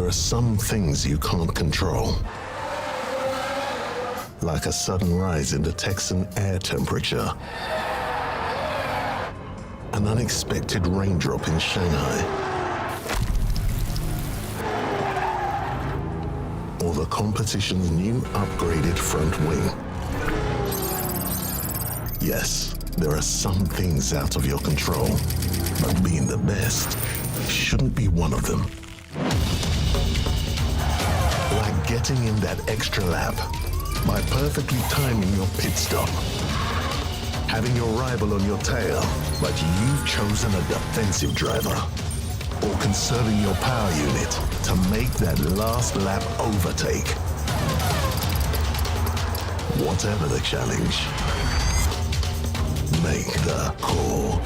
are some things you can't control. Like a sudden rise in the Texan air temperature. An unexpected raindrop in Shanghai. Or the competition's new upgraded front wing. Yes, there are some things out of your control, but being the best shouldn't be one of them. Like getting in that extra lap by perfectly timing your pit stop. Having your rival on your tail, but you've chosen a defensive driver. Or conserving your power unit to make that last lap overtake. Whatever the challenge, make the call.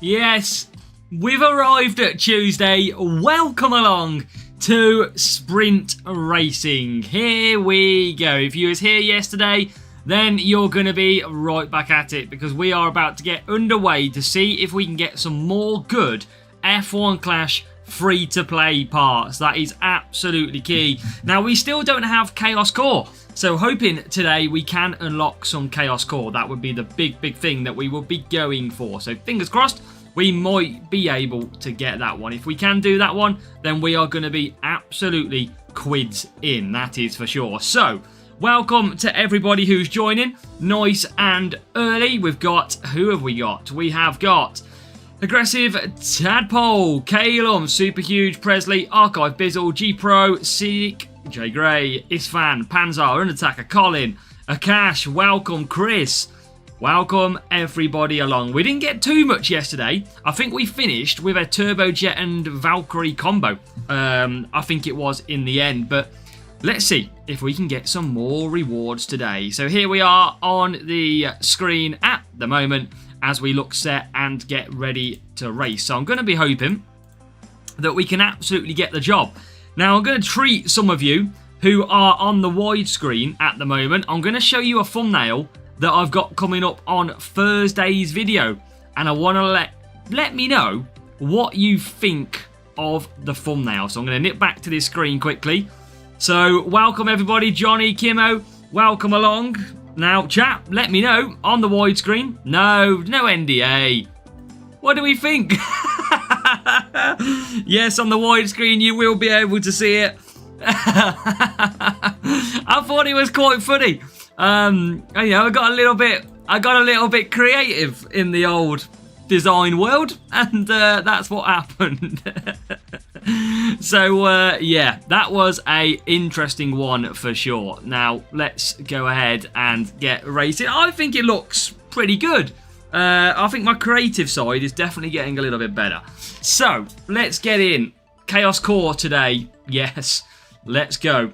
Yes, we've arrived at Tuesday. Welcome along to Sprint Racing. Here we go. If you was here yesterday, then you're going to be right back at it, because we are about to get underway to see if we can get some more good F1 Clash free-to-play parts. That is absolutely key. Now, we still don't have Chaos Core, so hoping today we can unlock some Chaos Core. That would be the big thing that we will be going for. So fingers crossed, we might be able to get that one. If we can do that one, then we are going to be absolutely quids in, that is for sure. So, welcome to everybody who's joining, nice and early. We've got, who have we got? We have got Aggressive Tadpole, Calum, Super Huge, Presley, Archive Bizzle, G Pro, Seek, J Gray, Isfan, Panzar, Undertaker, Colin, Akash, welcome Chris. Welcome everybody along. We didn't get too much yesterday. I think we finished with a Turbojet and Valkyrie combo. I think it was in the end, but let's see if we can get some more rewards today. So here we are on the screen at the moment as we look set and get ready to race. So I'm going to be hoping that we can absolutely get the job. Now I'm going to treat some of you who are on the widescreen at the moment. I'm going to show you a thumbnail that I've got coming up on Thursday's video. And I want to let me know what you think of the thumbnail. So I'm going to nip back to this screen quickly. So, welcome everybody, Johnny, Kimmo, welcome along. Now, chat, let me know on the widescreen. No NDA. What do we think? Yes, on the widescreen you will be able to see it. I thought it was quite funny. I got a little bit creative in the old design world, and that's what happened. So yeah, that was a interesting one for sure. Now let's go ahead and get racing. I think it looks pretty good. I think my creative side is definitely getting a little bit better. So let's get in. Chaos Core today. Yes, let's go.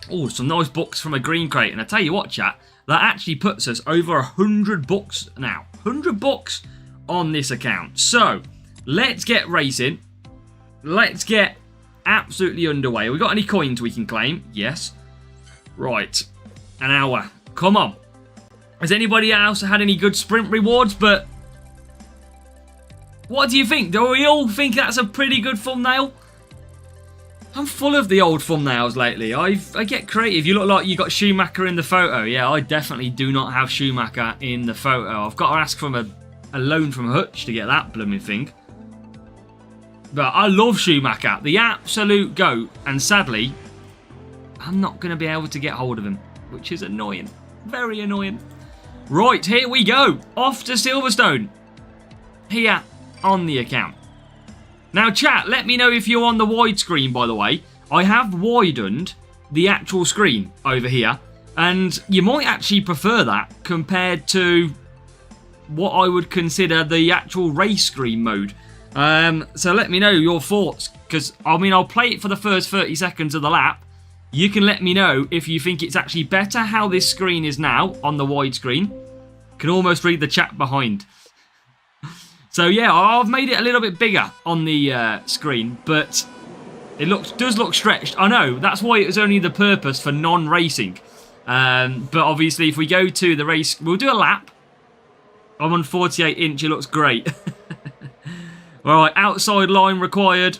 Oh, some nice books from a green crate, and I tell you what, chat, that actually puts us over 100 books now. 100 books on this account. So let's get racing. Let's get absolutely underway. Have we got any coins we can claim? Yes. Right. An hour. Come on. Has anybody else had any good sprint rewards? But what do you think? Do we all think that's a pretty good thumbnail? I'm full of the old thumbnails lately. I get creative. You look like you got Schumacher in the photo. Yeah, I definitely do not have Schumacher in the photo. I've got to ask from a loan from Hutch to get that blooming thing. But I love Schumacher, the absolute GOAT. And sadly, I'm not going to be able to get hold of him, which is annoying. Very annoying. Right, here we go. Off to Silverstone. Here on the account. Now, chat, let me know if you're on the widescreen, by the way. I have widened the actual screen over here. And you might actually prefer that compared to what I would consider the actual race screen mode. So let me know your thoughts, because I mean, I'll play it for the first 30 seconds of the lap. You can let me know if you think it's actually better how this screen is now on the widescreen. Can almost read the chat behind. So yeah, I've made it a little bit bigger on the screen, but it does look stretched. I know, that's why it was only the purpose for non-racing. But obviously if we go to the race, we'll do a lap. I'm on 48 inch, it looks great. All right, outside line required.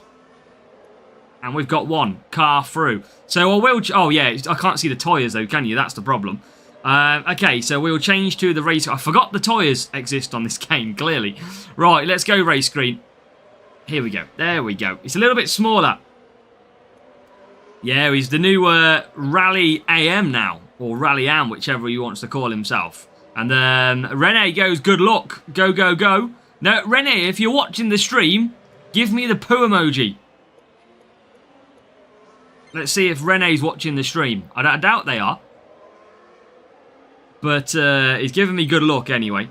And we've got one car through. So I will... Oh, yeah, I can't see the tyres, though, can you? That's the problem. Okay, so we'll change to the race... I forgot the tyres exist on this game, clearly. Right, let's go race screen. Here we go. There we go. It's a little bit smaller. Yeah, he's the new Rally AM now. Or Rally Am, whichever he wants to call himself. And then Rene goes, good luck. Go, go, go. Now, Rene, if you're watching the stream, give me the poo emoji. Let's see if Rene's watching the stream. I doubt they are. But he's giving me good luck anyway.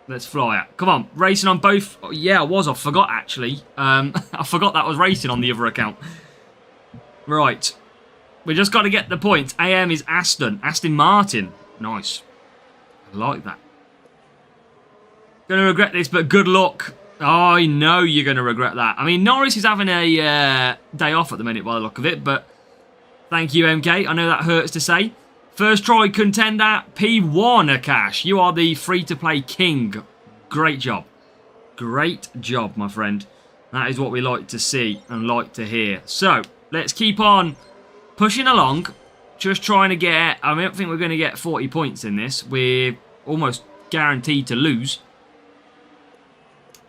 Let's fly out. Come on, racing on both. Oh, yeah, I forgot actually. I forgot that was racing on the other account. Right. We just got to get the points. AM is Aston Martin. Nice. I like that. Gonna regret this, but good luck. Oh, I know you're going to regret that. I mean, Norris is having a day off at the minute by the look of it, but thank you, MK. I know that hurts to say. First try contender, P1 Akash. You are the free-to-play king. Great job. Great job, my friend. That is what we like to see and like to hear. So, let's keep on pushing along. Just trying to get... I don't think we're going to get 40 points in this. We're almost guaranteed to lose.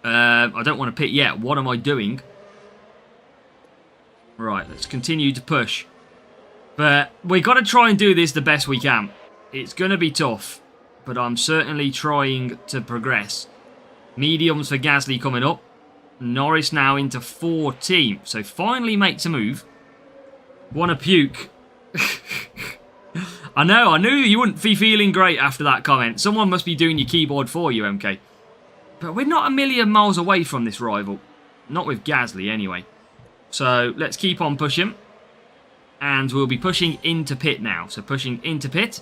I don't want to pit yet. What am I doing? Right, let's continue to push. But we've got to try and do this the best we can. It's going to be tough, but I'm certainly trying to progress. Mediums for Gasly coming up. Norris now into 14th, so finally makes a move. Want to puke. I know, I knew you wouldn't be feeling great after that comment. Someone must be doing your keyboard for you, MK. But we're not a million miles away from this rival. Not with Gasly, anyway. So, let's keep on pushing. And we'll be pushing into pit now. So, pushing into pit.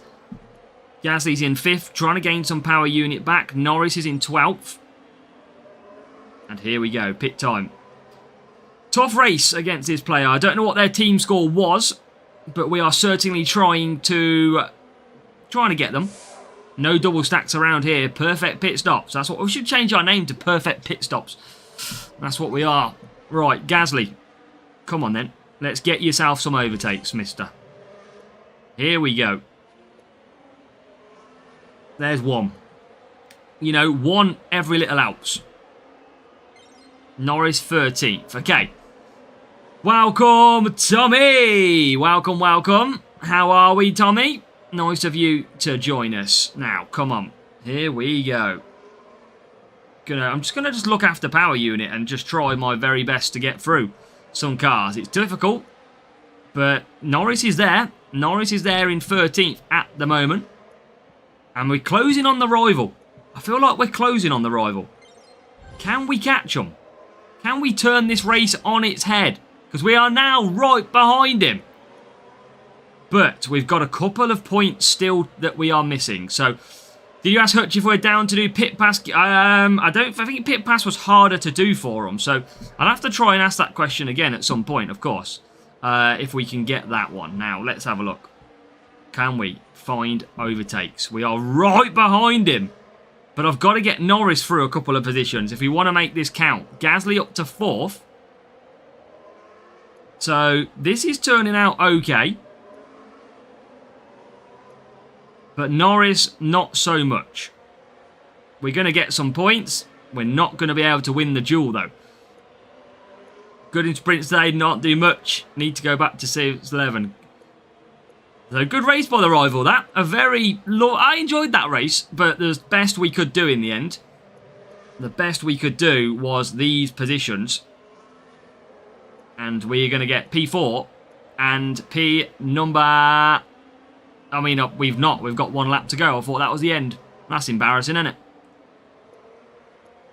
Gasly's in 5th, trying to gain some power unit back. Norris is in 12th. And here we go, pit time. Tough race against this player. I don't know what their team score was, but we are certainly trying to get them. No double stacks around here. Perfect pit stops. That's what we should change our name to. Perfect pit stops. That's what we are. Right, Gasly. Come on then. Let's get yourself some overtakes, mister. Here we go. There's one. You know, one every little helps. Norris 13th. Okay. Welcome, Tommy. Welcome, welcome. How are we, Tommy? Nice of you to join us. Now, come on. Here we go. I'm just gonna look after power unit and just try my very best to get through some cars. It's difficult, but Norris is there. Norris is there in 13th at the moment. And we're closing on the rival. I feel like we're closing on the rival. Can we catch him? Can we turn this race on its head? Because we are now right behind him. But we've got a couple of points still that we are missing. So, did you ask Hutch if we're down to do pit pass? I think pit pass was harder to do for them. So, I'll have to try and ask that question again at some point, of course. If we can get that one. Now, let's have a look. Can we find overtakes? We are right behind him. But I've got to get Norris through a couple of positions if we want to make this count. Gasly up to 4th. So, this is turning out okay. But Norris, not so much. We're going to get some points. We're not going to be able to win the duel, though. Good in sprints today, not do much. Need to go back to 6-11. So, good race by the rival, that. I enjoyed that race, but the best we could do in the end. The best we could do was these positions. And we're going to get P4 and P number... I mean, we've not. We've got one lap to go. I thought that was the end. That's embarrassing, isn't it?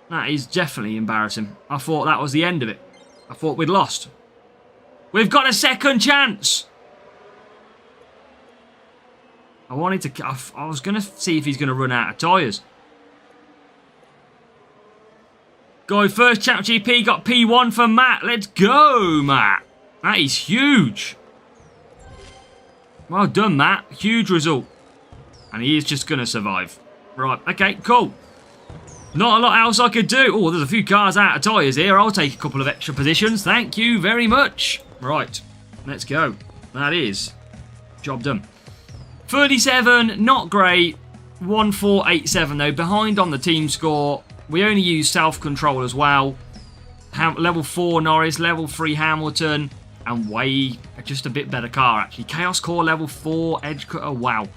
That is definitely embarrassing. I thought that was the end of it. I thought we'd lost. We've got a second chance. I wanted to... I was going to see if he's going to run out of tyres. Guy, first chap GP got P1 for Matt. Let's go, Matt. That is huge. Well done, Matt. Huge result. And he is just going to survive. Right, okay, cool. Not a lot else I could do. Oh, there's a few cars out of tyres here. I'll take a couple of extra positions. Thank you very much. Right, let's go. That is job done. 37, not great. 1487 though, behind on the team score. We only use self-control as well. Level 4 Norris, level 3 Hamilton, and way just a bit better car actually. Chaos Core level 4 Edge Cutter. Wow,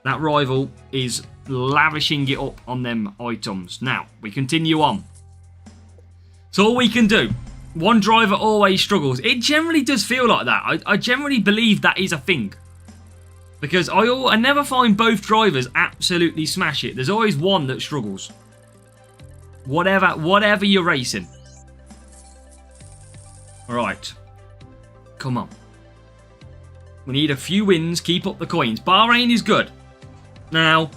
that rival is lavishing it up on them items. Now we continue on. So all we can do. One driver always struggles. It generally does feel like that. I generally believe that is a thing. Because I never find both drivers absolutely smash it. There's always one that struggles. Whatever you're racing. Alright. Come on. We need a few wins. Keep up the coins. Bahrain is good. Now,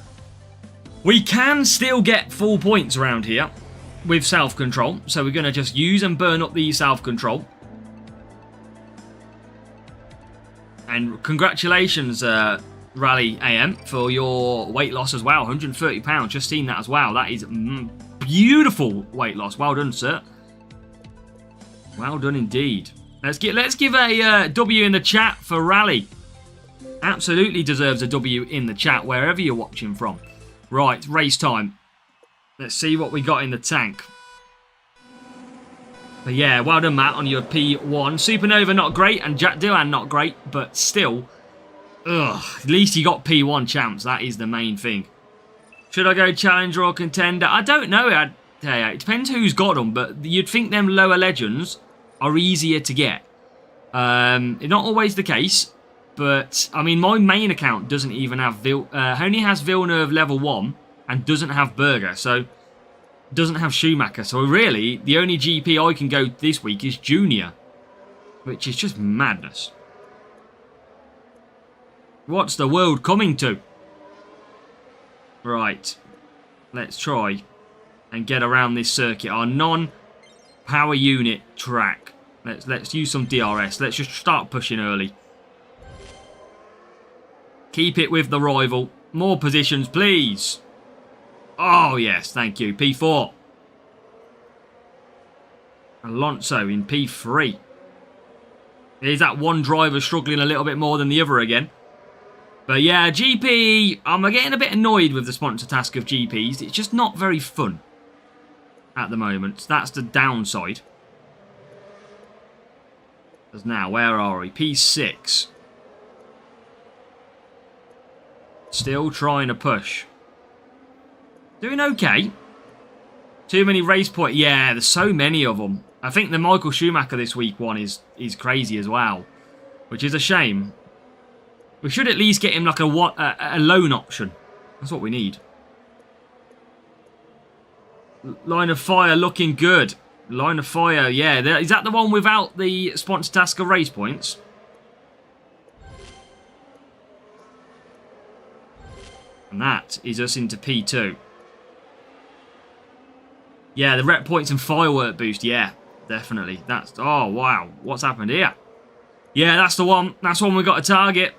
we can still get full points around here with self-control. So we're going to just use and burn up the self-control. And congratulations, Rally AM, for your weight loss as well. £130. Just seen that as well. That is beautiful weight loss. Well done, sir. Well done indeed. Let's give a W in the chat for Rally. Absolutely deserves a W in the chat wherever you're watching from. Right, race time. Let's see what we got in the tank. But yeah, well done, Matt, on your P1. Supernova, not great, and Jack Doohan, not great, but still, at least you got P1 champs. That is the main thing. Should I go challenger or contender? I don't know. It depends who's got them, but you'd think them lower legends are easier to get. It's not always the case, but I mean, my main account doesn't even have only has Villeneuve level 1 and doesn't have Berger, so doesn't have Schumacher. So really, the only GP I can go this week is Junior, which is just madness. What's the world coming to? Right, let's try and get around this circuit. Our non-power unit track. Let's use some DRS. Let's just start pushing early. Keep it with the rival. More positions, please. Oh, yes, thank you. P4. Alonso in P3. Is that one driver struggling a little bit more than the other again? But yeah, GP, I'm getting a bit annoyed with the sponsor task of GPs. It's just not very fun at the moment. That's the downside. Because now, where are we? P6. Still trying to push. Doing okay. Too many race points. Yeah, there's so many of them. I think the Michael Schumacher this week one is crazy as well, which is a shame. We should at least get him like a loan option. That's what we need. Line of fire looking good. Line of fire, yeah. Is that the one without the sponsor task of race points? And that is us into P2. Yeah, the rep points and firework boost. Yeah, definitely. Oh, wow. What's happened here? Yeah, that's the one. That's one we got to target.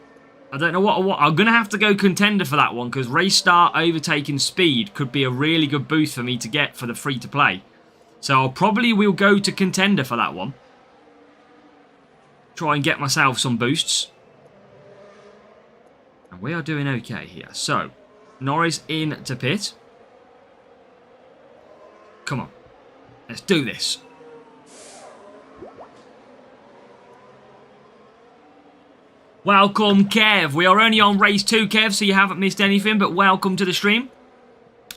I don't know what. I'm going to have to go contender for that one because race start overtaking speed could be a really good boost for me to get for the free-to-play. So I probably will go to contender for that one. Try and get myself some boosts. And we are doing okay here. So, Norris in to pit. Come on. Let's do this. Welcome, Kev. We are only on race 2, Kev, so you haven't missed anything, but welcome to the stream.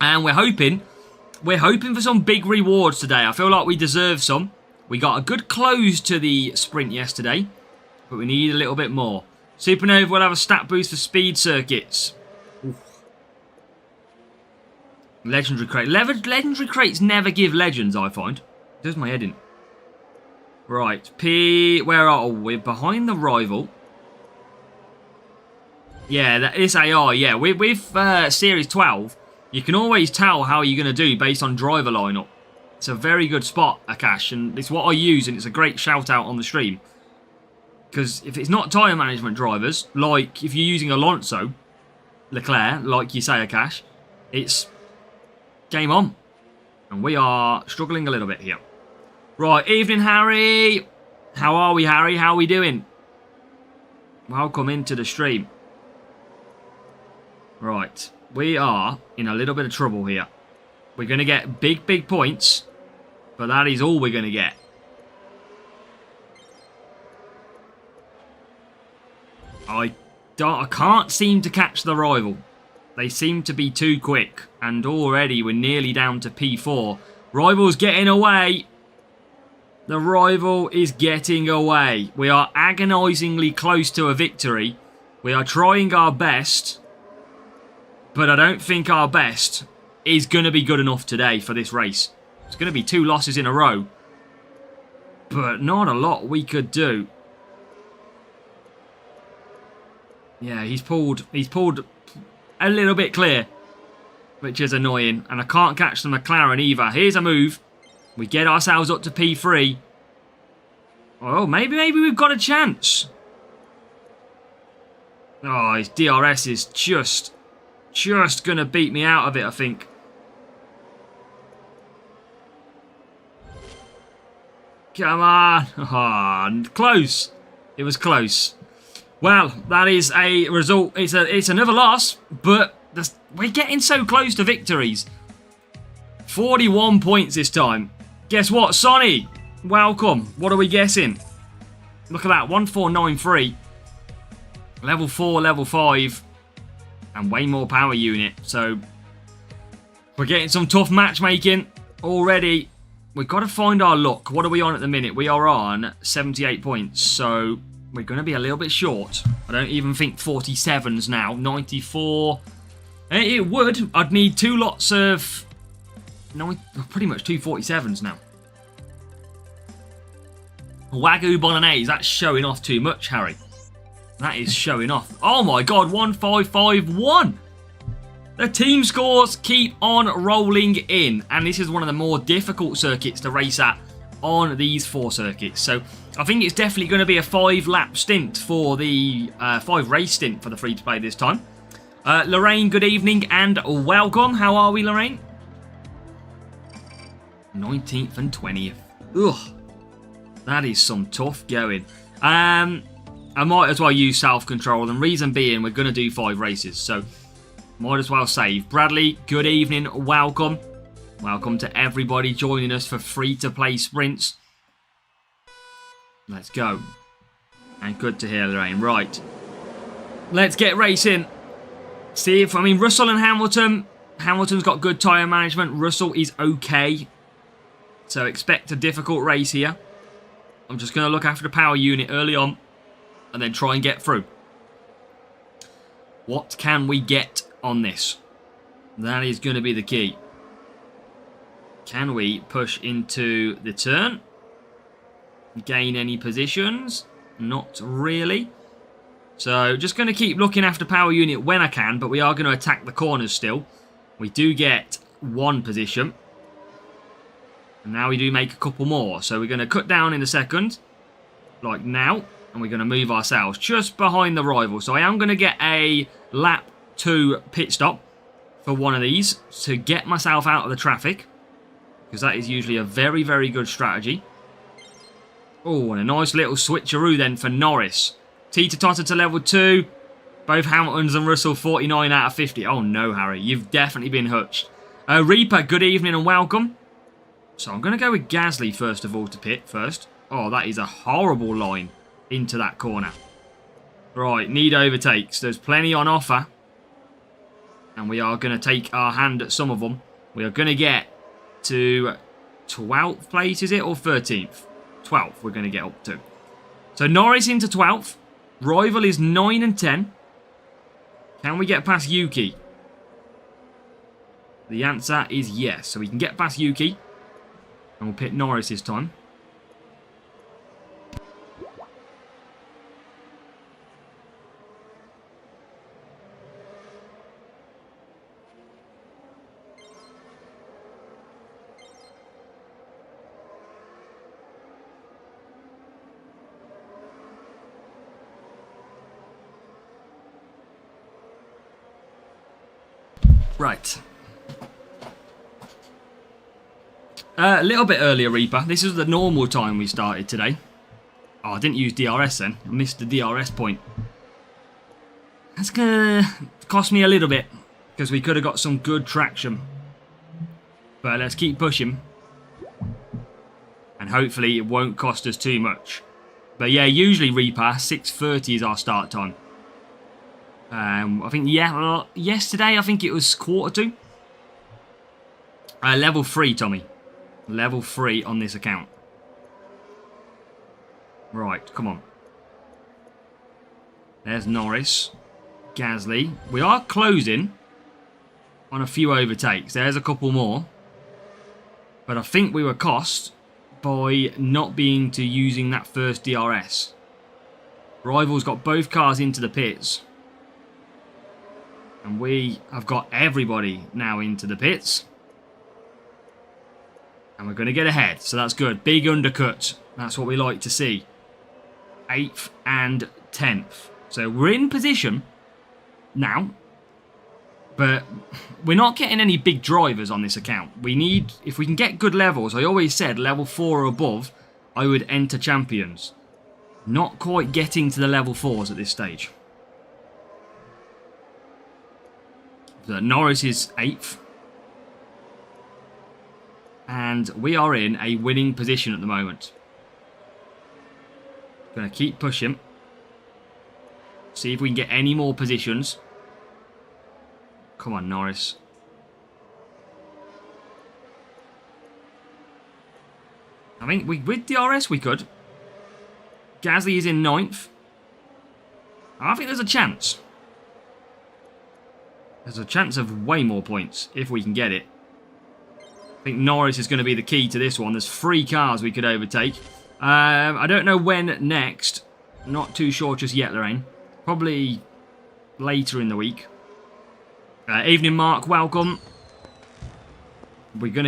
And we're hoping for some big rewards today. I feel like we deserve some. We got a good close to the sprint yesterday, but we need a little bit more. Supernova will have a stat boost for speed circuits. Oof. Legendary crate. Legendary crates never give legends, I find. It does my head in. Right, where are we? We're behind the rival. Yeah, this AR, yeah. With Series 12, you can always tell how you're going to do based on driver lineup. It's a very good spot, Akash, and it's what I use, and it's a great shout-out on the stream. Because if it's not tyre management drivers, like if you're using Alonso, Leclerc, like you say, Akash, It's game on. And we are struggling a little bit here. Right, evening, Harry. How are we, Harry? How are we doing? Welcome into the stream. Right, we are in a little bit of trouble here. We're going to get big, big points, but that is all we're going to get. I can't seem to catch the rival. They seem to be too quick, and already we're nearly down to P4. Rival's getting away. The rival is getting away. We are agonisingly close to a victory. We are trying our best, but I don't think our best is going to be good enough today for this race. It's going to be 2 losses in a row, but not a lot we could do. Yeah, he's pulled a little bit clear, which is annoying. And I can't catch the McLaren either. Here's a move. We get ourselves up to P3. Oh, maybe we've got a chance. Oh, his DRS is just going to beat me out of it, I think. Come on. Oh, close. It was close. Well, that is a result. It's another loss, but we're getting so close to victories. 41 points this time. Guess what, Sonny? Welcome. What are we guessing? Look at that, 1493. Level 4, level 5, and way more power unit. So we're getting some tough matchmaking already. We've got to find our luck. What are we on at the minute? We are on 78 points, so we're going to be a little bit short. I don't even think 47s now. 94. It would. I'd need 2 lots of... No, pretty much 2 47s now. Wagyu Bolognese. That's showing off too much, Harry. That is showing off. Oh my god, 1551. The team scores keep on rolling in. And this is one of the more difficult circuits to race at on these 4 circuits. So I think it's definitely going to be a 5-lap stint for the 5-race stint for the free-to-play this time. Lorraine, good evening and welcome. How are we, Lorraine? 19th and 20th. Ugh. That is some tough going. I might as well use self-control. And reason being, we're going to do 5 races. So might as well save. Bradley, good evening. Welcome. Welcome to everybody joining us for free-to-play sprints. Let's go. And good to hear, Lorraine. Right. Let's get racing. See if, Russell and Hamilton. Hamilton's got good tyre management. Russell is okay. So expect a difficult race here. I'm just going to look after the power unit early on. And then try and get through. What can we get on this? That is going to be the key. Can we push into the turn? Gain any positions? Not really. So just going to keep looking after power unit when I can. But we are going to attack the corners still. We do get 1 position. And now we do make a couple more. So we're going to cut down in the second. Like now. And we're going to move ourselves just behind the rival. So I am going to get a lap 2 pit stop for one of these to get myself out of the traffic. Because that is usually a very, very good strategy. Oh, and a nice little switcheroo then for Norris. Teeter-totter to level 2. Both Hamiltons and Russell 49 out of 50. Oh no, Harry. You've definitely been hutched. Reaper, good evening and welcome. So I'm going to go with Gasly first of all to pit first. Oh, that is a horrible line into that corner. Right, need overtakes. There's plenty on offer. And we are going to take our hand at some of them. We are going to get to 12th place, is it? Or 13th? 12th we're going to get up to. So Norris into 12th. Rival is 9 and 10. Can we get past Yuki? The answer is yes. So we can get past Yuki. And we'll pit Norris this time. Right. A little bit earlier, Reaper. This is the normal time we started today. Oh, I didn't use DRS then. I missed the DRS point. That's going to cost me a little bit, because we could have got some good traction. But let's keep pushing. And hopefully it won't cost us too much. But yeah, usually Reaper, 6:30 is our start time. I think, yeah, yesterday I think it was 1:45. Level 3, Tommy. Level 3 on this account. Right, come on. There's Norris. Gasly. We are closing on a few overtakes. There's a couple more. But I think we were cost by not being to using that first DRS. Rivals got both cars into the pits. And we have got everybody now into the pits. And we're going to get ahead. So that's good. Big undercut. That's what we like to see. 8th and 10th. So we're in position now. But we're not getting any big drivers on this account. We need, if we can get good levels, I always said level 4 or above, I would enter champions. Not quite getting to the level 4s at this stage. So Norris is 8th. And we are in a winning position at the moment. Going to keep pushing. See if we can get any more positions. Come on, Norris. I think with DRS we could. Gasly is in 9th. I think there's a chance. There's a chance of way more points if we can get it. I think Norris is going to be the key to this one. There's 3 cars we could overtake. I don't know when next. Not too sure just yet, Lorraine. Probably later in the week. Evening, Mark. Welcome. We are going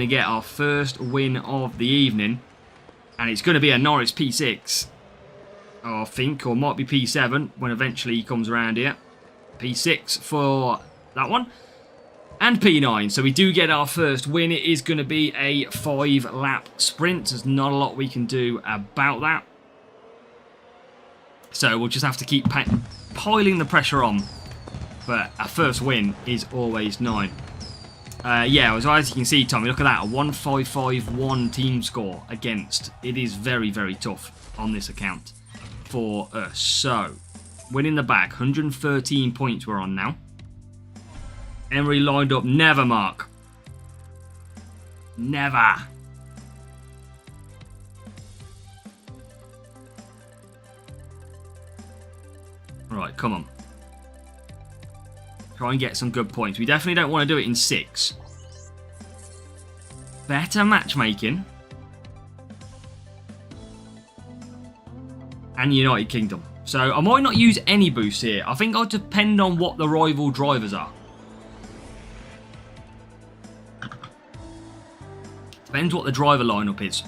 to get our first win of the evening. And it's going to be a Norris P6. I think, or might be P7 when eventually he comes around here. P6 for that one. And P9. So we do get our first win. It is going to be a 5-lap sprint. There's not a lot we can do about that. So we'll just have to keep piling the pressure on. But our first win is always 9. Yeah, as you can see, Tommy, look at that. A 1.551 team score against. It is very, very tough on this account for us. So, winning the back. 113 points we're on now. Emery lined up. Never, Mark. Never. Right, come on. Try and get some good points. We definitely don't want to do it in 6. Better matchmaking. And United Kingdom. So I might not use any boosts here. I think I'll depend on what the rival drivers are. Depends what the driver lineup is.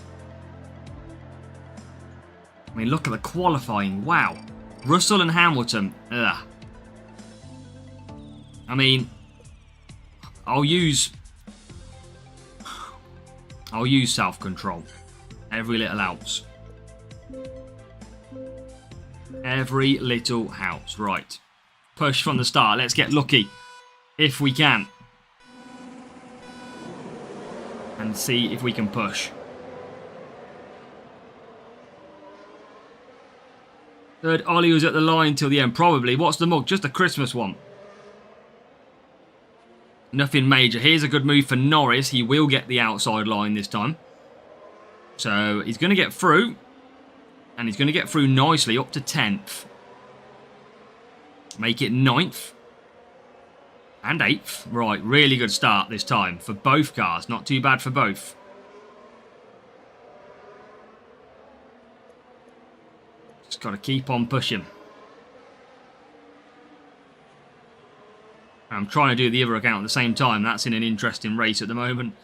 I mean, look at the qualifying. Wow. Russell and Hamilton. Ugh. I mean, I'll use self-control. Every little helps. Every little helps. Right. Push from the start. Let's get lucky. If we can. And see if we can push. Third, Ollie was at the line till the end. Probably. What's the mug? Just a Christmas one. Nothing major. Here's a good move for Norris. He will get the outside line this time. So he's going to get through. And he's going to get through nicely up to 10th. Make it 9th. And 8th. Right, really good start this time for both cars. Not too bad for both. Just got to keep on pushing. I'm trying to do the other account at the same time. That's in an interesting race at the moment.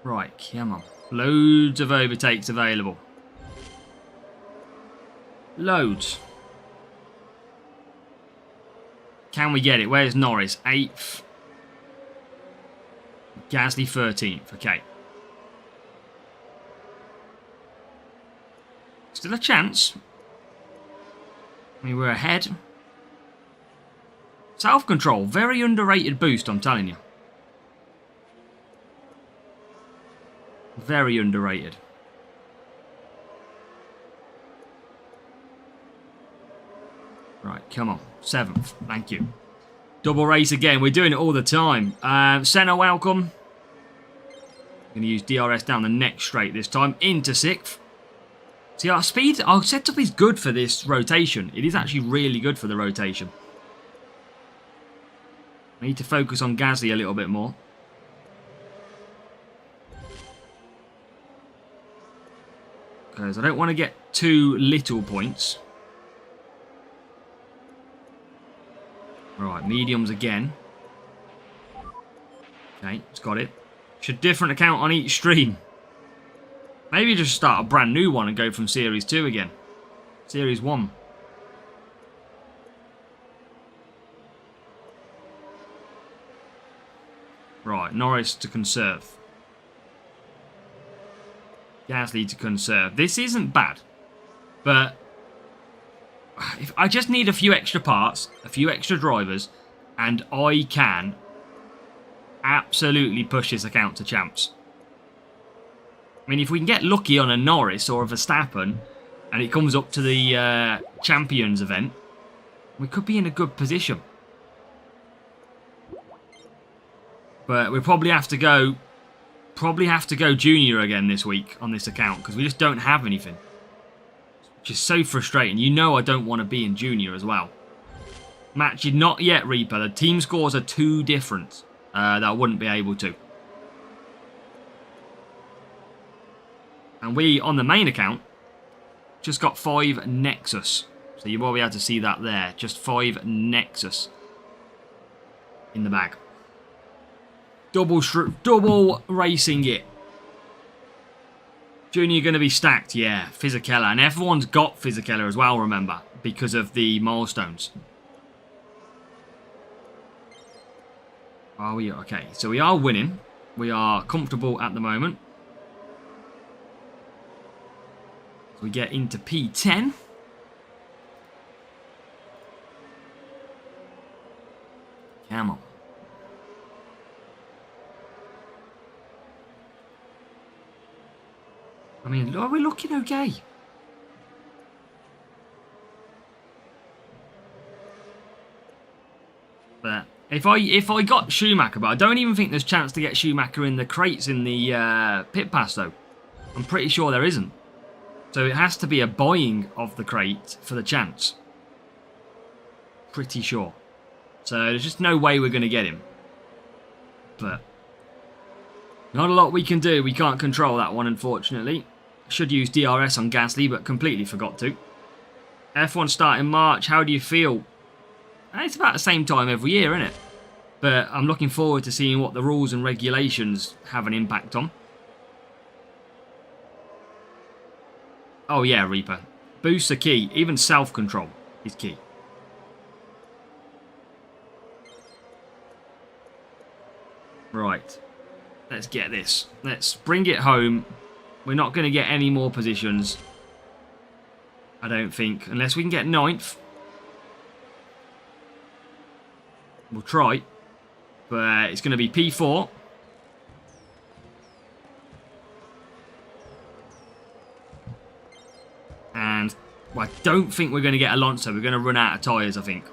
Right, come on. Loads of overtakes available. Loads. Can we get it? Where's Norris? 8th. Gasly 13th. Okay. Still a chance. I mean, we're ahead. Self-control. Very underrated boost, I'm telling you. Very underrated. Right, come on. 7th. Thank you. Double race again. We're doing it all the time. Senna, welcome. Going to use DRS down the next straight this time. Into 6th. See, our speed, our setup is good for this rotation. It is actually really good for the rotation. I need to focus on Gasly a little bit more. Because I don't want to get too little points. Right, mediums again. Okay, it's got it. Should different account on each stream. Maybe just start a brand new one and go from Series 2 again. Series 1. Right, Norris to conserve. Gasly to conserve. This isn't bad. But if I just need a few extra parts, a few extra drivers, and I can absolutely push this account to champs. I mean, if we can get lucky on a Norris or a Verstappen, and it comes up to the Champions event, we could be in a good position. But we probably have to go junior again this week on this account, because we just don't have anything. Which is so frustrating. You know I don't want to be in junior as well. Match not yet, Reaper. The team scores are too different. That I wouldn't be able to. And we, on the main account, just got 5 Nexus. So you will be able to see that there. Just 5 Nexus in the bag. Double racing it. Junior going to be stacked, yeah. Fisichella. And everyone's got Fisichella as well, remember, because of the milestones. Are we? Okay, so we are winning. We are comfortable at the moment. So we get into P10. Come on. I mean, are we looking okay? But if I got Schumacher, but I don't even think there's a chance to get Schumacher in the crates in the pit pass, though. I'm pretty sure there isn't. So it has to be a buying of the crate for the chance. Pretty sure. So there's just no way we're going to get him. But not a lot we can do. We can't control that one, unfortunately. Should use DRS on Gasly, but completely forgot to. F1 start in March. How do you feel? It's about the same time every year, isn't it? But I'm looking forward to seeing what the rules and regulations have an impact on. Oh yeah, Reaper. Boosts are key. Even self-control is key. Right. Let's get this. Let's bring it home. We're not going to get any more positions. I don't think. Unless we can get 9th. We'll try. But it's going to be P4. And well, I don't think we're going to get Alonso. We're going to run out of tyres, I think.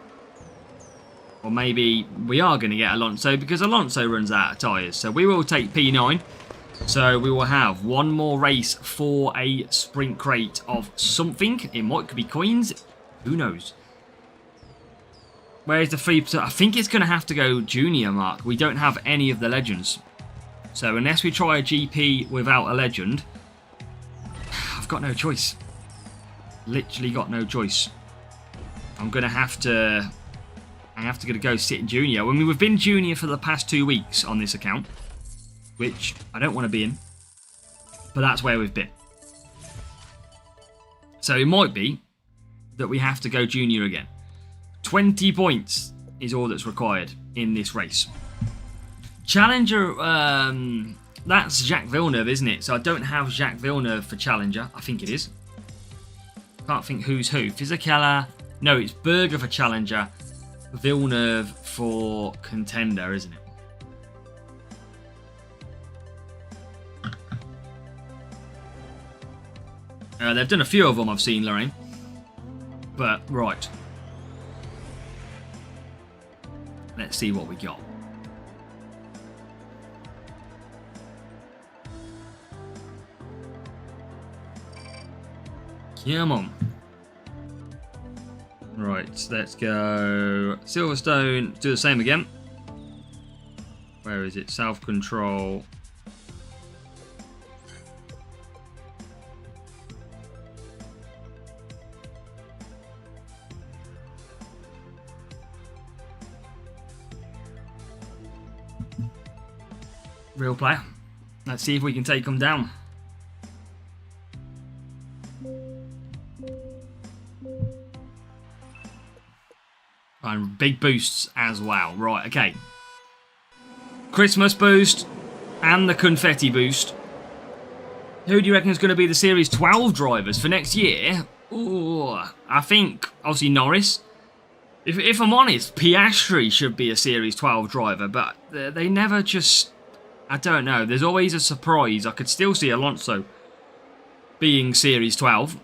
Or maybe we are going to get Alonso because Alonso runs out of tyres. So we will take P9. So we will have one more race for a sprint crate of something. It might be coins. Who knows? Where's the 3%? I think it's going to have to go junior, Mark. We don't have any of the legends. So unless we try a GP without a legend, I've got no choice. Literally got no choice. I'm going to have to... I have to go sit in junior. I mean, we've been junior for the past 2 weeks on this account, which I don't want to be in, but that's where we've been. So it might be that we have to go junior again. 20 points is all that's required in this race. Challenger, that's Jacques Villeneuve, isn't it? So I don't have Jacques Villeneuve for Challenger. I think it is. Can't think who's who. Fisichella. No, it's Berger for Challenger. Villeneuve for Contender, isn't it? They've done a few of them I've seen, Lorraine. But, right. Let's see what we got. Come on. Right, let's go Silverstone. Do the same again. Where is it? Self-control. Real player. Let's see if we can take them down. And big boosts as well. Right, okay. Christmas boost and the confetti boost. Who do you reckon is going to be the Series 12 drivers for next year? Ooh, I think, obviously, Norris. If I'm honest, Piastri should be a Series 12 driver, but they never just... I don't know. There's always a surprise. I could still see Alonso being Series 12.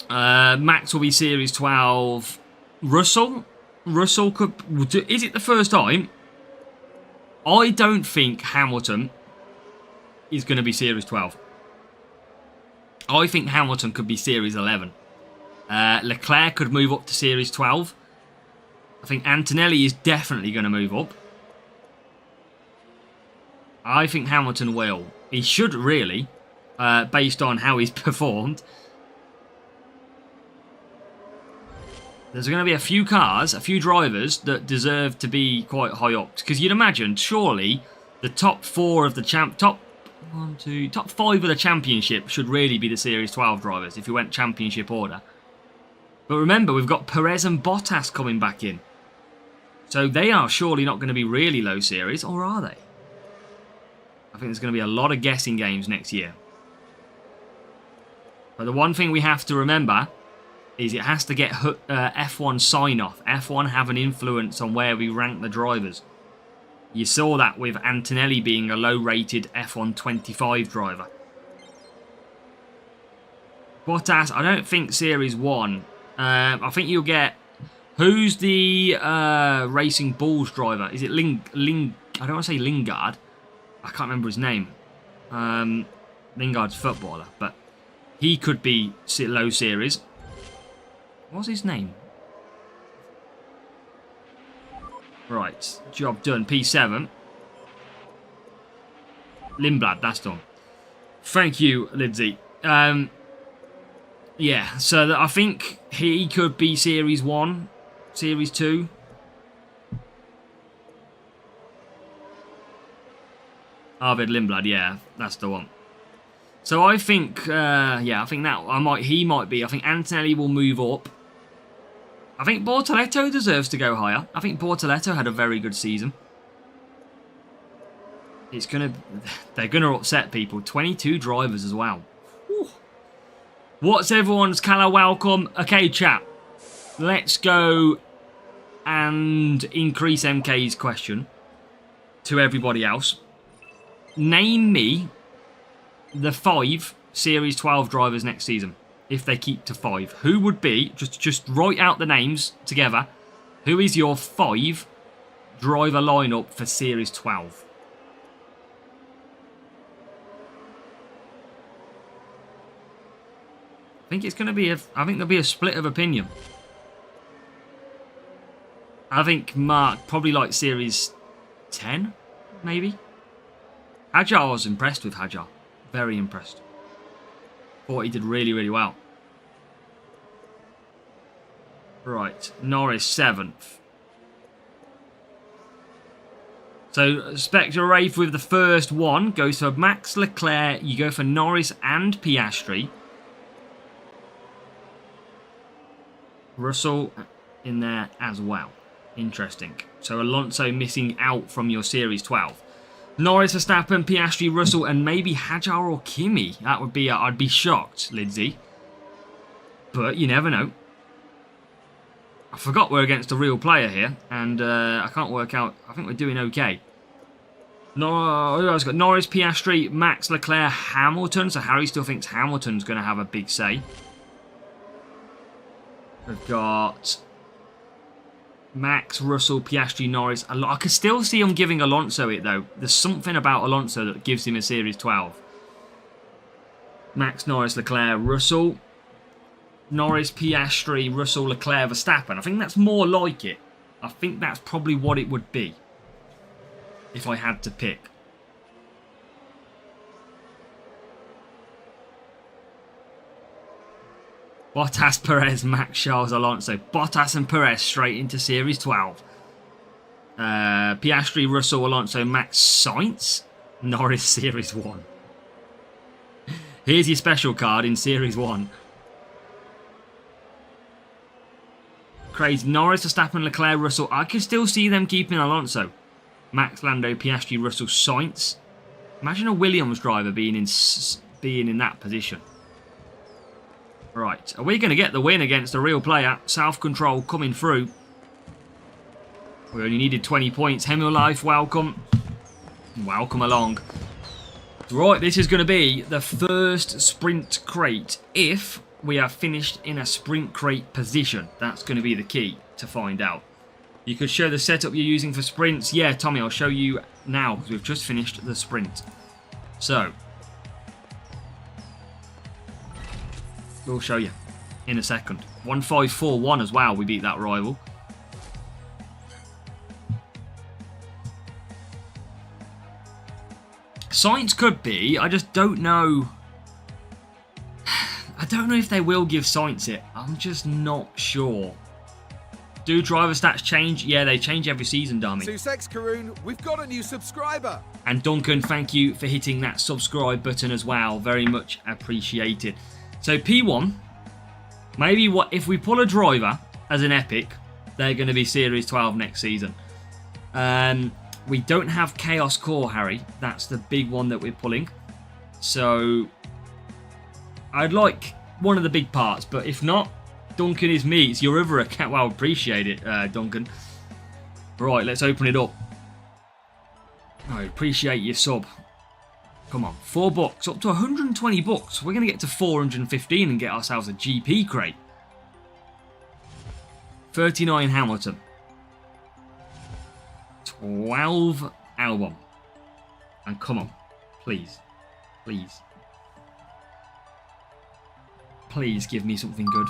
Max will be Series 12. Russell could... Is it the first time? I don't think Hamilton is going to be Series 12. I think Hamilton could be Series 11. Leclerc could move up to Series 12. I think Antonelli is definitely going to move up. I think Hamilton will. He should really, based on how he's performed. There's going to be a few cars, a few drivers that deserve to be quite high up. Because you'd imagine, surely, the top 4 of the top 5 of the championship should really be the Series 12 drivers if you went championship order. But remember, we've got Perez and Bottas coming back in. So they are surely not going to be really low series, or are they? I think there's going to be a lot of guessing games next year. But the one thing we have to remember is it has to get F1 sign-off. F1 have an influence on where we rank the drivers. You saw that with Antonelli being a low-rated F1 25 driver. Bottas, I don't think Series 1. I think you'll get... Who's the Racing Bulls driver? Is it I don't want to say Lingard. I can't remember his name. Lingard's footballer, but he could be low series. What's his name? Right, job done. P7. Lindblad, that's done. Thank you, Lindsay. Yeah, so I think he could be Series 1, Series 2. Arvid Lindblad, yeah, that's the one. So I think, I think that he might be. I think Antonelli will move up. I think Bortoleto deserves to go higher. I think Bortoleto had a very good season. They're gonna upset people. 22 drivers as well. Whew. What's everyone's colour welcome? Okay, chat. Let's go and increase MK's question to everybody else. Name me the 5 Series 12 drivers next season. If they keep to 5. Who would be, just write out the names together. Who is your 5 driver lineup for Series 12? I think it's going to be I think there'll be a split of opinion. I think Mark probably like Series 10, maybe. Hajar, I was impressed with Hajar. Very impressed. Thought he did really, really well. Right, Norris 7th. So, Spectre Wraith with the first one goes for Max Leclerc. You go for Norris and Piastri. Russell in there as well. Interesting. So Alonso missing out from your Series 12. Norris, Verstappen, Piastri, Russell, and maybe Hadjar or Kimi. That would be, I'd be shocked, Lindsay. But you never know. I forgot we're against a real player here, and I can't work out. I think we're doing okay. No, who else got? Norris, Piastri, Max, Leclerc, Hamilton. So Harry still thinks Hamilton's going to have a big say. We've got Max, Russell, Piastri, Norris. I could still see him giving Alonso it, though. There's something about Alonso that gives him a Series 12. Max, Norris, Leclerc, Russell. Norris, Piastri, Russell, Leclerc, Verstappen. I think that's more like it. I think that's probably what it would be if I had to pick. Bottas, Perez, Max, Charles, Alonso. Bottas and Perez straight into Series 12. Piastri, Russell, Alonso, Max, Sainz. Norris, Series 1. Here's your special card in Series 1. Crazy. Norris, Verstappen, Leclerc, Russell. I could still see them keeping Alonso. Max, Lando, Piastri, Russell, Sainz. Imagine a Williams driver being in that position. Right, are we going to get the win against a real player? Self-control coming through. We only needed 20 points. Hemel Life, welcome. Welcome along. Right, this is going to be the first sprint crate if we are finished in a sprint crate position. That's going to be the key to find out. You could show the setup you're using for sprints. Yeah, Tommy, I'll show you now because we've just finished the sprint. So, we'll show you in a second. 1541 as well, we beat that rival. Sainz could be, I just don't know. I don't know if they will give Sainz it. I'm just not sure. Do driver stats change? Yeah, they change every season, Dami. Sussex Karoon, we've got a new subscriber. And Duncan, thank you for hitting that subscribe button as well. Very much appreciated. So P1, maybe what if we pull a driver as an epic, they're going to be Series 12 next season. We don't have Chaos Core, Harry. That's the big one that we're pulling. So I'd like one of the big parts, but if not, Duncan is me. It's your other account. Well, appreciate it, Duncan. Right, let's open it up. I appreciate your sub. Come on, $4 up to 120 bucks. We're going to get to 415 and get ourselves a GP crate. 39 Hamilton. 12 Albon. And come on, please, please, please give me something good.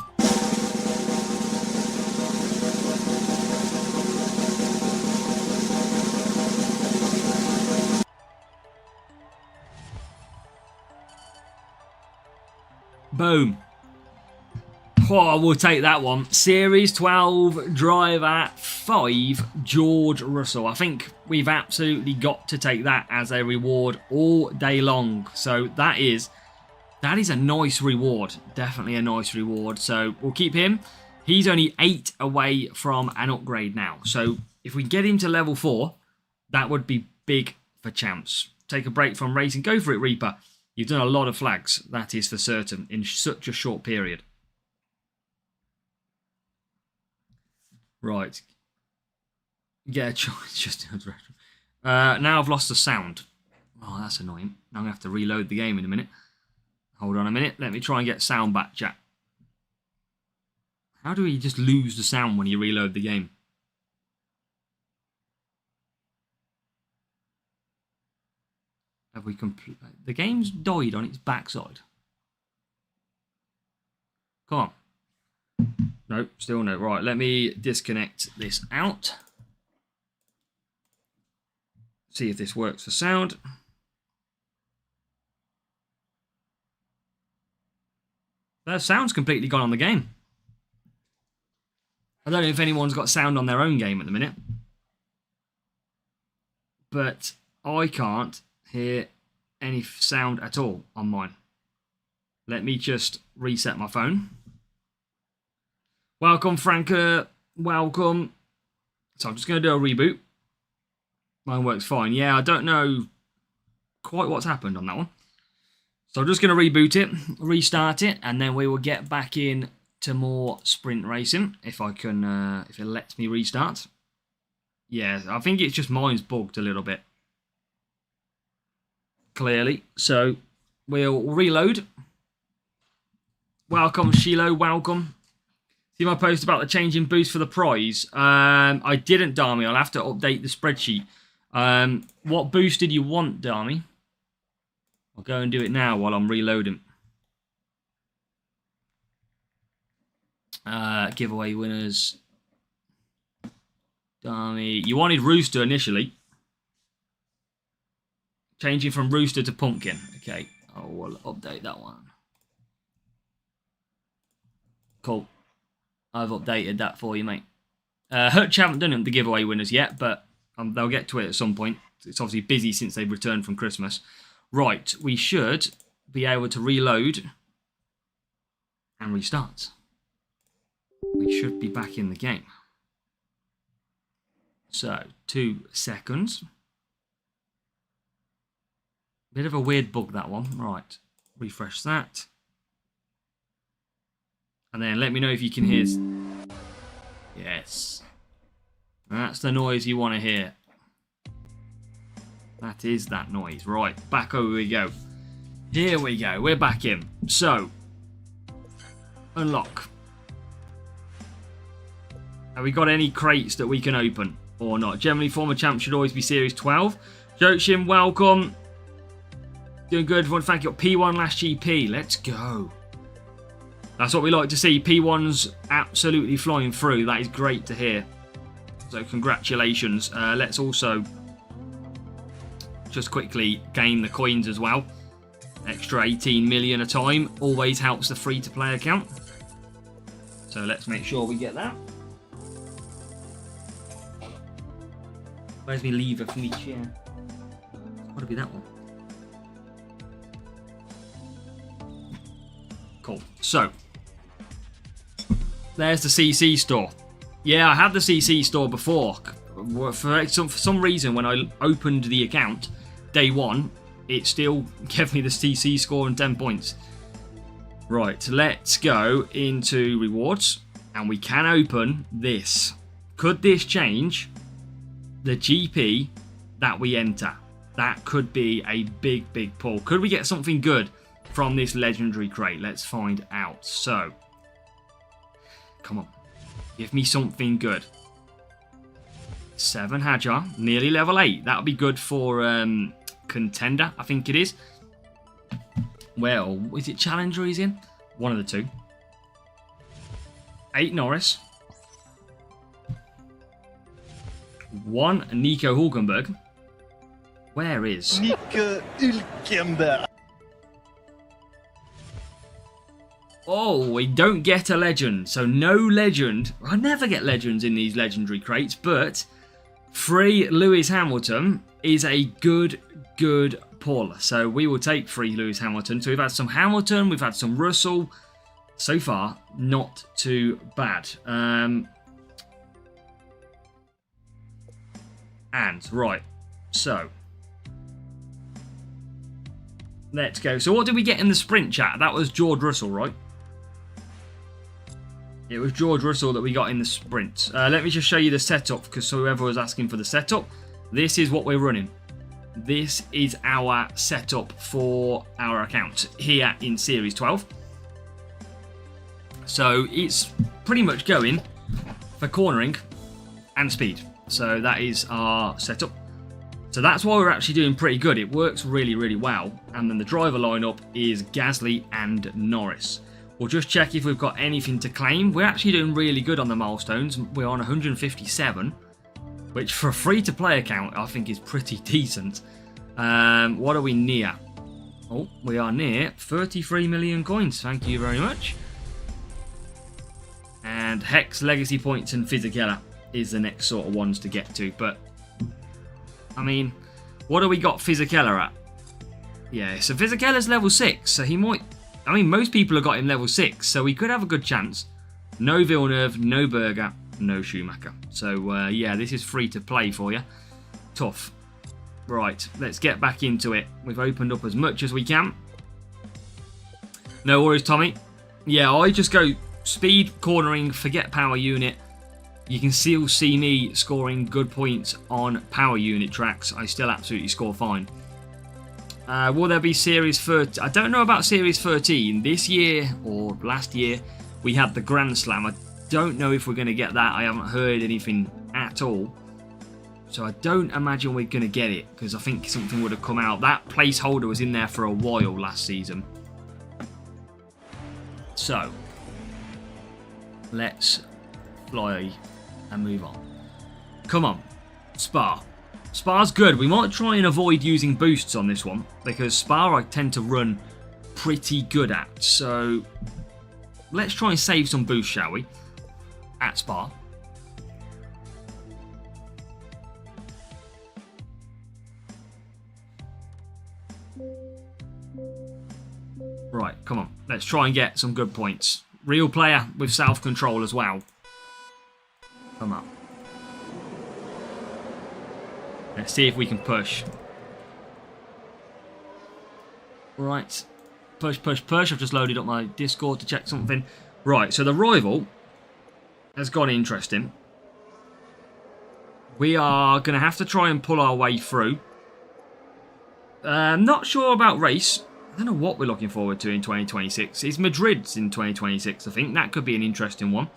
Boom. Oh, we'll take that one. Series 12 driver 5, George Russell. I think we've absolutely got to take that as a reward all day long. So that is a nice reward. Definitely a nice reward. So we'll keep him. He's only 8 away from an upgrade now. So if we get him to level 4, that would be big for champs. Take a break from racing. Go for it, Reaper. You've done a lot of flags, that is for certain, in such a short period. Right. Get a choice just in the restaurant. Now I've lost the sound. Oh, that's annoying. Now I'm going to have to reload the game in a minute. Hold on a minute. Let me try and get sound back, chat. How do we just lose the sound when you reload the game? Have we the game's died on its backside. Come on. Nope, still no. Right, let me disconnect this out. See if this works for sound. The sound's completely gone on the game. I don't know if anyone's got sound on their own game at the minute. But I can't hear any sound at all on mine. Let me just reset my phone. Welcome, Franker. Welcome. So I'm just going to do a reboot. Mine works fine. Yeah, I don't know quite what's happened on that one. So I'm just going to reboot it, restart it, and then we will get back in to more sprint racing if I can, if it lets me restart. Yeah, I think it's just mine's bugged a little bit. Clearly. So we'll reload. Welcome, Shiloh. Welcome. See my post about the changing boost for the prize? I didn't, Dami. I'll have to update the spreadsheet. What boost did you want, Dami? I'll go and do it now while I'm reloading. Giveaway winners. Dami. You wanted Rooster initially. Changing from Rooster to Pumpkin. Okay. I will update that one. Cool. I've updated that for you, mate. Hutch haven't done the giveaway winners yet, but they'll get to it at some point. It's obviously busy since they've returned from Christmas. Right, we should be able to reload and restart. We should be back in the game. So, 2 seconds. Bit of a weird bug, that one. Right, refresh that. And then let me know if you can hear. Yes. That's the noise you want to hear. That is that noise. Right, back over we go. Here we go. We're back in. So, unlock. Have we got any crates that we can open or not? Generally, former champ should always be Series 12. Joachim, welcome. Doing good, everyone. Thank you. P1 last GP. Let's go. That's what we like to see. P1's absolutely flying through. That is great to hear. So congratulations. Let's also just quickly gain the coins as well. Extra 18 million a time. Always helps the free-to-play account. So let's make sure we get that. Where's my lever for me chair? It's got to be that one. Cool. So, there's the CC store. Yeah, I had the CC store before. For some reason, when I opened the account, day one, it still gave me the CC score and 10 points. Right, let's go into rewards. And we can open this. Could this change the GP that we enter? That could be a big, big pull. Could we get something good from this legendary crate? Let's find out. So, come on. Give me something good. 7 Hadjar. Nearly level 8. That'll be good for Contender, I think it is. Well, is it Challenger he's in? One of the two. 8 Norris. 1 Nico Hulkenberg. Where is Nico Hulkenberg? Oh, we don't get a legend. So no legend. I never get legends in these legendary crates, but free Lewis Hamilton is a good pull. So we will take free Lewis Hamilton. So we've had some Hamilton, we've had some Russell. So far, not too bad. And, right. So, let's go. So what did we get in the sprint chat? That was George Russell, right? It was George Russell that we got in the sprint. Let me just show you the setup, because whoever was asking for the setup, this is what we're running. This is our setup for our account here in Series 12. So it's pretty much going for cornering and speed. So that is our setup. So that's why we're actually doing pretty good. It works really, really well. And then the driver lineup is Gasly and Norris. We'll just check if we've got anything to claim. We're actually doing really good on the milestones. We're on 157, which for a free-to-play account, I think is pretty decent. What are we near? Oh, we are near 33 million coins. Thank you very much. And Hex, Legacy Points, and Fisichella is the next sort of ones to get to. But, I mean, what do we got Fisichella at? Yeah, so Fisichella's level 6, so he might... I mean, most people have got him level 6, so we could have a good chance. No Villeneuve, no Berger. No Schumacher. So, yeah, this is free to play for you. Tough. Right, let's get back into it. We've opened up as much as we can. No worries, Tommy. Yeah, I just go speed, cornering, forget power unit. You can still see me scoring good points on power unit tracks. I still absolutely score fine. Will there be Series 13? I don't know about Series 13. This year, or last year, we had the Grand Slam. I don't know if we're going to get that. I haven't heard anything at all. So I don't imagine we're going to get it, because I think something would have come out. That placeholder was in there for a while last season. So, let's fly and move on. Come on, Spa. Spa's good. We might try and avoid using boosts on this one, because Spa I tend to run pretty good at. So, let's try and save some boosts, shall we? At Spa. Right, come on. Let's try and get some good points. Real player with self-control as well. Come on. Let's see if we can push. Right. Push, push, push. I've just loaded up my Discord to check something. Right, so the rival has gone interesting. We are going to have to try and pull our way through. Not sure about race. I don't know what we're looking forward to in 2026. It's Madrid's in 2026, I think. That could be an interesting one.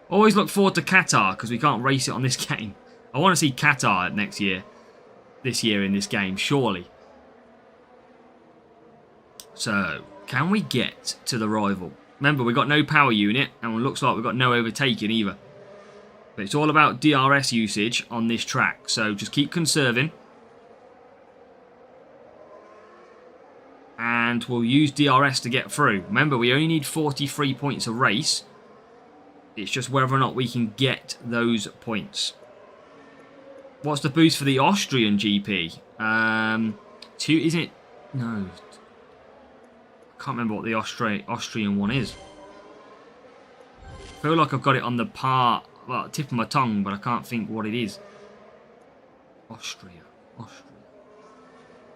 Always look forward to Qatar, because we can't race it on this game. I want to see Qatar next year. This year in this game, surely. So, can we get to the rival? Remember, we've got no power unit, and it looks like we've got no overtaking either. But it's all about DRS usage on this track, so just keep conserving. And we'll use DRS to get through. Remember, we only need 43 points a race. It's just whether or not we can get those points. What's the boost for the Austrian GP? 2, isn't it? No. I can't remember what the Austrian one is. I feel like I've got it on the tip of my tongue, but I can't think what it is. Austria.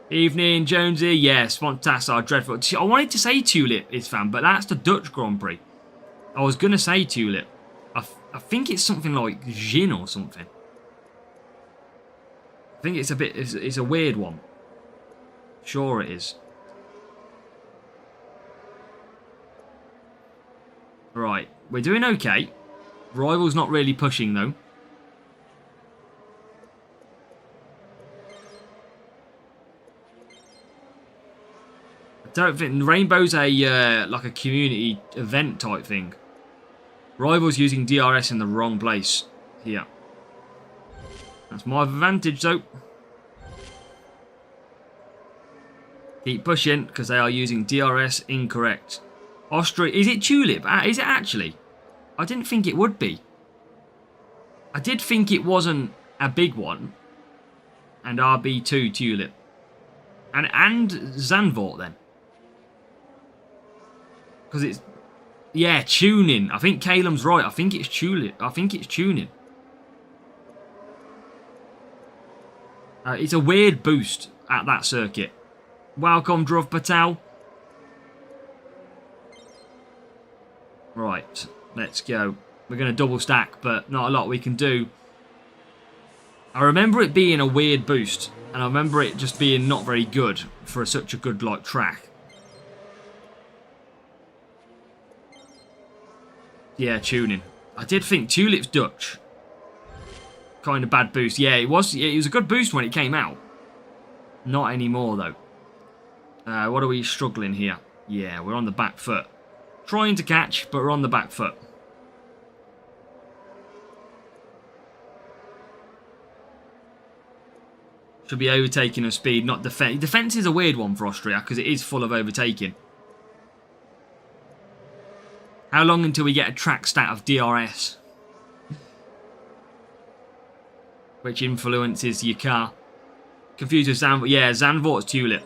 Evening, Jonesy. Yes, Spontassar, dreadful. I wanted to say Tulip is fan, but that's the Dutch Grand Prix. I was going to say Tulip. I think it's something like Gin or something. I think it's it's a weird one. Sure it is. Right, we're doing okay. Rival's not really pushing though. I don't think Rainbow's a like a community event type thing. Rival's using DRS in the wrong place here. That's my advantage though. Keep pushing because they are using DRS incorrect. Austria, is it Tulip? Is it actually? I didn't think it would be. I did think it wasn't a big one. And RB2 Tulip. And Zandvoort then. Because it's... Yeah, tuning. I think Calum's right. I think it's Tulip. I think it's tuning. It's a weird boost at that circuit. Welcome, Dhruv Patel. Right, let's go. We're going to double stack, but not a lot we can do. I remember it being a weird boost, and I remember it just being not very good for such a good track. Yeah, tuning. I did think Tulip's Dutch. Kind of bad boost. Yeah, it was a good boost when it came out. Not anymore, though. What are we struggling here? Yeah, we're on the back foot. Trying to catch, but we're on the back foot. Should be overtaking of speed, not defense. Defense is a weird one for Austria, because it is full of overtaking. How long until we get a track stat of DRS? Which influences your car. Confused with Zandvoort. Yeah, Zandvoort's Tulip.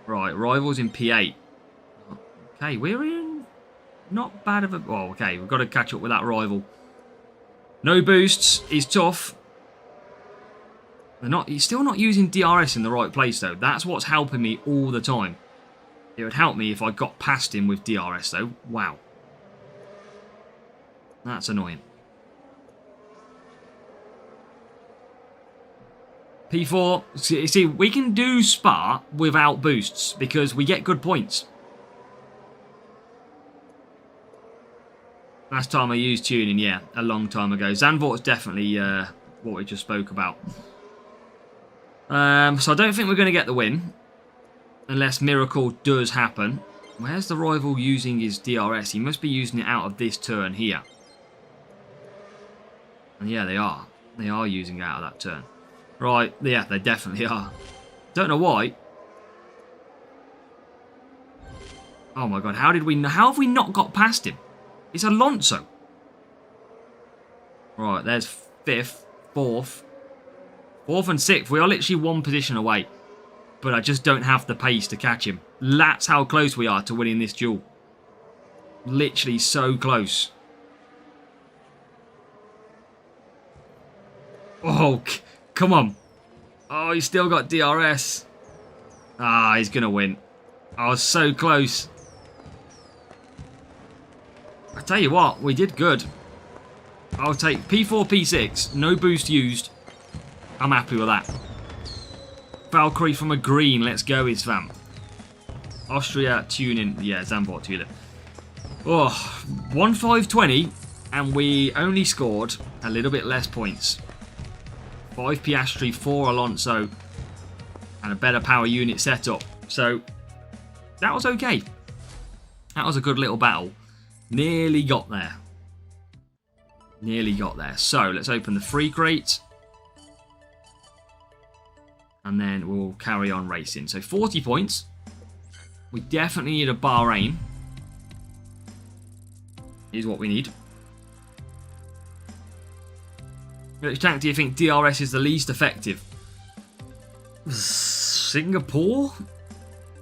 Right, Rivals in P8. Okay, we're not bad of a... Oh, okay, we've got to catch up with that rival. No boosts is tough. He's still not using DRS in the right place, though. That's what's helping me all the time. It would help me if I got past him with DRS, though. Wow. That's annoying. P4. See, we can do Spa without boosts because we get good points. Last time I used tuning, yeah, a long time ago. Zandvoort's definitely what we just spoke about. So I don't think we're going to get the win. Unless miracle does happen. Where's the rival using his DRS? He must be using it out of this turn here. And yeah, they are. They are using it out of that turn. Right, yeah, they definitely are. Don't know why. Oh my god, how have we not got past him? It's Alonso. Right, there's 5th, 4th. 4th and 6th. We are literally one position away. But I just don't have the pace to catch him. That's how close we are to winning this duel. Literally so close. Oh, come on. Oh, he's still got DRS. Ah, he's going to win. I was so close. I tell you what, we did good. I'll take P4, P6. No boost used. I'm happy with that. Valkyrie from a green. Let's go, Isvam. Austria tuning. Yeah, Zandvoort tuning. Oh, 1-5-20. And we only scored a little bit less points. 5 Piastri, 4 Alonso. And a better power unit setup. So, that was okay. That was a good little battle. Nearly got there. Nearly got there. So, let's open the free crate. And then we'll carry on racing. So 40 points. We definitely need a Bahrain. Is what we need. Which tank do you think DRS is the least effective? Singapore?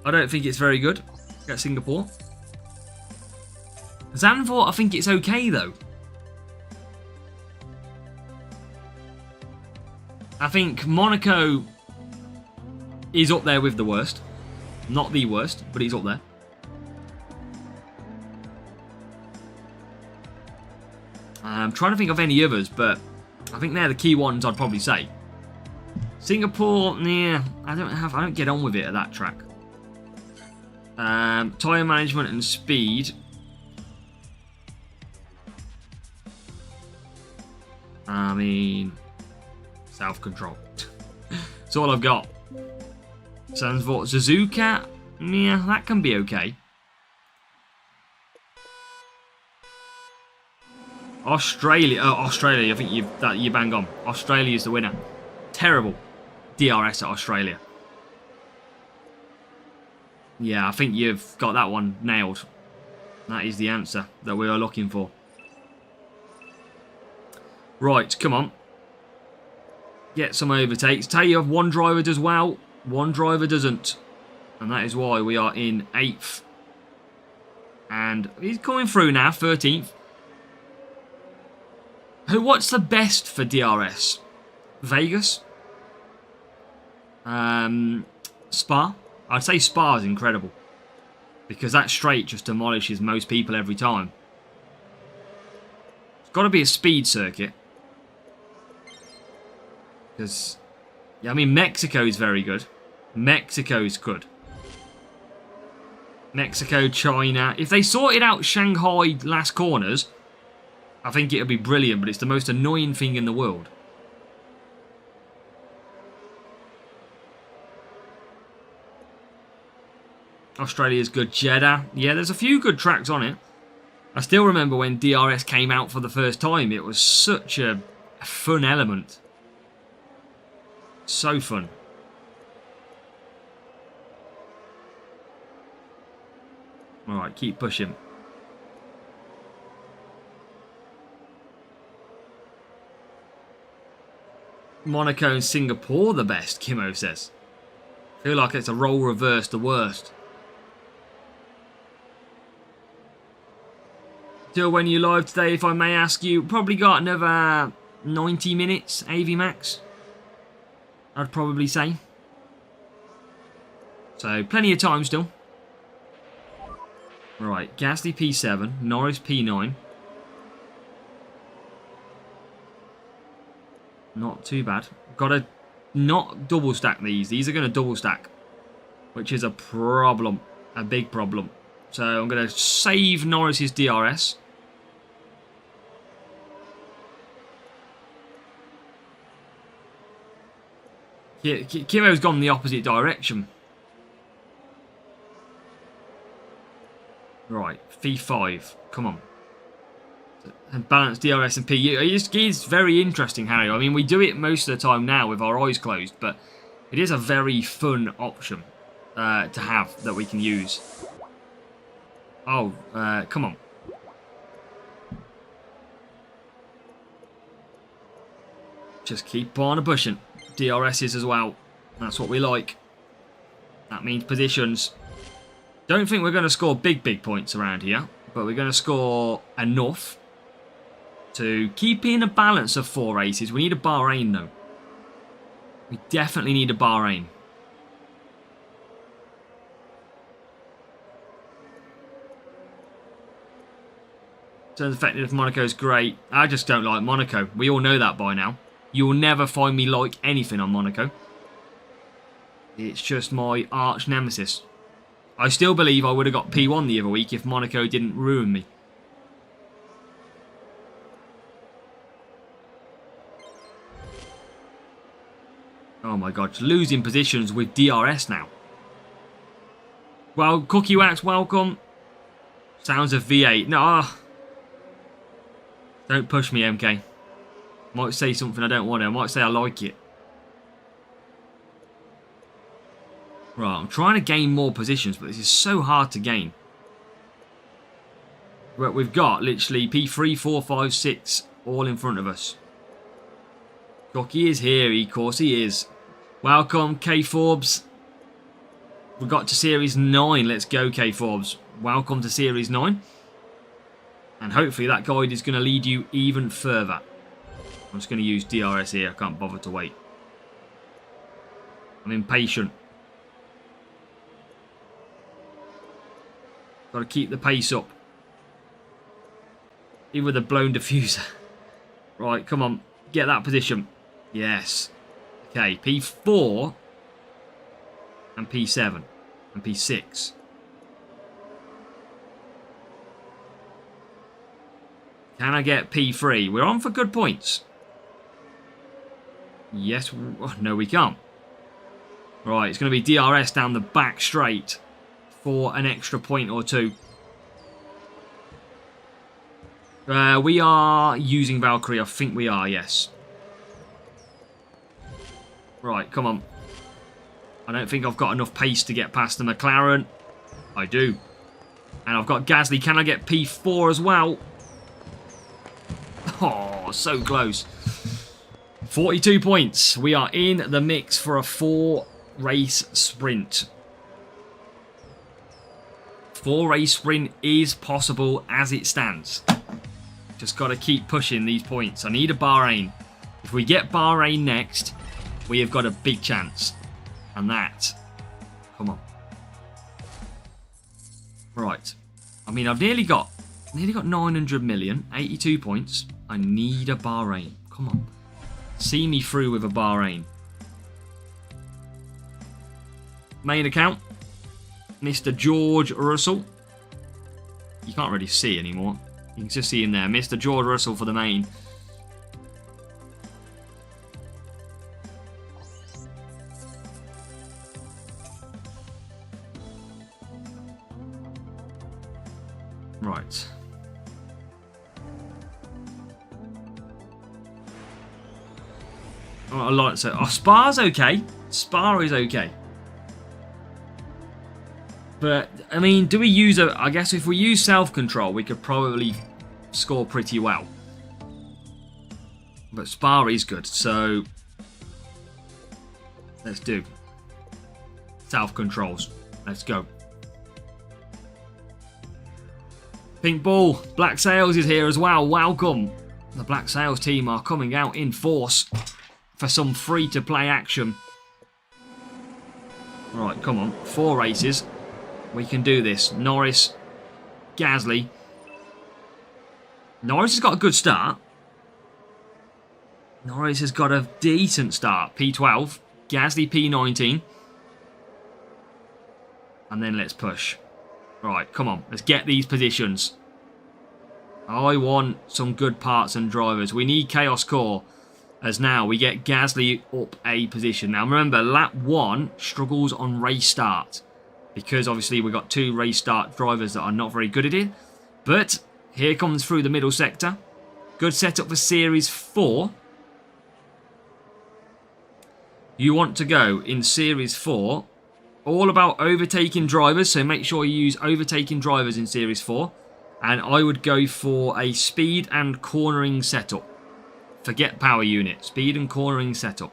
I don't think it's very good. Get Singapore. Zandvoort, I think it's okay though. I think Monaco is up there with the worst. Not the worst, but he's up there. I'm trying to think of any others, but I think they're the key ones I'd probably say. Singapore, yeah, I don't get on with it at that track. Tyre management and speed. I mean, self-control. That's all I've got. Zandvoort, Suzuka, yeah, that can be okay. Australia, Australia, I think you bang on. Australia is the winner. Terrible DRS at Australia. Yeah, I think you've got that one nailed. That is the answer that we are looking for. Right, come on. Get some overtakes. Tell you, one driver does well, one driver doesn't. And that is why we are in 8th. And he's coming through now, 13th. What's the best for DRS? Vegas? Spa? I'd say Spa is incredible. Because that straight just demolishes most people every time. It's got to be a speed circuit. Because, yeah, I mean, Mexico is very good. Mexico is good. Mexico, China. If they sorted out Shanghai last corners, I think it would be brilliant, but it's the most annoying thing in the world. Australia's good. Jeddah. Yeah, there's a few good tracks on it. I still remember when DRS came out for the first time. It was such a fun element. So fun. Alright, keep pushing. Monaco and Singapore the best, Kimo says. Feel like it's a role reverse the worst. till when you're live today, if I may ask you? Probably got another 90 minutes, AV Max, I'd probably say. So, plenty of time still. Right, Gasly P7, Norris P9. Not too bad. Got to not double stack these. These are going to double stack, which is a problem. A big problem. So I'm going to save Norris's DRS. Kiro's gone the opposite direction. Right, V5. Come on. And balance DRS and PU. It's very interesting, Harry. I mean, we do it most of the time now with our eyes closed, but it is a very fun option to have that we can use. Oh, come on. Just keep on pushing. DRSs as well. That's what we like. That means positions. Don't think we're going to score big points around here, but we're going to score enough to keep in a balance of 4 races. We need a Bahrain, though. We definitely need a Bahrain. Turns effective if Monaco's great. I just don't like Monaco. We all know that by now. You will never find me like anything on Monaco. It's just my arch nemesis. I still believe I would have got P1 the other week if Monaco didn't ruin me. Oh my god, losing positions with DRS now. Well, Cookie Wax, welcome. Sounds of V8. No. Don't push me, MK. Might say something I don't want to. I might say I like it. Right, I'm trying to gain more positions, but this is so hard to gain. But we've got literally P3, 4, 5, 6 all in front of us. Jockey is here, of course he is. Welcome, K Forbes. We got to Series 9. Let's go, K Forbes. Welcome to Series 9. And hopefully that guide is going to lead you even further. I'm just going to use DRS here. I can't bother to wait. I'm impatient. Got to keep the pace up. Even with a blown diffuser. Right, come on. Get that position. Yes. Okay, P4 and P7 and P6. Can I get P3? We're on for good points. Yes. Oh, no, we can't. Right, it's going to be DRS down the back straight for an extra point or two. We are using Valkyrie. I think we are, yes. Right, come on. I don't think I've got enough pace to get past the McLaren. I do. And I've got Gasly. Can I get P4 as well? Oh, so close. 42 points. We are in the mix for a 4-race sprint. 4-race sprint is possible as it stands. Just got to keep pushing these points. I need a Bahrain. If we get Bahrain next, we have got a big chance. And that... Come on. Right. I mean, I've nearly got 900 million. 82 points. I need a Bahrain. Come on. See me through with a Bahrain. Main account. Mr. George Russell. You can't really see anymore. You can just see him there. Mr. George Russell for the main. Right. Oh, I like so. Oh, Spa's okay. Spa is okay. But, I mean, do we use a... I guess if we use self-control, we could probably score pretty well. But Spa is good, so... Let's do. Self-controls. Let's go. Pink Ball, Black Sails is here as well. Welcome. The Black Sails team are coming out in force for some free-to-play action. Right, come on. 4 races. We can do this. Norris, Gasly. Norris has got a good start. Norris has got a decent start. P12. Gasly P19. And then let's push. Right, come on. Let's get these positions. I want some good parts and drivers. We need Chaos Core. As now we get Gasly up a position. Now remember, lap 1 struggles on race start. Because obviously we've got 2 race start drivers that are not very good at it. But here comes through the middle sector. Good setup for Series 4. You want to go in Series 4. All about overtaking drivers. So make sure you use overtaking drivers in Series 4. And I would go for a speed and cornering setup. Forget power unit. Speed and cornering setup.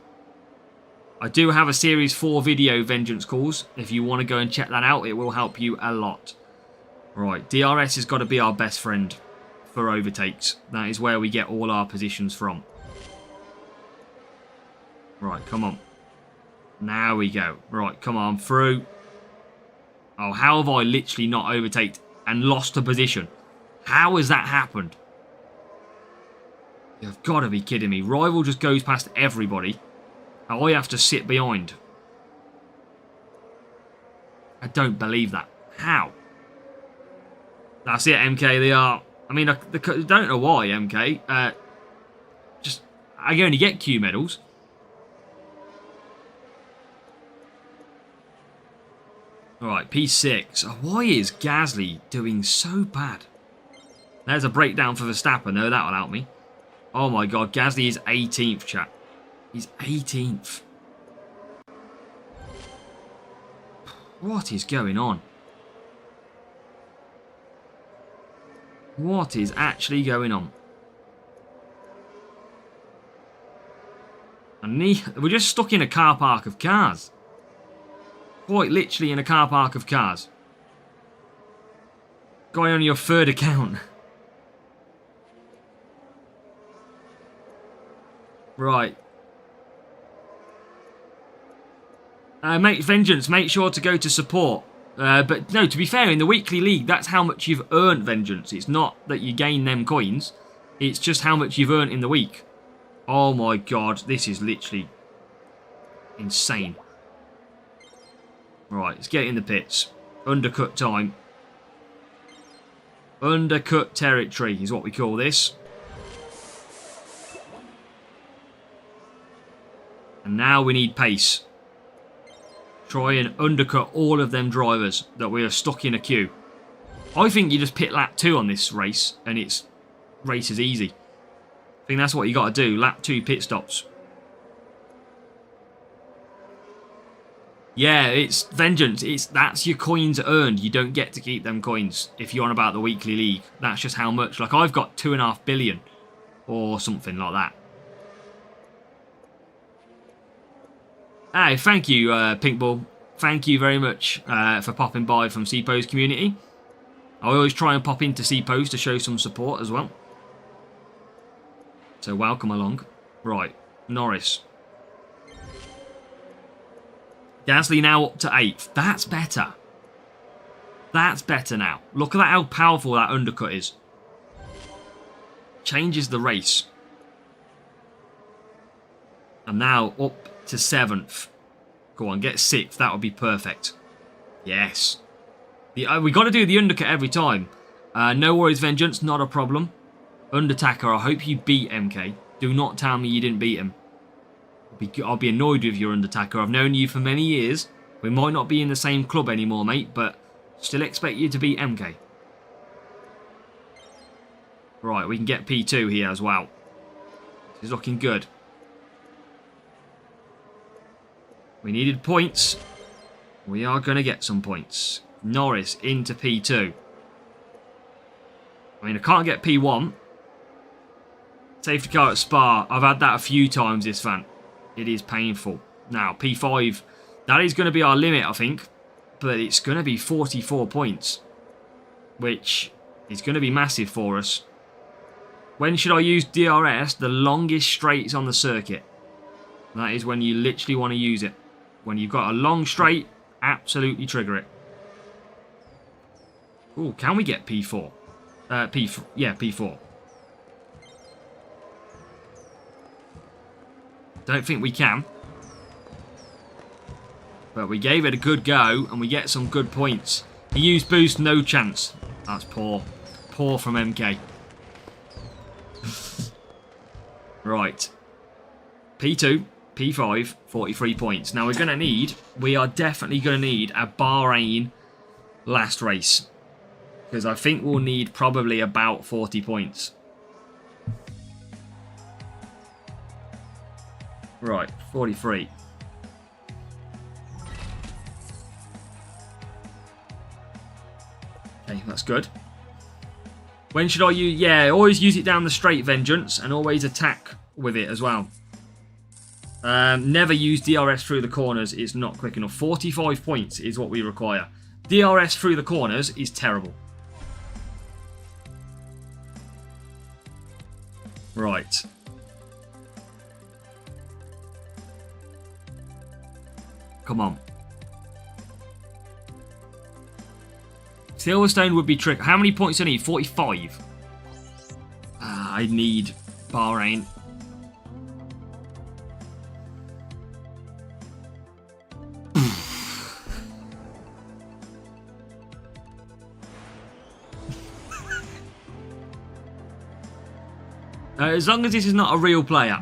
I do have a Series 4 video, Vengeance Calls. If you want to go and check that out, it will help you a lot. Right, DRS has got to be our best friend for overtakes. That is where we get all our positions from. Right, come on. Now we go. Right, come on, through. Oh, how have I literally not overtaked and lost a position? How has that happened? You've got to be kidding me. Rival just goes past everybody. I have to sit behind. I don't believe that. How? That's it, MK. They are... I mean, I don't know why, MK. I only get Q medals. Alright, P6. Oh, why is Gasly doing so bad? There's a breakdown for Verstappen, though. That will help me. Oh my god, Gasly is 18th, chat. He's 18th. What is going on? What is actually going on? We're just stuck in a car park of cars. Quite literally in a car park of cars. Going on your 3rd account. Right. Vengeance, make sure to go to support. But no, to be fair, in the weekly league, that's how much you've earned, Vengeance. It's not that you gain them coins. It's just how much you've earned in the week. Oh my god, this is literally insane. Right, let's get in the pits. Undercut time. Undercut territory is what we call this. And now we need pace. Try and undercut all of them drivers that we are stuck in a queue. I think you just pit lap 2 on this race and it's race is easy. I think that's what you got to do. Lap 2 pit stops. Yeah, it's Vengeance. That's your coins earned. You don't get to keep them coins if you're on about the weekly league. That's just how much. Like I've got 2.5 billion or something like that. Hey, thank you, Pinkball. Thank you very much for popping by from CPO's community. I always try and pop into CPO's to show some support as well. So welcome along. Right, Norris. Gasly now up to 8th. That's better. That's better now. Look at that, how powerful that undercut is. Changes the race. And now up to 7th. Go on, get 6th. That would be perfect. Yes. We got to do the undercut every time. No worries, Vengeance. Not a problem. Undertaker, I hope you beat MK. Do not tell me you didn't beat him. I'll be annoyed with your Undertaker. I've known you for many years. We might not be in the same club anymore, mate, but still expect you to beat MK. Right, we can get P2 here as well. This is looking good. We needed points. We are going to get some points. Norris into P2. I mean, I can't get P1. Safety car at Spa. I've had that a few times this fan. It is painful. Now, P5. That is going to be our limit, I think. But it's going to be 44 points. Which is going to be massive for us. When should I use DRS? The longest straights on the circuit. That is when you literally want to use it. When you've got a long straight, absolutely trigger it. Oh, can we get P4? Yeah, P4. Don't think we can. But we gave it a good go, and we get some good points. He used boost, no chance. That's poor. Poor from MK. Right. P2, P5, 43 points. Now we are definitely going to need a Bahrain last race. Because I think we'll need probably about 40 points. Right, 43. Okay, that's good. When should I use... Yeah, always use it down the straight, Vengeance, and always attack with it as well. Never use DRS through the corners. It's not quick enough. 45 points is what we require. DRS through the corners is terrible. Right. Come on. Silverstone would be trick. How many points do I need? 45. I need Bahrain. As long as this is not a real player.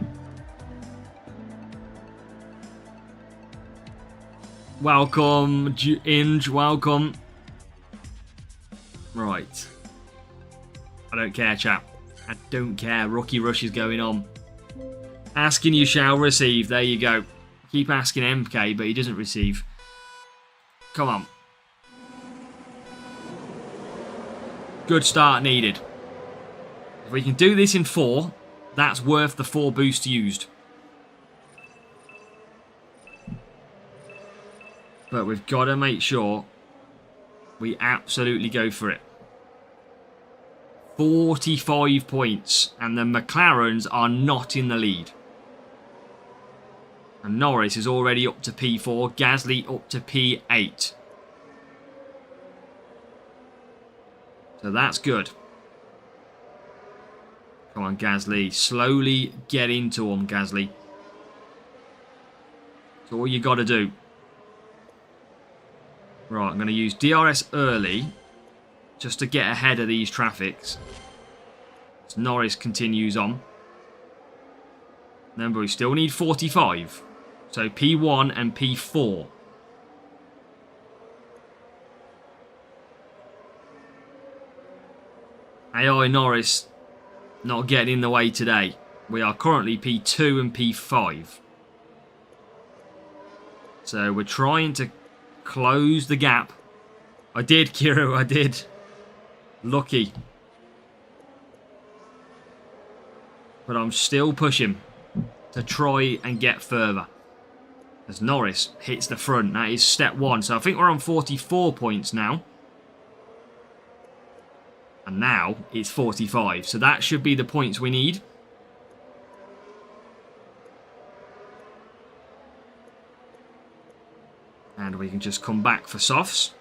Welcome, Inge, welcome. Right. I don't care, chap. I don't care. Rookie rush is going on. Asking you shall receive. There you go. Keep asking MK, but he doesn't receive. Come on. Good start needed. If we can do this in 4, that's worth the 4 boosts used. But we've got to make sure we absolutely go for it. 45 points. And the McLarens are not in the lead. And Norris is already up to P4. Gasly up to P8. So that's good. Come on, Gasly. Slowly get into him, Gasly. That's all you got to do. Right, I'm going to use DRS early just to get ahead of these traffics. As Norris continues on. Remember, we still need 45. So P1 and P4. AI Norris not getting in the way today. We are currently P2 and P5. So we're trying to close the gap. I did, Kiro, I did. Lucky. But I'm still pushing to try and get further. As Norris hits the front. That is step 1. So I think we're on 44 points now. And now it's 45. So that should be the points we need. And we can just come back for softs.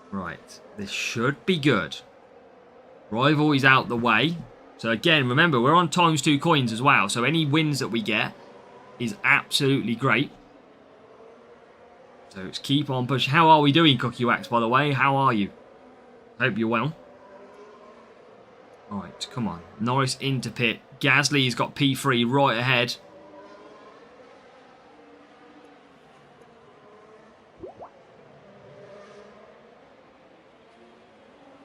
Right. This should be good. Rival is out the way. So again, remember, we're on ×2 coins as well. So any wins that we get is absolutely great. So let's keep on pushing. How are we doing, Cookie Wax, by the way? How are you? Hope you're well. Alright, come on. Norris into pit. Gasly's got P3 right ahead.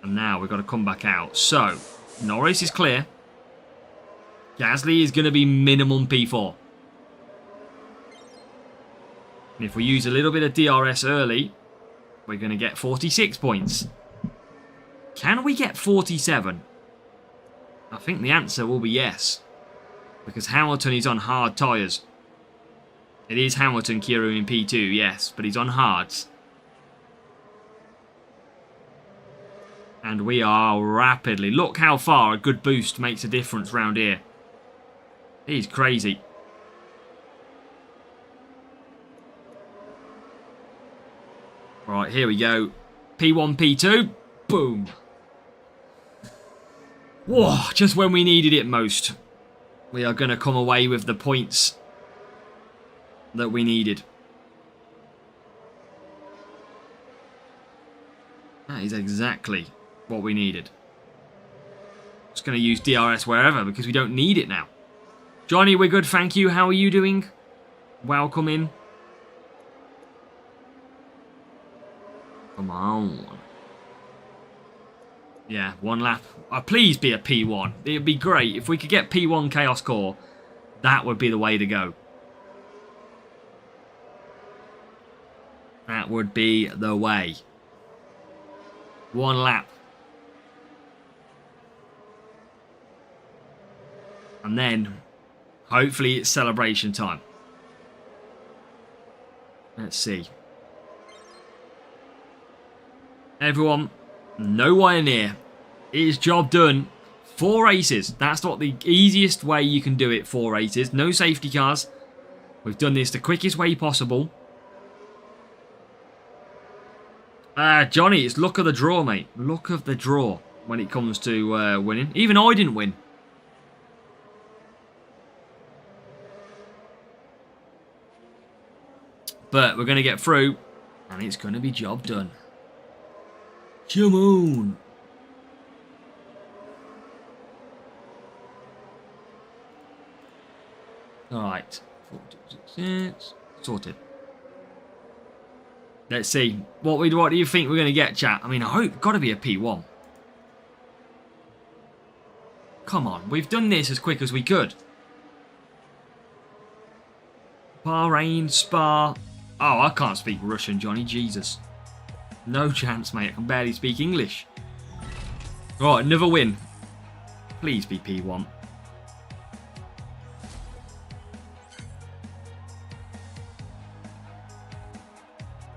And now we've got to come back out. So, Norris is clear. Gasly is going to be minimum P4. And if we use a little bit of DRS early, we're going to get 46 points. Can we get 47? I think the answer will be yes. Because Hamilton is on hard tyres. It is Hamilton Kieran in P2, yes, but he's on hards. And we are rapidly. Look how far a good boost makes a difference round here. He's crazy. Right, here we go. P1, P2. Boom. Whoa, just when we needed it most. We are going to come away with the points that we needed. That is exactly what we needed. Just going to use DRS wherever because we don't need it now. Johnny, we're good, thank you. How are you doing? Welcome in. Come on. Yeah, one lap. Please be a P1. It would be great. If we could get P1 Chaos Core, that would be the way to go. That would be the way. One lap. And then, hopefully, it's celebration time. Let's see. Everyone, nowhere near. It is job done. 4 races. That's not the easiest way you can do it. 4 races. No safety cars. We've done this the quickest way possible. Johnny, it's luck of the draw, mate. Luck of the draw when it comes to winning. Even I didn't win. But we're going to get through, and it's going to be job done. Come on. Alright. 4, 2, 6. Sorted. Let's see. What do you think we're going to get, chat? I mean, I hope. Got to be a P1. Come on. We've done this as quick as we could. Bahrain, Spa. Oh, I can't speak Russian, Johnny. Jesus. No chance, mate. I can barely speak English. Right, another win. Please be P1.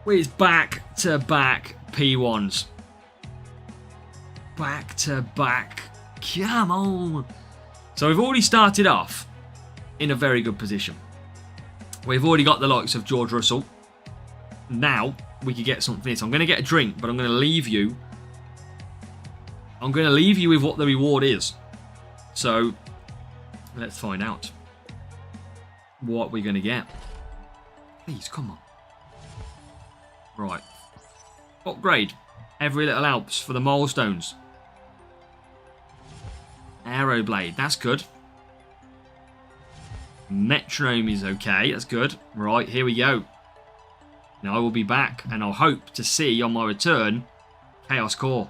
It's back-to-back P1s. Back-to-back. Come on. So we've already started off in a very good position. We've already got the likes of George Russell. Now we could get something. I'm going to get a drink, but I'm going to leave you. I'm going to leave you with what the reward is. So let's find out what we're going to get. Please, come on. Right. Upgrade. Every little helps for the milestones. Aeroblade. That's good. Metronome is okay. That's good. Right, here we go. Now I will be back, and I'll hope to see on my return Chaos Core.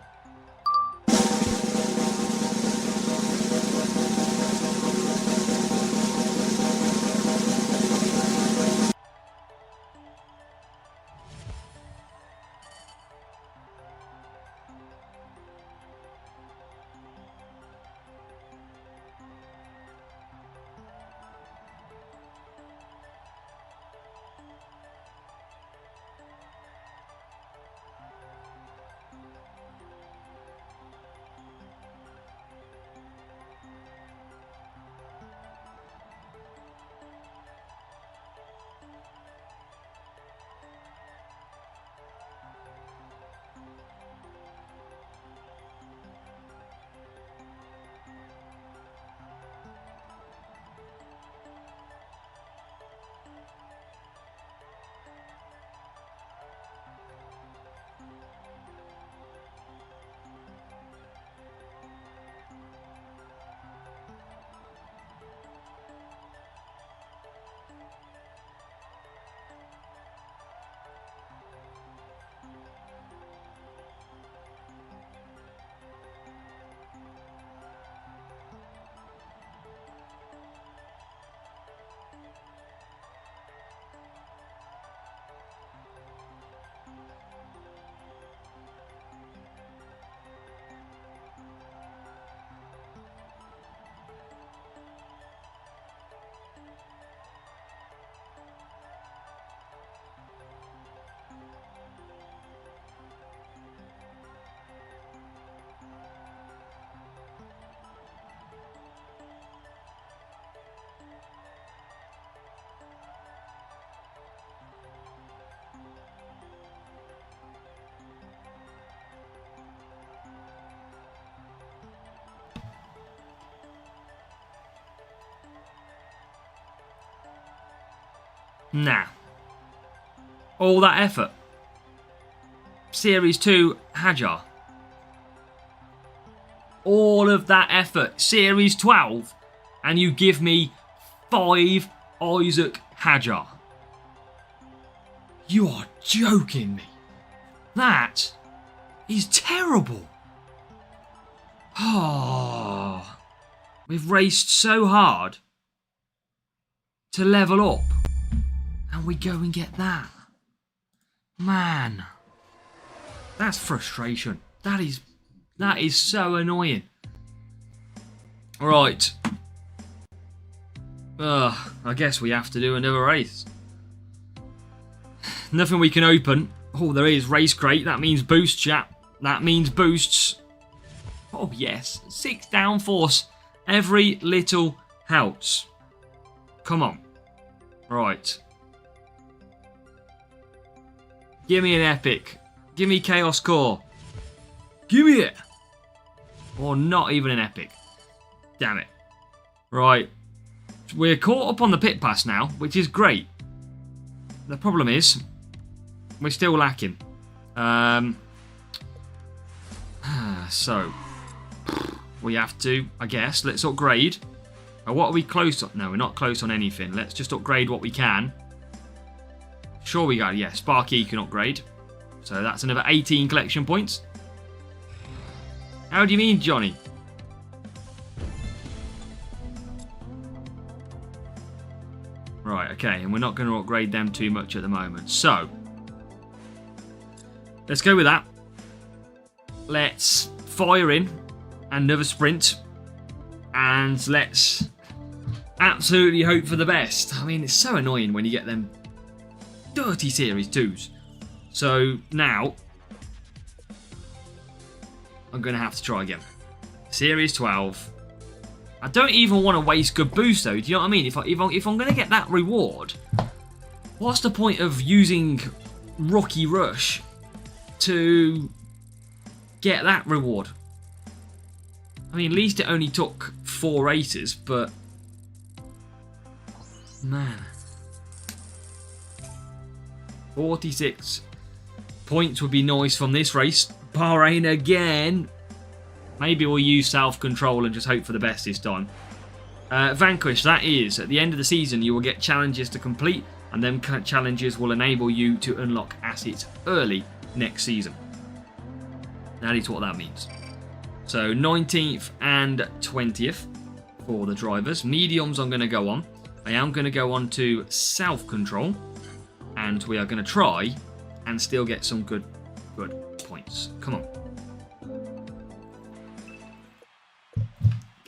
Nah. All that effort. Series 2 Hajar. All of that effort. Series 12. And you give me 5 Isaac Hajar. You are joking me. That is terrible. Oh, we've raced so hard to level up, and we go and get that. Man, that's frustration. That is so annoying. Right. I guess we have to do another race. Nothing we can open. Oh, there is race crate. That means boost, chat. That means boosts. Oh, yes. 6 downforce. Every little helps. Come on. Right. Give me an epic. Give me Chaos Core. Give me it. Or not even an epic. Damn it. Right. We're caught up on the pit pass now, which is great. The problem is, we're still lacking. So, we have to, I guess, let's upgrade. What are we close on? No, we're not close on anything. Let's just upgrade what we can. Sure we got, yeah, Sparky can upgrade. So that's another 18 collection points. How do you mean, Johnny? Right, okay, and we're not going to upgrade them too much at the moment. So, let's go with that. Let's fire in another sprint. And let's absolutely hope for the best. I mean, it's so annoying when you get them dirty Series 2s. So, now, I'm going to have to try again. Series 12. I don't even want to waste good boost though, do you know what I mean? If I'm going to get that reward, what's the point of using Rookie Rush to get that reward? I mean, at least it only took 4 races, but man. 46 points would be nice from this race. Bahrain again. Maybe we'll use self-control and just hope for the best this time. Vanquish, that is, at the end of the season, you will get challenges to complete, and them challenges will enable you to unlock assets early next season. That is what that means. So, 19th and 20th for the drivers. Mediums I'm going to go on. I am going to go on to self-control, and we are going to try and still get some good points. Come on.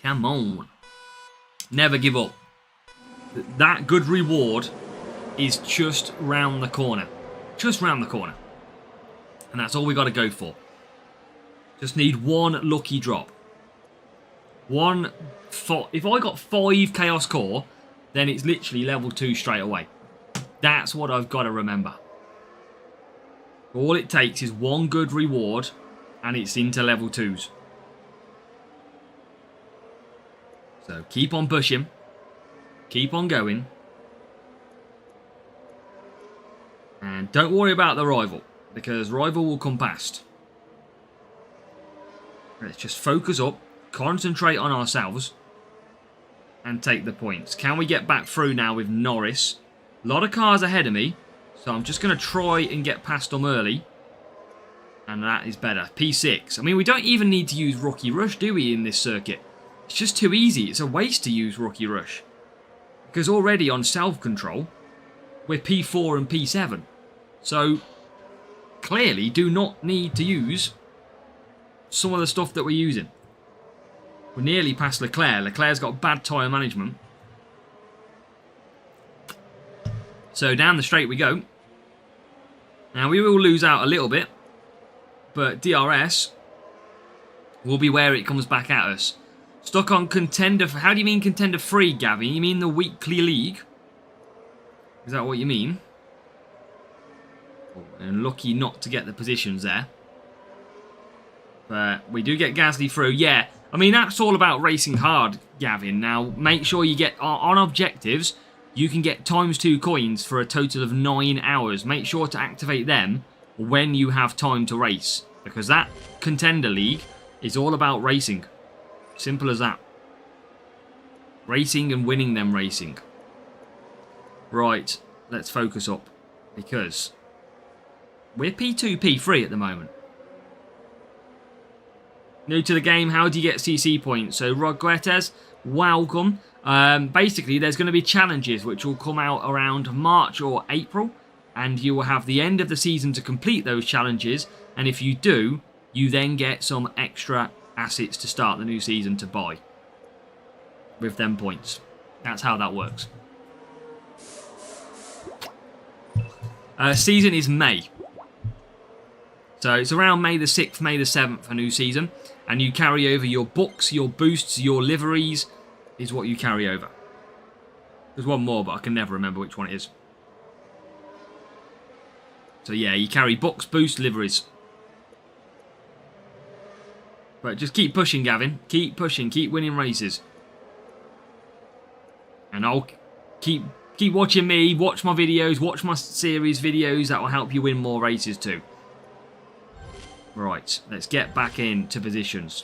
Come on. Never give up. That good reward is just round the corner. Just round the corner. And that's all we got to go for. Just need one lucky drop. If I got 5 Chaos Core, then it's literally level 2 straight away. That's what I've got to remember. All it takes is one good reward, and it's into level 2s. So keep on pushing. Keep on going. And don't worry about the rival, because rival will come past. Let's just focus up, concentrate on ourselves, and take the points. Can we get back through now with Norris? A lot of cars ahead of me, so I'm just going to try and get past them early. And that is better. P6. I mean, we don't even need to use Rookie Rush, do we, in this circuit? It's just too easy. It's a waste to use Rookie Rush. Because already on self-control, we're P4 and P7. So, clearly do not need to use some of the stuff that we're using. We're nearly past Leclerc. Leclerc's got bad tyre management. So down the straight we go. Now we will lose out a little bit, but DRS will be where it comes back at us. Stuck on contender. How do you mean contender 3, Gavin? You mean the weekly league? Is that what you mean? Oh, and lucky not to get the positions there. But we do get Gasly through. Yeah, I mean, that's all about racing hard, Gavin. Now, make sure you get on objectives. you can get ×2 coins for a total of 9 hours. Make sure to activate them when you have time to race, because that Contender League is all about racing. Simple as that. Racing and winning them racing. Right, let's focus up, because we're P2, P3 at the moment. New to the game, how do you get CC points? So, Rod Guetes, welcome. Basically, there's going to be challenges which will come out around March or April, and you will have the end of the season to complete those challenges, and if you do, you then get some extra assets to start the new season to buy with them points. That's how that works. Season is May. So it's around May the 6th, May the 7th, a new season. And you carry over your books, your boosts, your liveries is what you carry over. There's one more, but I can never remember which one it is. So yeah, you carry books, boosts, liveries. But just keep pushing, Gavin. Keep pushing, keep winning races. And I'll keep watching me, watch my videos, watch my series videos. That will help you win more races too. Right, let's get back into positions.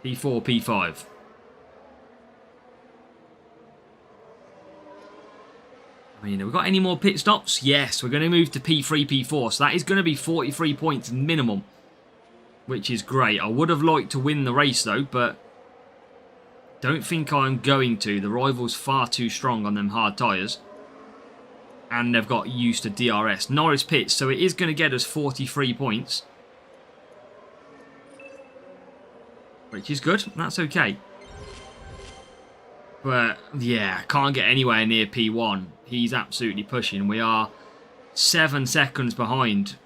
P4, P5. I mean, have we got any more pit stops? Yes, we're going to move to P3, P4. So that is going to be 43 points minimum, which is great. I would have liked to win the race though, but don't think I'm going to. The rival's far too strong on them hard tyres. And they've got used to DRS. Norris pits, so it is going to get us 43 points. Which is good. That's okay. But, yeah, can't get anywhere near P1. He's absolutely pushing. We are 7 seconds behind.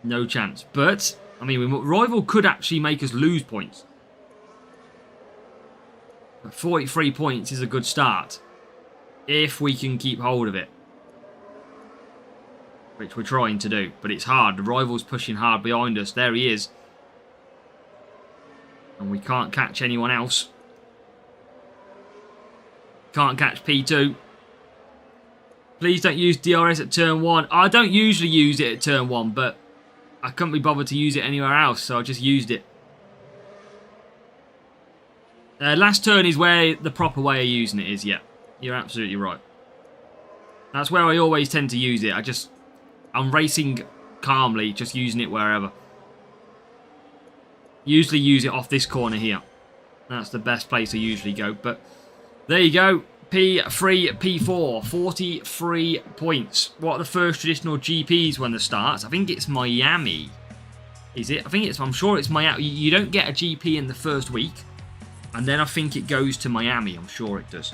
No chance. But, I mean, rival could actually make us lose points. But 43 points is a good start. If we can keep hold of it. Which we're trying to do. But it's hard. The rival's pushing hard behind us. There he is. And we can't catch anyone else. Can't catch P2. Please don't use DRS at turn 1. I don't usually use it at turn 1, but I couldn't be bothered to use it anywhere else, so I just used it. Last turn is where the proper way of using it is, yeah. You're absolutely right. That's where I always tend to use it. I'm racing calmly, just using it wherever. Usually use it off this corner here. That's the best place I usually go. But there you go. P3, P4, 43 points. What are the first traditional GPs when they start? I think it's Miami. Is it? I'm sure it's Miami. You don't get a GP in the first week. And then I think it goes to Miami. I'm sure it does.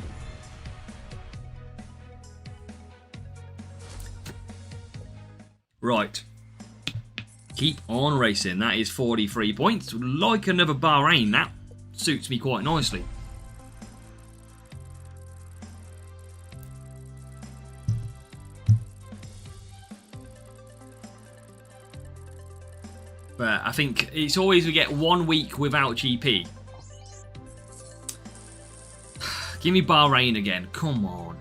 Right. Keep on racing. That is 43 points. Like another Bahrain. That suits me quite nicely. But I think it's always we get 1 week without GP. Give me Bahrain again. Come on.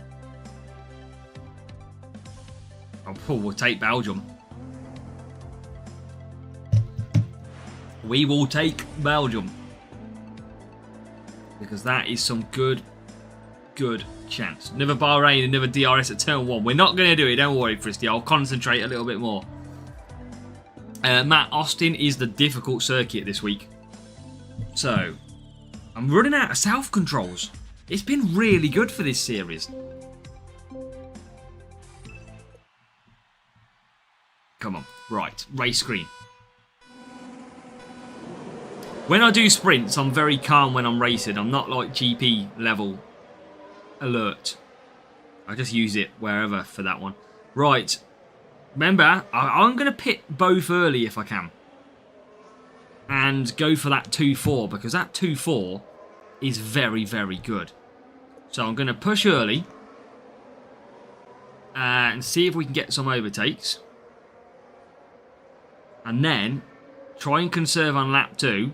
Oh, we'll take Belgium. We will take Belgium. Because that is some good chance. Another Bahrain, another DRS at turn 1. We're not going to do it, don't worry, Fristy. I'll concentrate a little bit more. Matt, Austin is the difficult circuit this week. So, I'm running out of self-controls. It's been really good for this series. Come on. Right, race screen. When I do sprints, I'm very calm when I'm racing. I'm not like GP level alert. I just use it wherever for that one. Right. Remember, I'm going to pit both early if I can. And go for that 2-4, because that 2-4 is very, very good. So I'm going to push early. And see if we can get some overtakes. And then try and conserve on lap 2.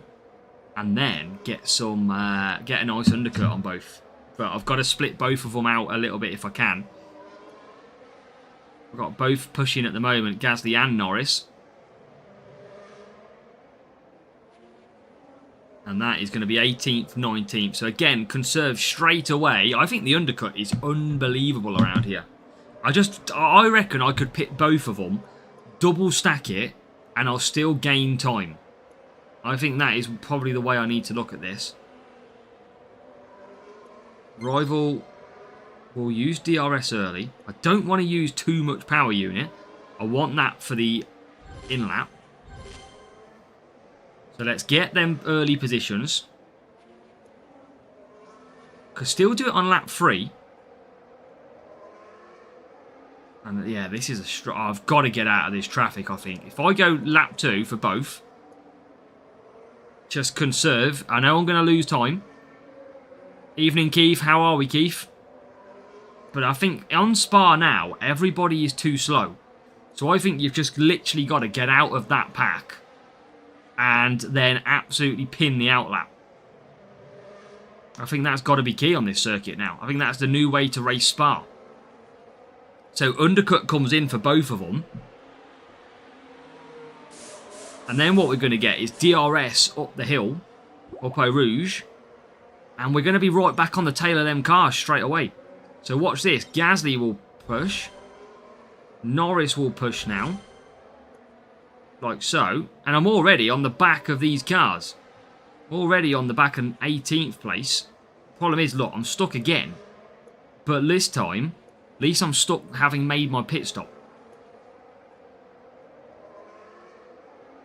and then get a nice undercut on both. But I've got to split both of them out a little bit if I can. I've got both pushing at the moment, Gasly and Norris. And that is going to be 18th, 19th. So again, conserve straight away. I think the undercut is unbelievable around here. I reckon I could pit both of them, double stack it, and I'll still gain time. I think that is probably the way I need to look at this. Rival will use DRS early. I don't want to use too much power unit. I want that for the in-lap. So let's get them early positions. Could still do it on lap 3. And yeah, this is I've got to get out of this traffic, I think. If I go lap 2 for both, just conserve. I know I'm going to lose time. Evening, Keith. How are we, Keith? But I think on Spa now, everybody is too slow. So I think you've just literally got to get out of that pack and then absolutely pin the outlap. I think that's got to be key on this circuit now. I think that's the new way to race Spa. So undercut comes in for both of them. And then what we're going to get is DRS up the hill, up Eau Rouge. And we're going to be right back on the tail of them cars straight away. So watch this. Gasly will push. Norris will push now. Like so. And I'm already on the back of these cars. Already on the back of 18th place. Problem is, look, I'm stuck again. But this time, at least I'm stuck having made my pit stop.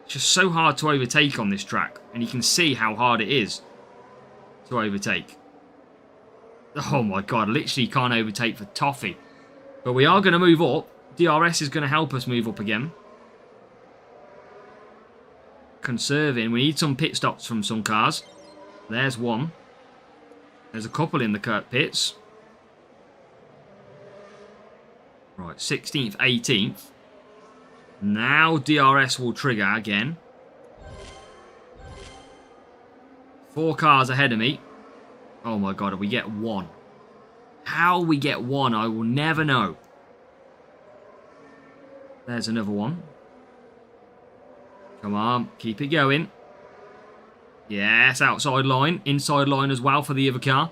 It's just so hard to overtake on this track. And you can see how hard it is to overtake. Oh my god, literally can't overtake for toffee. But we are going to move up. DRS is going to help us move up again. Conserving. We need some pit stops from some cars. There's one. There's a couple in the pits. Right, 16th, 18th. Now DRS will trigger again. 4 cars ahead of me. Oh my god, we get 1. How we get 1, I will never know. There's another one. Come on, keep it going. Yes, outside line. Inside line as well for the other car.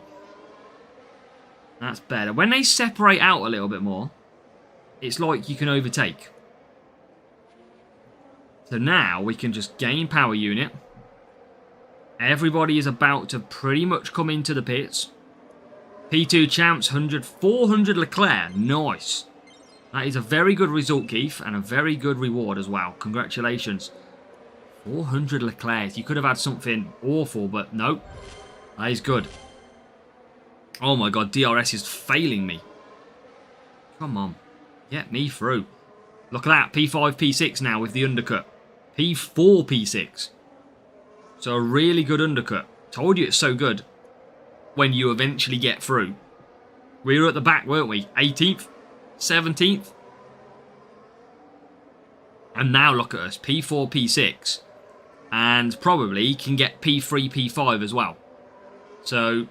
That's better. When they separate out a little bit more, it's like you can overtake. So now we can just gain power unit. Everybody is about to pretty much come into the pits. P2 champs, 400 Leclerc. Nice. That is a very good result, Keith, and a very good reward as well. Congratulations. 400 Leclerc. You could have had something awful, but no. That is good. Oh my god, DRS is failing me. Come on. Get me through. Look at that. P5, P6 now with the undercut. P4, P6. So a really good undercut. Told you it's so good when you eventually get through. We were at the back, weren't we? 18th, 17th. And now look at us. P4, P6. And probably can get P3, P5 as well. So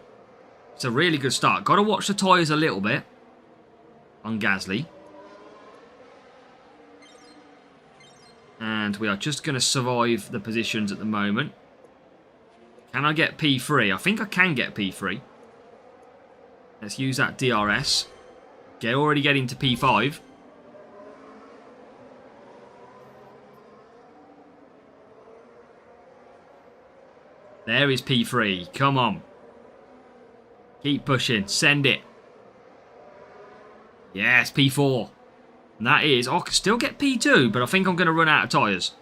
it's a really good start. Got to watch the tyres a little bit on Gasly. And we are just going to survive the positions at the moment. Can I get P3? I think I can get P3. Let's use that DRS. Already getting to P5. There is P3. Come on. Keep pushing. Send it. Yes, P4. And that is... Oh, I can still get P2, but I think I'm going to run out of tyres.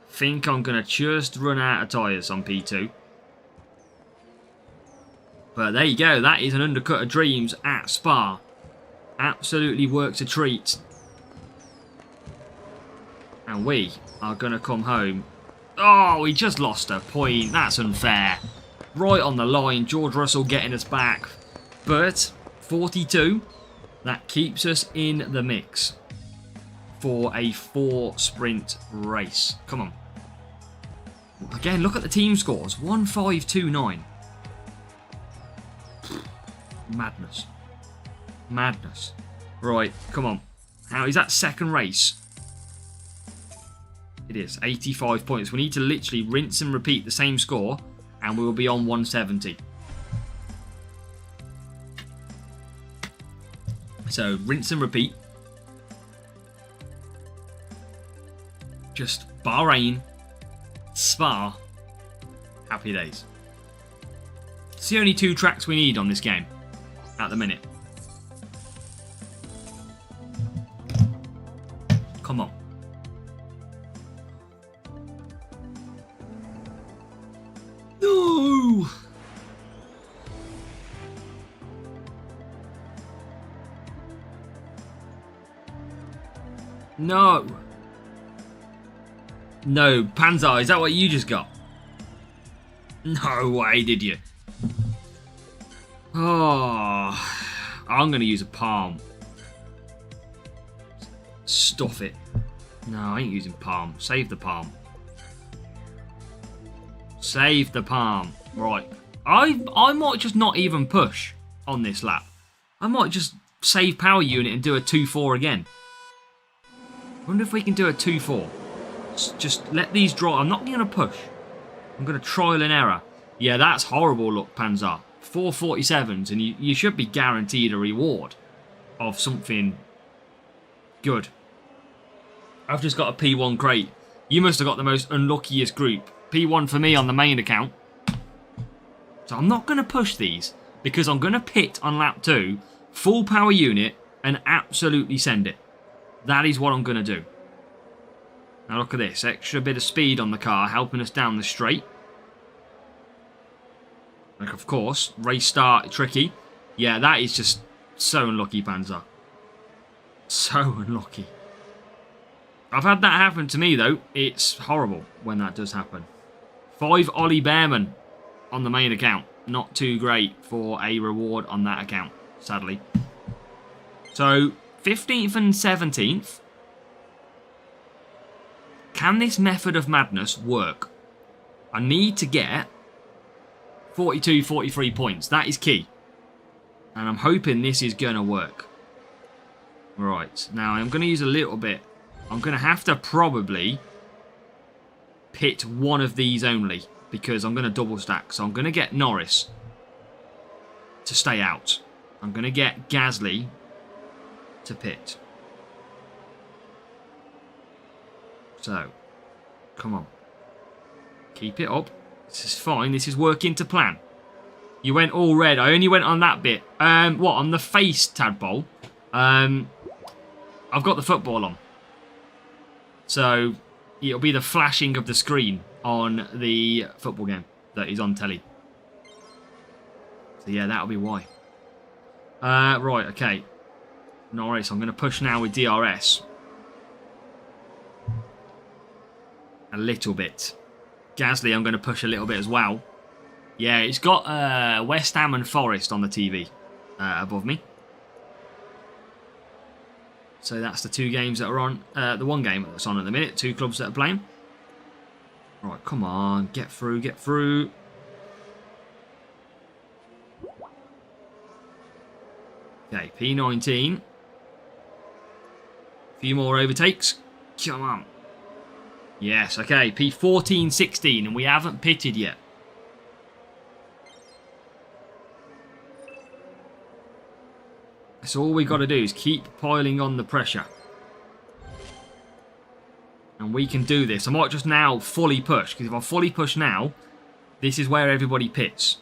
I think I'm going to just run out of tyres on P2. But there you go. That is an undercut of dreams at Spa. Absolutely works a treat. And we are going to come home. Oh, we just lost a point. That's unfair. Right on the line. George Russell getting us back. But 42. That keeps us in the mix for a 4 sprint race. Come on. Again, look at the team scores. 1-5-2-9. Madness. Madness. Right, come on. How is that second race? It is. 85 points. We need to literally rinse and repeat the same score, and we will be on 170. So, rinse and repeat. Just Bahrain, Spa, happy days. It's the only 2 tracks we need on this game at the minute. Come on. No! No. No, Panzer, is that what you just got? No way, did you? Oh, I'm going to use a palm. Stuff it. No, I ain't using palm. Save the palm. Save the palm. Right. I might just not even push on this lap. I might just save power unit and do a 2-4 again. Wonder if we can do a 2-4. Just let these draw. I'm not going to push. I'm going to trial and error. Yeah, that's horrible, look, Panzer. 447s, and you should be guaranteed a reward of something good. I've just got a P1 crate. You must have got the most unluckiest group. P1 for me on the main account. So I'm not going to push these, because I'm going to pit on lap 2, full power unit, and absolutely send it. That is what I'm going to do. Now look at this, extra bit of speed on the car, helping us down the straight. Like, of course, race start tricky. Yeah, that is just so unlucky, Panzer. So unlucky. I've had that happen to me, though. It's horrible when that does happen. 5 Ollie Behrman on the main account. Not too great for a reward on that account, sadly. So, 15th and 17th. Can this method of madness work? I need to get 42, 43 points. That is key. And I'm hoping this is going to work. Right. Now, I'm going to use a little bit. I'm going to have to probably pit one of these only, because I'm going to double stack. So I'm going to get Norris to stay out. I'm going to get Gasly to pit. So, come on. Keep it up. This is fine. This is working to plan. You went all red. I only went on that bit. What? On the face tadpole? I've got the football on. So, it'll be the flashing of the screen on the football game that is on telly. So, yeah, that'll be why. Right, okay. Norris, I'm going to push now with DRS. A little bit. Gasly, I'm going to push a little bit as well. Yeah, it's got West Ham and Forest on the TV above me. So that's the 2 games that are on. The 1 game that's on at the minute. 2 clubs that are playing. Right, come on. Get through, get through. Okay, P19. A few more overtakes. Come on. Yes, okay, P14, 16, and we haven't pitted yet. So all we got to do is keep piling on the pressure. And we can do this. I might just now fully push, because if I fully push now, this is where everybody pits.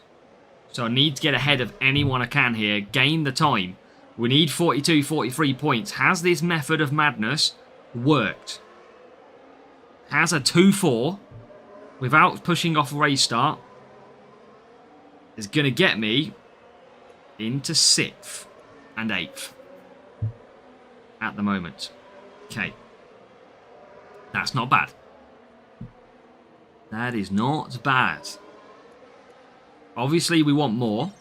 So I need to get ahead of anyone I can here, gain the time. We need 42, 43 points. Has this method of madness worked? Has a 2-4 without pushing off a race start is going to get me into 6th and 8th at the moment. Okay. That's not bad. That is not bad. Obviously, we want more.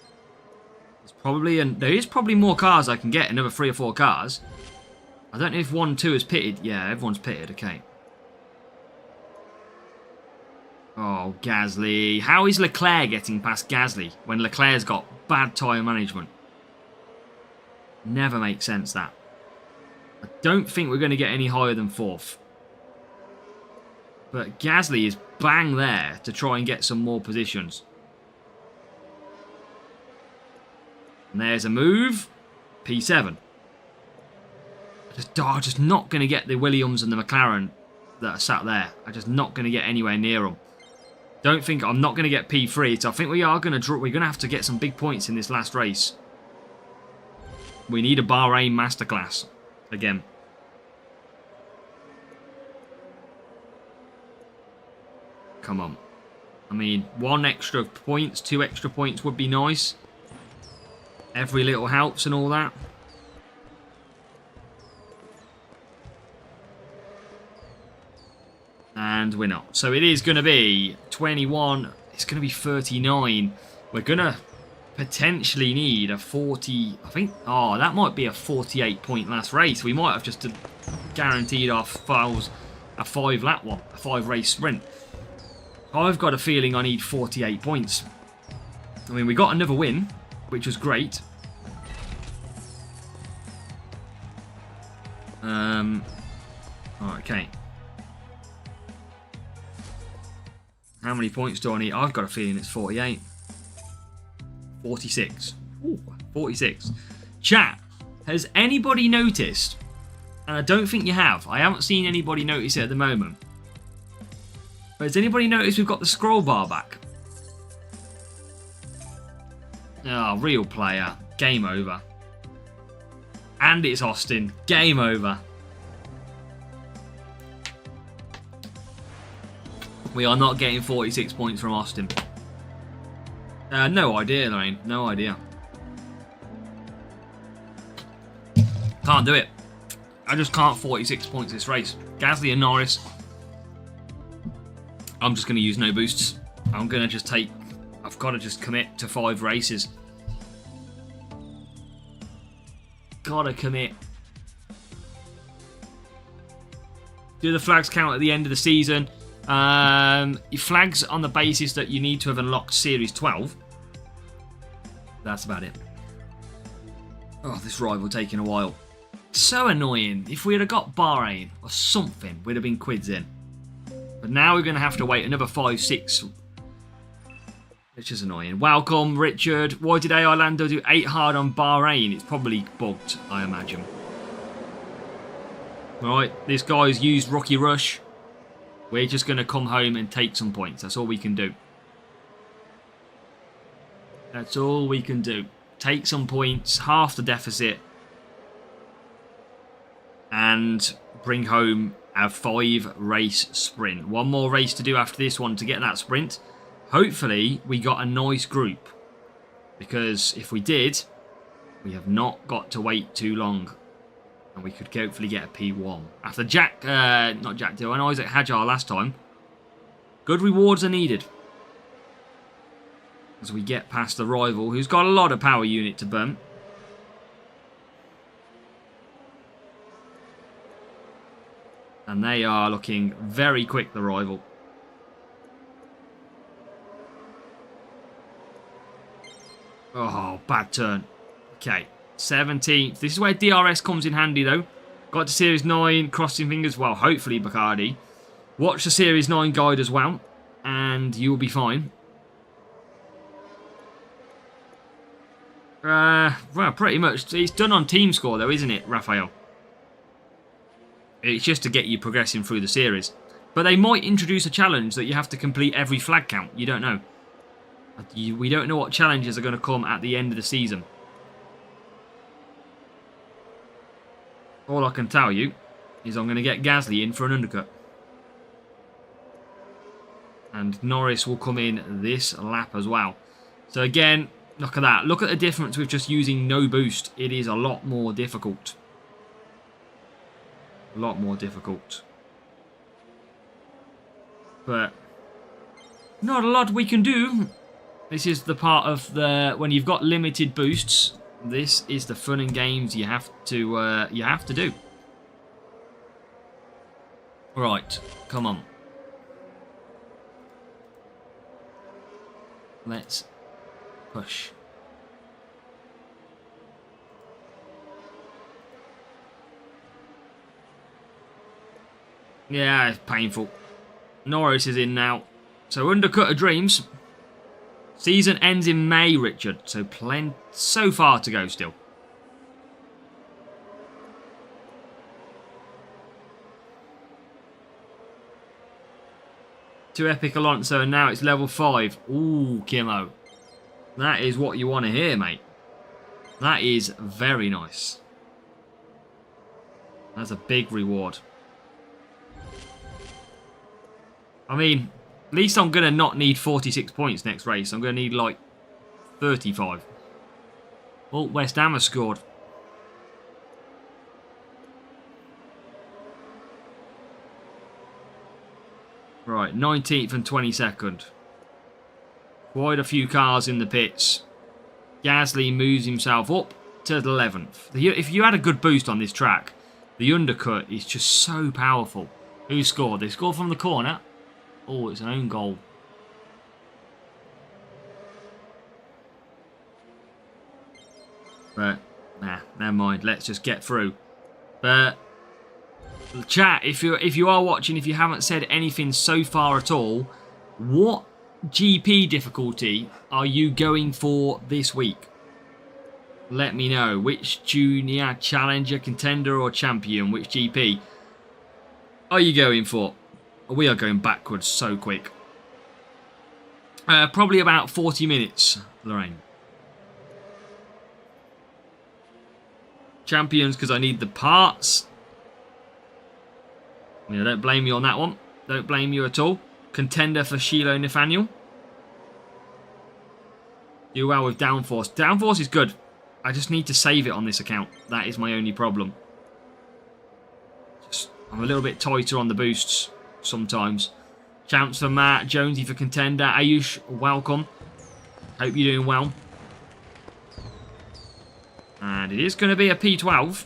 There is probably more cars I can get, another 3 or 4 cars. I don't know if 1, 2 is pitted. Yeah, everyone's pitted. Okay. Oh, Gasly. How is Leclerc getting past Gasly when Leclerc's got bad tyre management? Never makes sense, that. I don't think we're going to get any higher than 4th. But Gasly is bang there to try and get some more positions. And there's a move. P7. I'm just not going to get the Williams and the McLaren that are sat there. I'm just not going to get anywhere near them. I'm not going to get P3. So I think we are going to draw. We're going to have to get some big points in this last race. We need a Bahrain masterclass again. Come on. I mean, 1 extra points, 2 extra points would be nice. Every little helps and all that. And we're not. So it is going to be 21. It's going to be 39. We're going to potentially need a 40. I think, oh, that might be a 48 point last race. We might have just guaranteed our files a 5 lap one, a 5 race sprint. I've got a feeling I need 48 points. I mean, we got another win, which was great. Okay. How many points do I need? I've got a feeling it's 48. 46. Ooh, 46. Chat, has anybody noticed? And I don't think you have. I haven't seen anybody notice it at the moment. But has anybody noticed we've got the scroll bar back? Oh, real player. Game over. And it's Austin. Game over. We are not getting 46 points from Austin. No idea, Lorraine. No idea. Can't do it. I just can't 46 points this race. Gasly and Norris. I'm just going to use no boosts. I'm going to just take... I've got to just commit to 5 races. Gotta commit. Do the flags count at the end of the season? Flags on the basis that you need to have unlocked Series 12. That's about it. Oh, this rival taking a while. So annoying. If we'd have got Bahrain or something, we'd have been quids in. But now we're going to have to wait another 5, 6. Which is annoying. Welcome, Richard. Why did Orlando do 8 hard on Bahrain? It's probably bugged, I imagine. Right, this guy's used Rocky Rush. We're just going to come home and take some points. That's all we can do. That's all we can do. Take some points, half the deficit, and bring home a 5 race sprint. One more race to do after this one to get that sprint. Hopefully, we got a nice group. Because if we did, we have not got to wait too long. And we could hopefully get a P1. After not Jack Dill, and Isaac Hajar last time. Good rewards are needed. As we get past the rival, who's got a lot of power unit to burn. And they are looking very quick, the rival. Oh, bad turn. Okay, 17th. This is where DRS comes in handy, though. Got to Series 9, crossing fingers. Well, hopefully, Bacardi. Watch the Series 9 guide as well, and you'll be fine. Well, pretty much. It's done on team score, though, isn't it, Raphael? It's just to get you progressing through the series. But they might introduce a challenge that you have to complete every flag count. You don't know. We don't know what challenges are going to come at the end of the season. All I can tell you is I'm going to get Gasly in for an undercut. And Norris will come in this lap as well. So again, look at that. Look at the difference with just using no boost. It is a lot more difficult. A lot more difficult. But not a lot we can do. This is the part of the when you've got limited boosts. This is the fun and games you have to do. Right, come on. Let's push. Yeah, it's painful. Norris is in now. So undercut of dreams. Season ends in May, Richard. So far to go still. To Epic Alonso, and now it's level 5. Ooh, Kimo. That is what you want to hear, mate. That is very nice. That's a big reward. I mean, at least I'm going to not need 46 points next race. I'm going to need like 35. Oh, West Ham has scored. Right, 19th and 22nd. Quite a few cars in the pits. Gasly moves himself up to the 11th. If you had a good boost on this track, the undercut is just so powerful. Who scored? They scored from the corner. Oh, it's an own goal. But, nah, never mind. Let's just get through. But, chat, if you are watching, if you haven't said anything so far at all, what GP difficulty are you going for this week? Let me know. Which junior, challenger, contender or champion? Which GP are you going for? We are going backwards so quick. Probably about 40 minutes, Lorraine. Champions, because I need the parts. I mean, I don't blame you on that one. Don't blame you at all. Contender for Shiloh Nathaniel. Do well with downforce. Downforce is good. I just need to save it on this account. That is my only problem. I'm a little bit tighter on the boosts sometimes. Champs for Matt. Jonesy for contender. Ayush, welcome. Hope you're doing well. And it is going to be a P12.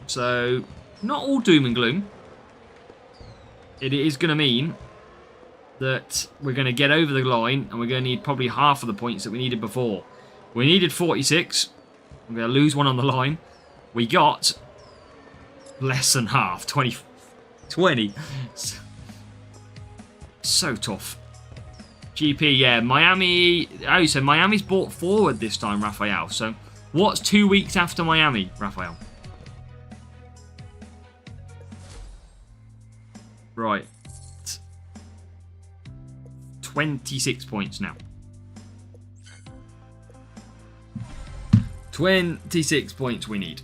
So, not all doom and gloom. It is going to mean that we're going to get over the line and we're going to need probably half of the points that we needed before. We needed 46. I'm going to lose one on the line. We got less than half. 20. So tough. GP, yeah. Miami. Oh, so Miami's brought forward this time, Raphael. So what's 2 weeks after Miami, Raphael? Right. 26 points now. 26 points we need.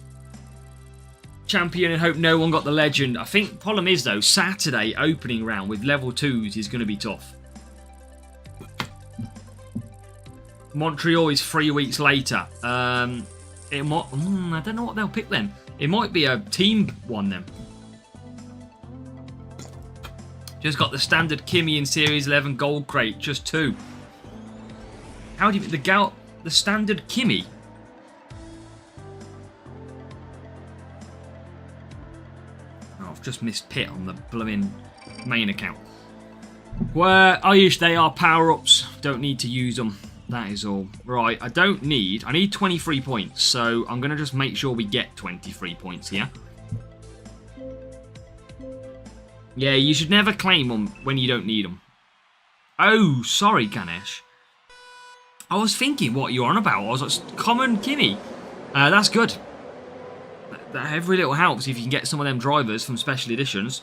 Champion and hope no one got the legend. I think problem is though, Saturday opening round with level 2s is going to be tough. Montreal is 3 weeks later. It might, I don't know what they'll pick then. It might be a team one then. Just got the standard Kimi in Series 11 gold crate, just 2. How do you the standard Kimi? Oh, I've just missed Pit on the blooming main account. Where Ayush, they are power-ups. Don't need to use them. That is all. Right, I need 23 points, so I'm going to just make sure we get 23 points here. Yeah, you should never claim them when you don't need them. Oh, sorry, Ganesh. I was thinking what you're on about. I was like, common Kimi. That's good. That every little helps if you can get some of them drivers from special editions.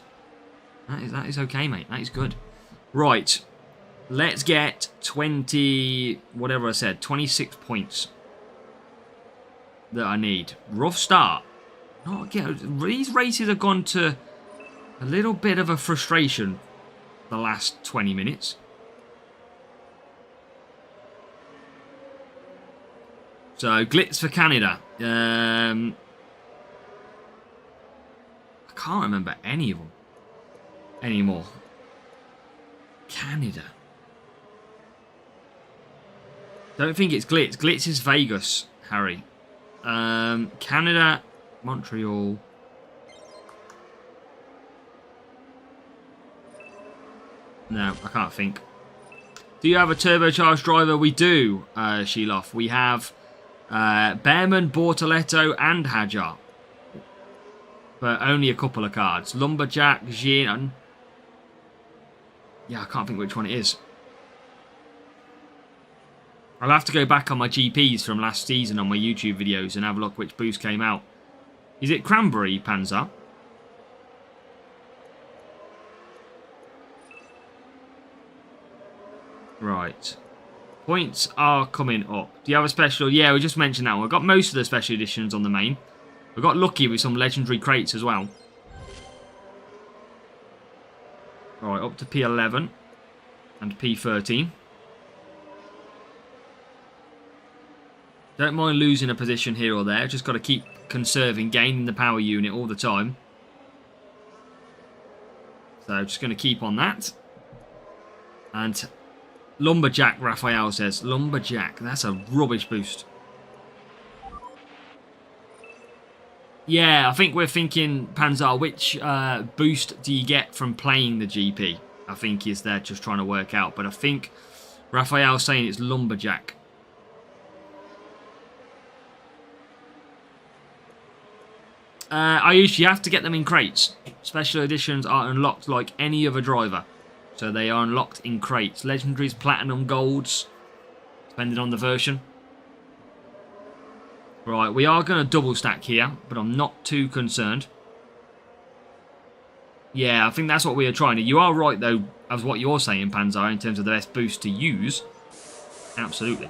That is okay, mate. That is good. Right. Let's get 20... whatever I said. 26 points that I need. Rough start. These races have gone to a little bit of a frustration the last 20 minutes. So, Glitz for Canada. I can't remember any of them anymore. Canada. Don't think it's Glitz. Glitz is Vegas, Harry. Canada, Montreal. No, I can't think. Do you have a turbocharged driver? We do, Sheloff. We have Behrman, Bortoletto, and Hajar. But only a couple of cards. Lumberjack, Jean. Yeah, I can't think which one it is. I'll have to go back on my GPs from last season on my YouTube videos and have a look which boost came out. Is it Cranberry Panzer? Right. Points are coming up. Do you have a special? Yeah, we just mentioned that one. We've got most of the special editions on the main. We got lucky with some legendary crates as well. Right, up to P11 and P13. Don't mind losing a position here or there. Just got to keep conserving, gaining the power unit all the time. So just going to keep on that. And Lumberjack, Raphael says. Lumberjack, that's a rubbish boost. Yeah, I think we're thinking, Panzer, which boost do you get from playing the GP? I think is they're just trying to work out. But I think Raphael's saying it's Lumberjack. You have to get them in crates. Special editions are unlocked like any other driver. So they are unlocked in crates. Legendaries, Platinum, Golds, depending on the version. Right, we are going to double stack here, but I'm not too concerned. Yeah, I think that's what we are trying to. You are right, though, as what you're saying, Panzer, in terms of the best boost to use. Absolutely.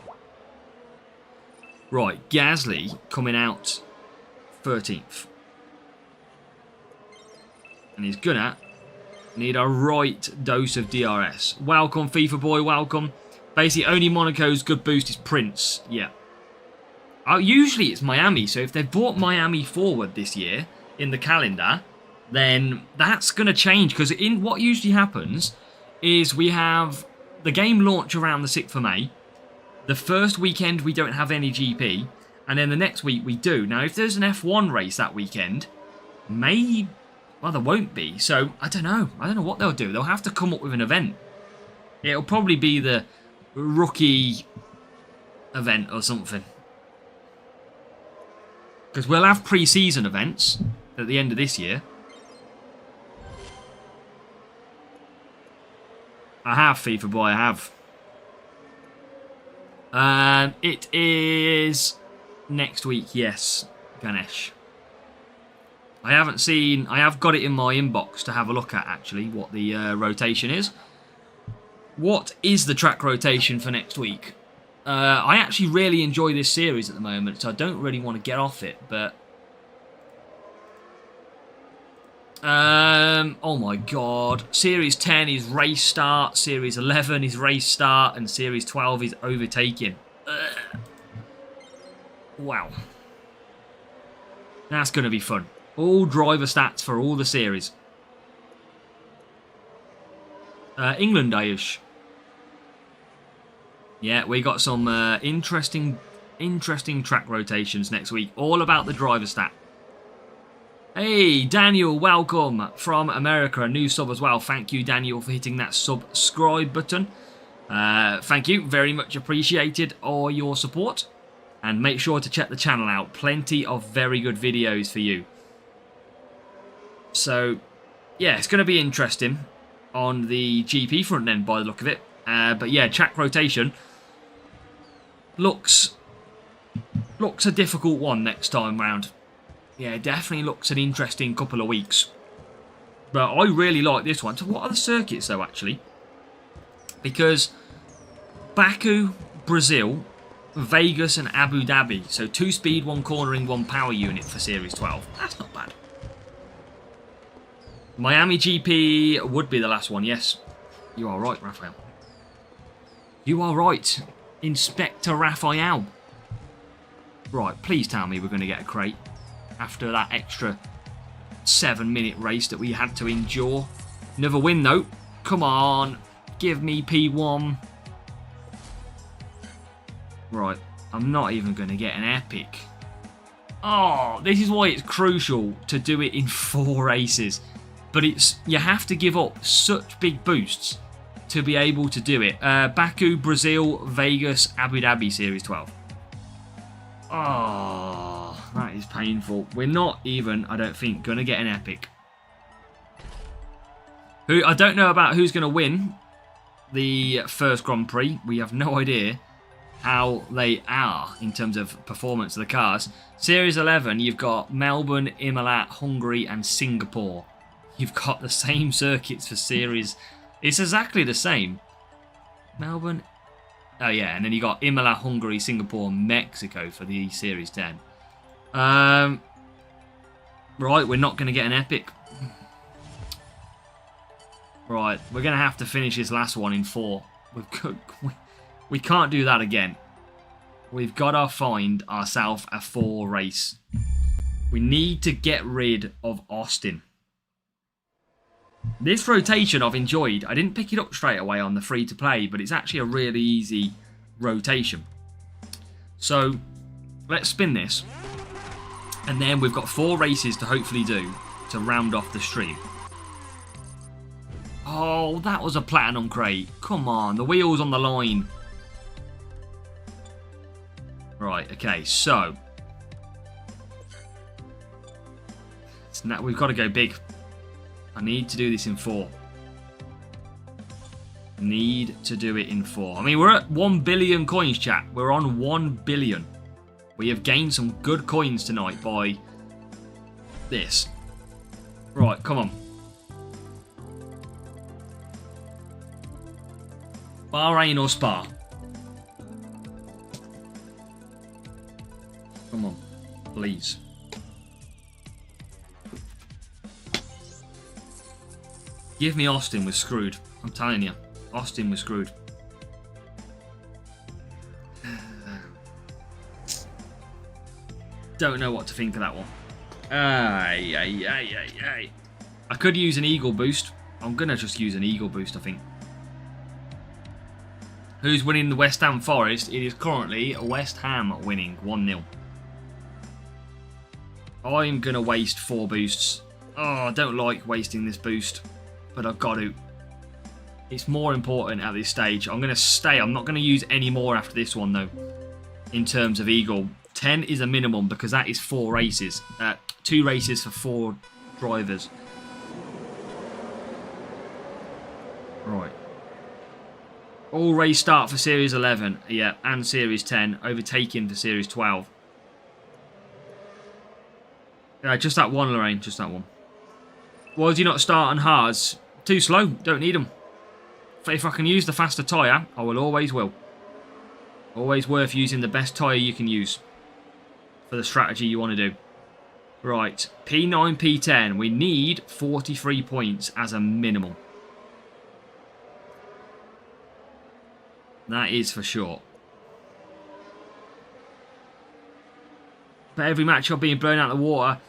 Right, Gasly coming out 13th. And he's gonna need a right dose of DRS. Welcome, FIFA boy, welcome. Basically, only Monaco's good boost is Prince. Yeah. Usually it's Miami, so if they've brought Miami forward this year in the calendar, then that's going to change. Because in what usually happens is we have the game launch around the 6th of May. The first weekend we don't have any GP, and then the next week we do. Now, if there's an F1 race that weekend, well, there won't be. So, I don't know. I don't know what they'll do. They'll have to come up with an event. It'll probably be the rookie event or something. Because we'll have pre-season events at the end of this year. I have, FIFA boy, I have. It is next week, yes, Ganesh. I haven't seen... I have got it in my inbox to have a look at, actually, what the rotation is. What is the track rotation for next week? I actually really enjoy this series at the moment, so I don't really want to get off it, but... oh my god. Series 10 is race start, Series 11 is race start, and Series 12 is overtaking. Wow. That's going to be fun. All driver stats for all the series. England, Ayush. Yeah, we got some interesting track rotations next week. All about the driver stat. Hey, Daniel, welcome from America. A new sub as well. Thank you, Daniel, for hitting that subscribe button. Thank you. Very much appreciated all your support. And make sure to check the channel out. Plenty of very good videos for you. So, yeah, it's going to be interesting on the GP front then, by the look of it. But yeah, track rotation looks a difficult one next time round. Yeah, it definitely looks an interesting couple of weeks. But I really like this one. So what are the circuits though, actually? Because Baku, Brazil, Vegas and Abu Dhabi. So 2 speed, 1 cornering, 1 power unit for Series 12. That's not bad. Miami GP would be the last one, yes. You are right, Raphael. You are right, Inspector Raphael. Right, please tell me we're going to get a crate after that extra 7-minute race that we had to endure. Another win, though. Come on, give me P1. Right, I'm not even going to get an epic. Oh, this is why it's crucial to do it in 4 races. But you have to give up such big boosts to be able to do it. Baku, Brazil, Vegas, Abu Dhabi Series 12. Oh, that is painful. We're not even, I don't think, going to get an epic. I don't know about who's going to win the first Grand Prix. We have no idea how they are in terms of performance of the cars. Series 11, you've got Melbourne, Imola, Hungary and Singapore. You've got the same circuits for Series... It's exactly the same. Melbourne... Oh yeah, and then you got Imola, Hungary, Singapore, Mexico for the Series 10. Right, we're not going to get an epic. Right, we're going to have to finish this last one in 4. We can't do that again. We've got to find ourselves a 4 race. We need to get rid of Austin. This rotation I've enjoyed. I didn't pick it up straight away on the free-to-play, but it's actually a really easy rotation. So, let's spin this. And then we've got 4 races to hopefully do to round off the stream. Oh, that was a platinum crate. Come on, the wheel's on the line. Right, okay, so. Now we've got to go big. I need to do this in 4. Need to do it in 4. I mean, we're at 1 billion coins, chat. We're on 1 billion. We have gained some good coins tonight by this. Right, come on. Bahrain or Spa? Come on, please. Give me Austin, we're screwed. I'm telling you, Austin, we're screwed. Don't know what to think of that one. I could use an Eagle boost. I'm going to just use an Eagle boost, I think. Who's winning the West Ham Forest? It is currently West Ham winning 1-0. I'm going to waste 4 boosts. Oh, I don't like wasting this boost, but I've got to. It's more important at this stage. I'm going to stay. I'm not going to use any more after this one, though, in terms of Eagle. 10 is a minimum because that is 4 races. 2 races for 4 drivers. Right. All race start for Series 11. Yeah, and Series 10. Overtaking for Series 12. Just that one, Lorraine. Just that one. Why do you not start on hards? Too slow. Don't need them. If I can use the faster tyre, I will always will. Always worth using the best tyre you can use for the strategy you want to do. Right. P9, P10. We need 43 points as a minimum. That is for sure. But every match you're being blown out of the water.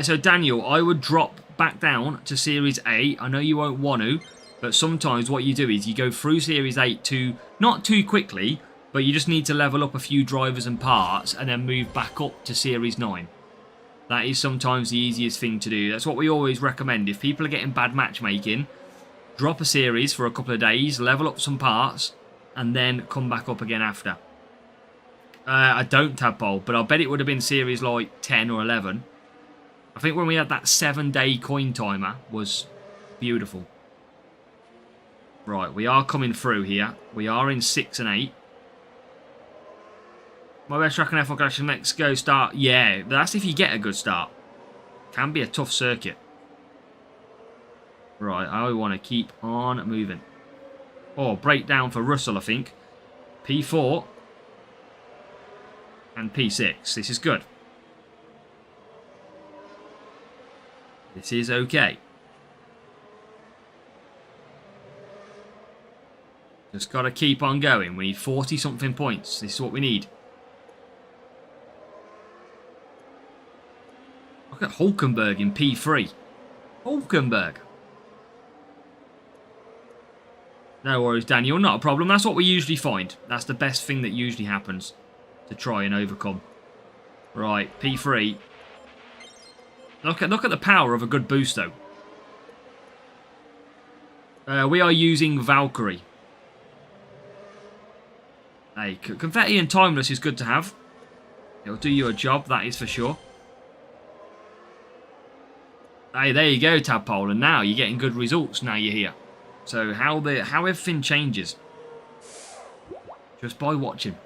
So Daniel, I would drop back down to Series 8. I know you won't want to, but sometimes what you do is you go through Series 8 to, not too quickly, but you just need to level up a few drivers and parts and then move back up to Series 9. That is sometimes the easiest thing to do. That's what we always recommend. If people are getting bad matchmaking, drop a series for a couple of days, level up some parts, and then come back up again after. I don't tadpole, but I bet it would have been Series like 10 or 11. I think when we had that 7-day coin timer was beautiful. Right, we are coming through here. We are in 6 and 8. My best track in F1 Mexico start. Yeah, that's if you get a good start. Can be a tough circuit. Right, I want to keep on moving. Oh, breakdown for Russell, I think. P4. And P6. This is good. This is okay. Just got to keep on going. We need 40-something points. This is what we need. Look at Hulkenberg in P3. Hulkenberg. No worries, Daniel. Not a problem. That's what we usually find. That's the best thing that usually happens to try and overcome. Right, P3. Look at the power of a good boost, though. We are using Valkyrie. Hey, confetti and timeless is good to have. It'll do you a job, that is for sure. Hey, there you go, Tadpole, and now you're getting good results now you're here. So how everything changes just by watching.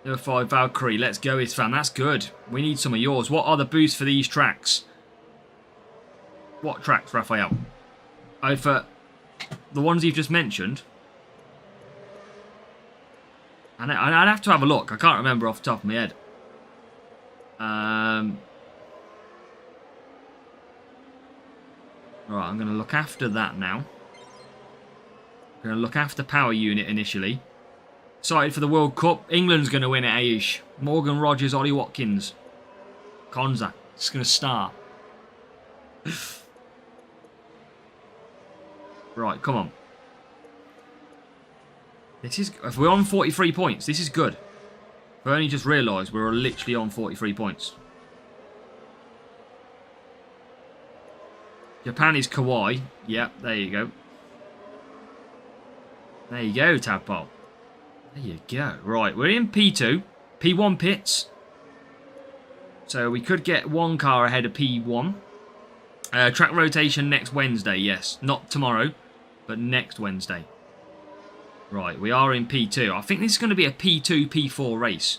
Number 5, Valkyrie. Let's go, Isfan. That's good. We need some of yours. What are the boosts for these tracks? What tracks, Raphael? Oh, for the ones you've just mentioned. And I'd have to have a look. I can't remember off the top of my head. Right, I'm going to look after that now. I'm going to look after Power Unit initially. Excited for the World Cup. England's going to win it, Aish. Morgan Rogers, Ollie Watkins. Konza. It's going to start. Right, come on. This is... If we're on 43 points, this is good. I only just realised we're literally on 43 points. Japan is Kawhi. Yep, there you go. There you go, Tadpole. There you go. Right, we're in P2. P1 pits. So we could get one car ahead of P1. Track rotation next Wednesday, yes. Not tomorrow, but next Wednesday. Right, we are in P2. I think this is going to be a P2, P4 race.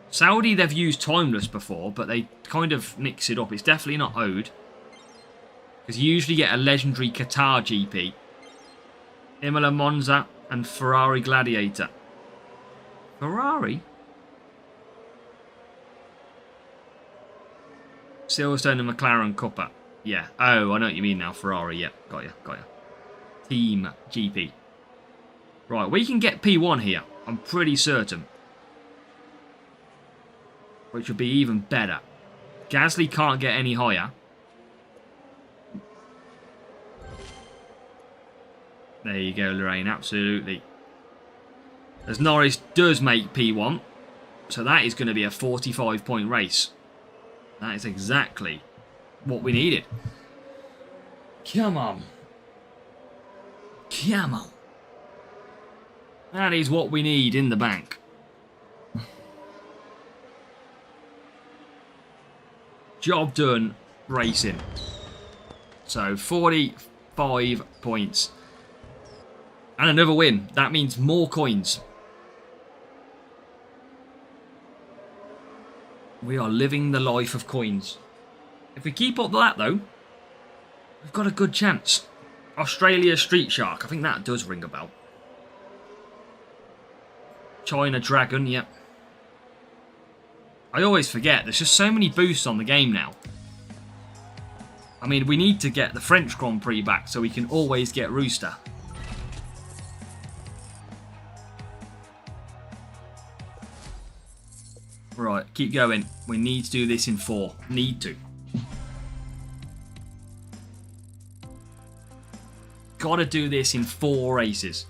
Saudi, they've used timeless before, but they kind of mix it up. It's definitely not Ode. Because you usually get a legendary Qatar GP. Imola Monza and Ferrari Gladiator. Ferrari? Silverstone and McLaren Cuppa. Yeah. Oh, I know what you mean now. Ferrari. Yeah. Got you. Got you. Team GP. Right. We can get P1 here. I'm pretty certain. Which would be even better. Gasly can't get any higher. There you go, Lorraine. Absolutely. As Norris does make P1. So that is going to be a 45-point race. That is exactly what we needed. Come on. Come on. That is what we need in the bank. Job done racing. So 45 points. And another win. That means more coins. We are living the life of coins. If we keep up that though, we've got a good chance. Australia Street Shark. I think that does ring a bell. China Dragon, yep. I always forget. There's just so many boosts on the game now. I mean, we need to get the French Grand Prix back so we can always get Rooster. Right, keep going. We need to do this in 4. Need to. Gotta do this in 4 races.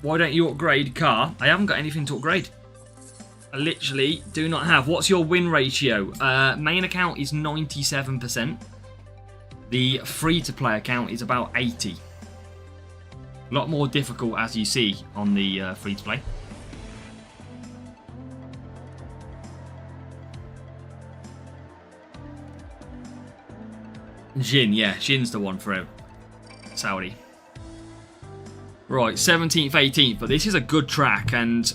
Why don't you upgrade car? I haven't got anything to upgrade. I literally do not have. What's your win ratio? Main account is 97%. The free-to-play account is about 80. A lot more difficult, as you see, on the free-to-play. Jin, yeah, Jin's the one for Saudi. Right, 17th, 18th, but this is a good track, and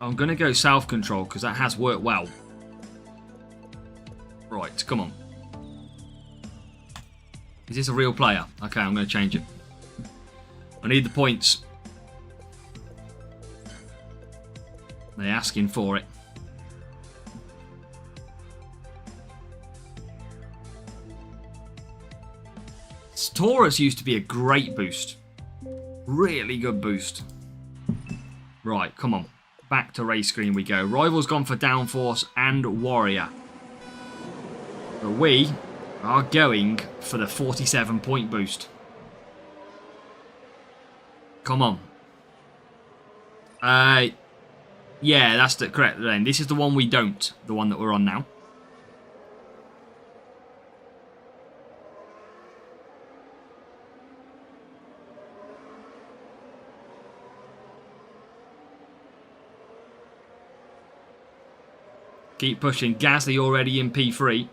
I'm going to go self-control because that has worked well. Right, come on. Is this a real player? Okay, I'm going to change it. I need the points. They're asking for it. Taurus used to be a great boost. Really good boost. Right, come on. Back to race screen we go. Rival's gone for Downforce and Warrior. But we are going for the 47-point boost. Come on. Yeah, that's the correct lane. This is the one we don't. The one that we're on now. Keep pushing. Gasly already in P3.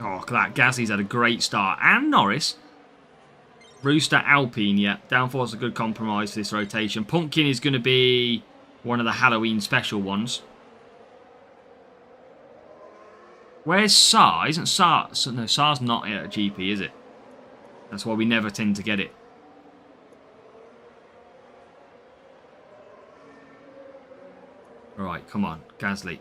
Oh, look at that. Gasly's had a great start. And Norris. Rooster, Alpine, yeah. Downforce is a good compromise for this rotation. Pumpkin is going to be one of the Halloween special ones. Where's Sar? Isn't Sar... No, Sar's not at a GP, is it? That's why we never tend to get it. Alright, come on. Gasly.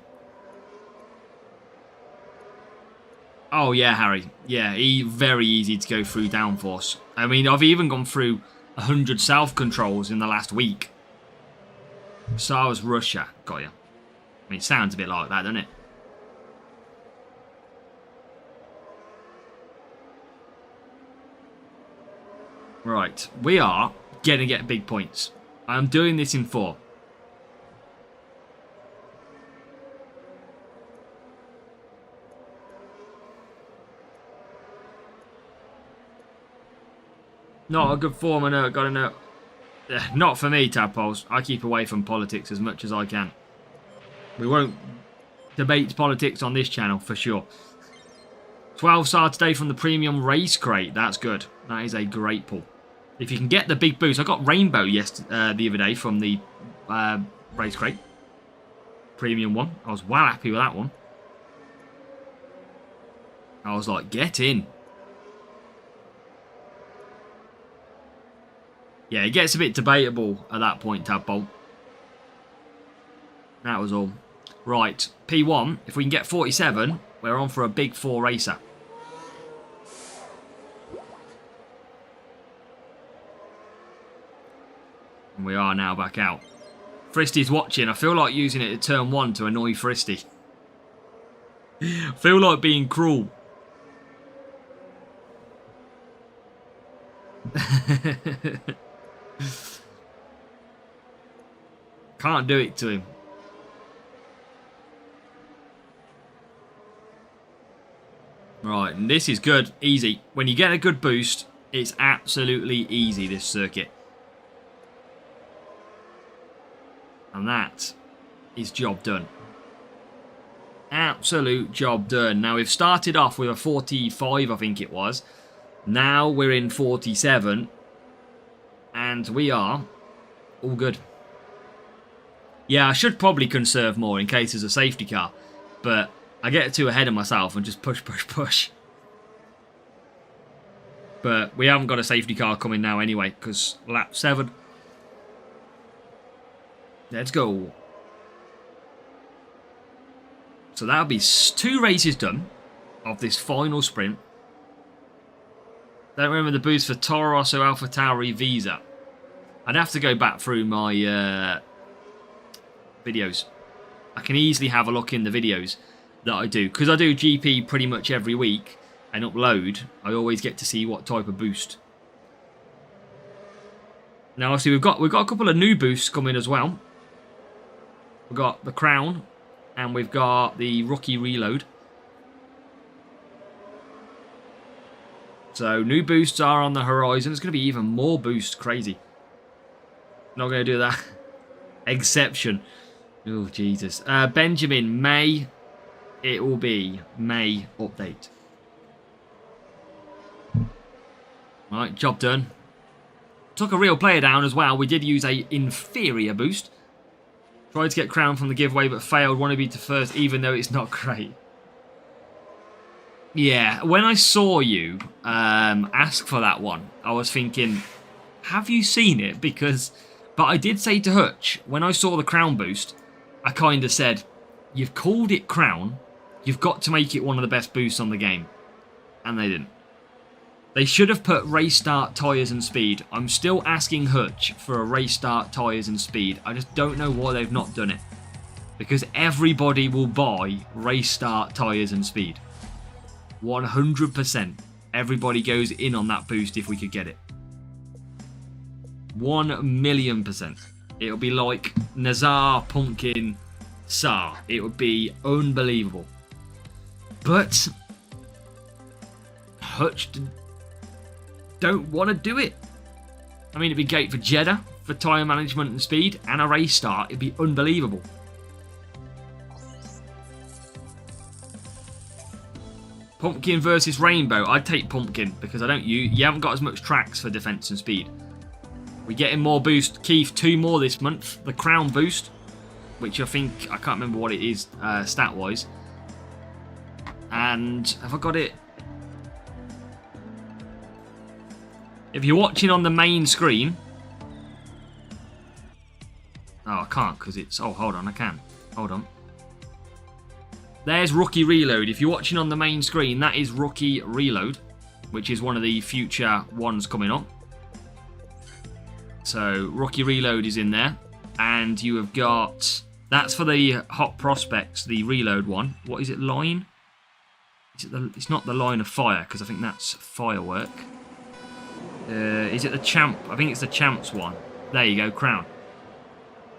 Oh, yeah, Harry. Yeah, very easy to go through downforce. I mean, I've even gone through 100 self-controls in the last week. Sar's Russia. Got you. I mean, it sounds a bit like that, doesn't it? Right, we are going to get big points. I'm doing this in 4. Not a good form, I know, gotta know. Not for me, Tadpoles. I keep away from politics as much as I can. We won't debate politics on this channel, for sure. 12 star today from the premium race crate. That's good. That is a great pull. If you can get the big boost. I got Rainbow the other day from the race crate. Premium one. I was well happy with that one. I was like, get in. Yeah, it gets a bit debatable at that point, Tadpole. That was all. Right, P1. If we can get 47, we're on for a big 4 racer. And we are now back out. Fristy's watching. I feel like using it at turn 1 to annoy Fristy. I feel like being cruel. Can't do it to him. Right, and this is good. Easy. When you get a good boost, it's absolutely easy, this circuit. And that is job done. Absolute job done. Now, we've started off with a 45, I think it was. Now we're in 47. And we are all good. Yeah, I should probably conserve more in case there's a safety car. But I get too ahead of myself and just push, push, push. But we haven't got a safety car coming now anyway, because lap 7. Let's go. So that'll be 2 races done of this final sprint. Don't remember the boost for Toro Rosso AlphaTauri Visa. I'd have to go back through my videos. I can easily have a look in the videos that I do. Because I do GP pretty much every week and upload, I always get to see what type of boost. Now obviously we've got a couple of new boosts coming as well. We've got the Crown and we've got the Rookie Reload. So new boosts are on the horizon. There's going to be even more boosts. Crazy. Not going to do that. Exception. Oh, Jesus. Benjamin, May. It will be May update. Right, job done. Took a real player down as well. We did use a inferior boost. Tried to get Crown from the giveaway but failed. Want to be to first even though it's not great. Yeah, when I saw you ask for that one, I was thinking, have you seen it? But I did say to Hutch, when I saw the Crown boost, I kind of said, you've called it Crown, you've got to make it one of the best boosts on the game. And they didn't. They should have put race start, tyres and speed. I'm still asking Hutch for a race start, tyres and speed. I just don't know why they've not done it. Because everybody will buy race start, tyres and speed. 100%. Everybody goes in on that boost if we could get it. 1,000,000%. It'll be like Nazar, Pumpkin, Sar. It would be unbelievable. But Hutch don't want to do it. I mean, it'd be great for Jeddah, for tyre management and speed, and a race start. It'd be unbelievable. Pumpkin versus Rainbow. I'd take Pumpkin because you haven't got as much tracks for defense and speed. We're getting more boost. Keith, 2 more this month. The Crown boost, which I can't remember what it is stat-wise. And have I got it? If you're watching on the main screen... Oh, I can't because it's... Oh, hold on, I can. Hold on. There's Rookie Reload. If you're watching on the main screen, that is Rookie Reload, which is one of the future ones coming up. So, Rookie Reload is in there. And you have got... That's for the Hot Prospects, the Reload one. What is it, Line? It's not the Line of Fire, because I think that's Firework. Is it the Champ? I think it's the Champs one. There you go, Crown.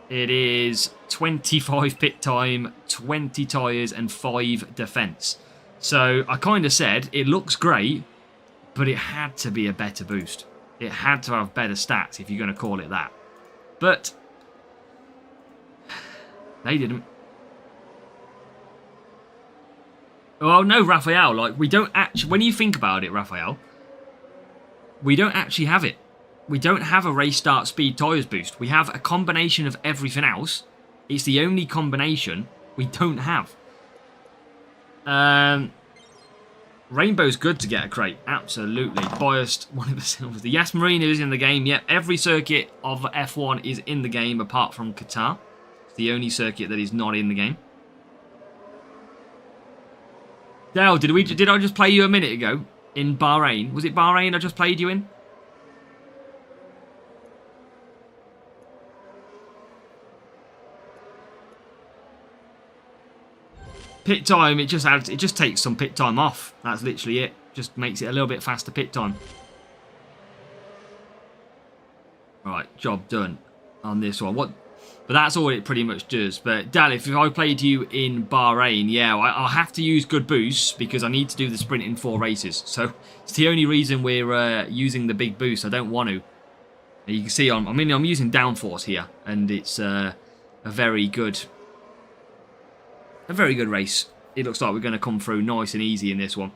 It is 25 pit time, 20 tyres, and 5 defence. So I kind of said it looks great, but it had to be a better boost. It had to have better stats if you're going to call it that. But they didn't. Oh no, Raphael, like we don't actually, when you think about it, Raphael, we don't actually have it. We don't have a race start speed tyres boost. We have a combination of everything else. It's the only combination we don't have. Rainbow's good to get a crate. Absolutely. Biased, one of the silvers. The Yas Marina is in the game. Yep, every circuit of F1 is in the game apart from Qatar. It's the only circuit that is not in the game. Dale, did I just play you a minute ago in Bahrain? Was it Bahrain I just played you in? Pit time, it just takes some pit time off. That's literally it. Just makes it a little bit faster pit time. Right, job done on this one. But that's all it pretty much does. But Dal, if I played you in Bahrain, yeah, I'll have to use good boosts because I need to do the sprint in 4 races. So it's the only reason we're using the big boost. I don't want to. You can see I'm using downforce here, and it's a very good race. It looks like we're going to come through nice and easy in this one.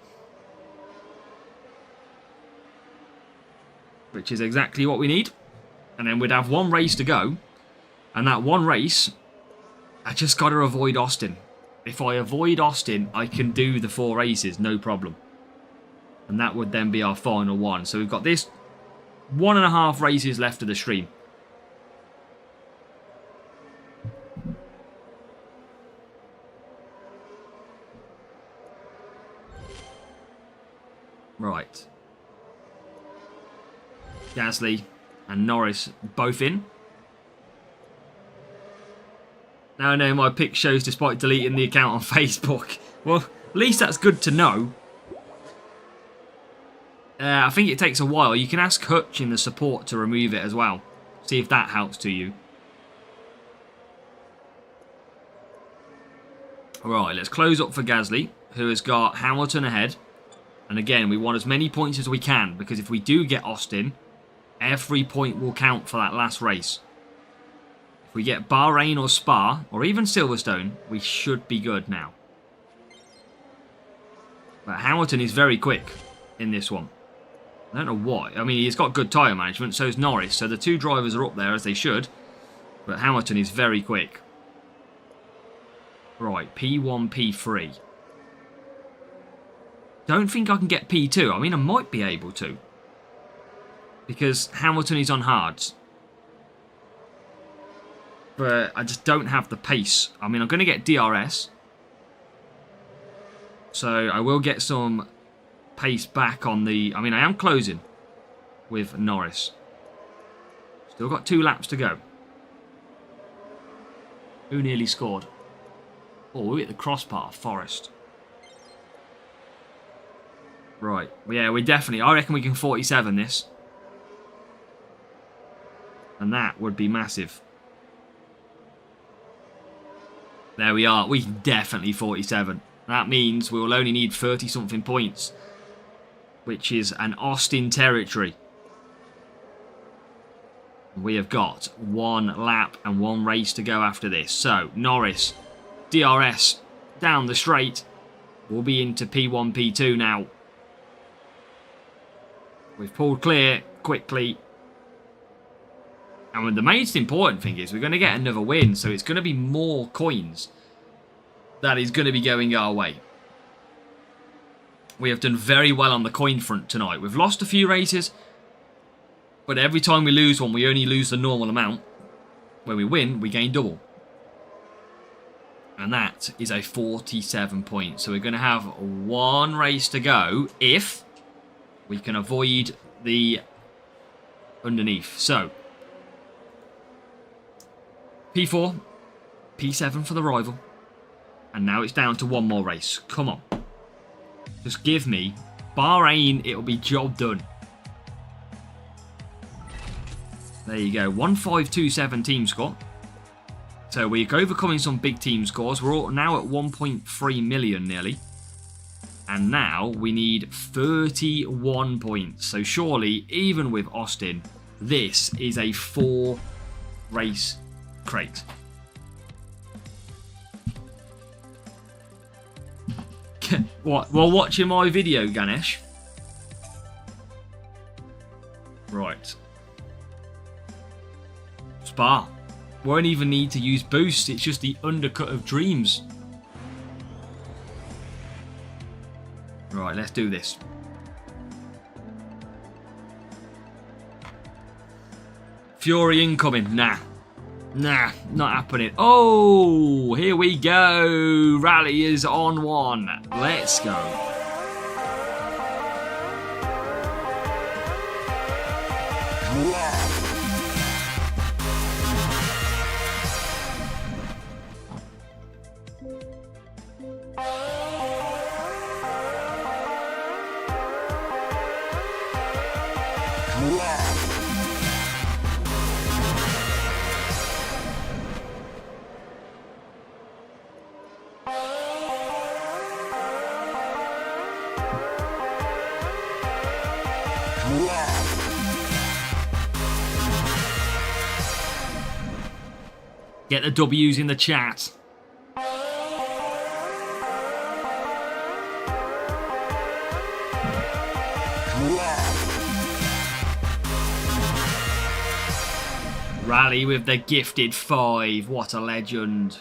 Which is exactly what we need. And then we'd have 1 race to go. And that 1 race, I just got to avoid Austin. If I avoid Austin, I can do the 4 races, no problem. And that would then be our final one. So we've got this 1.5 races left of the stream. Right. Gasly and Norris both in. Now I know my pick shows despite deleting the account on Facebook. Well, at least that's good to know. I think it takes a while. You can ask Hutch in the support to remove it as well. See if that helps to you. Alright, let's close up for Gasly, who has got Hamilton ahead. And again, we want as many points as we can, because if we do get Austin, every point will count for that last race. If we get Bahrain or Spa, or even Silverstone, we should be good now. But Hamilton is very quick in this one. I don't know why. I mean, he's got good tyre management, so is Norris. So the 2 drivers are up there, as they should. But Hamilton is very quick. Right, P1, P3. Don't think I can get P2. I mean, I might be able to. Because Hamilton is on hards. But I just don't have the pace. I mean, I'm going to get DRS. So I will get some pace back on the... I mean, I am closing with Norris. Still got 2 laps to go. Who nearly scored? Oh, we're at the crossbar, Forest. Right. Yeah, we definitely... I reckon we can 47 this. And that would be massive. There we are. We can definitely 47. That means we will only need 30-something points. Which is an Austin territory. We have got 1 lap and 1 race to go after this. So, Norris, DRS, down the straight. We'll be into P1, P2 now. We've pulled clear quickly. And the most important thing is we're going to get another win. So it's going to be more coins that is going to be going our way. We have done very well on the coin front tonight. We've lost a few races. But every time we lose one, we only lose the normal amount. When we win, we gain double. And that is a 47 points. So we're going to have 1 race to go if we can avoid the underneath. So, P4, P7 for the rival. And now it's down to 1 more race. Come on. Just give me Bahrain. It'll be job done. There you go. 1527 team score. So we're overcoming some big team scores. We're now at 1.3 million nearly. And now we need 31 points. So surely, even with Austin, this is a 4 race crate. What? While watching my video, Ganesh? Right. Spa. Won't even need to use boost. It's just the undercut of dreams. Right, let's do this. Fury incoming. Nah. Nah, not happening. Oh, here we go. Rally is on 1. Let's go. Get the W's in the chat. Rally with the gifted 5. What a legend.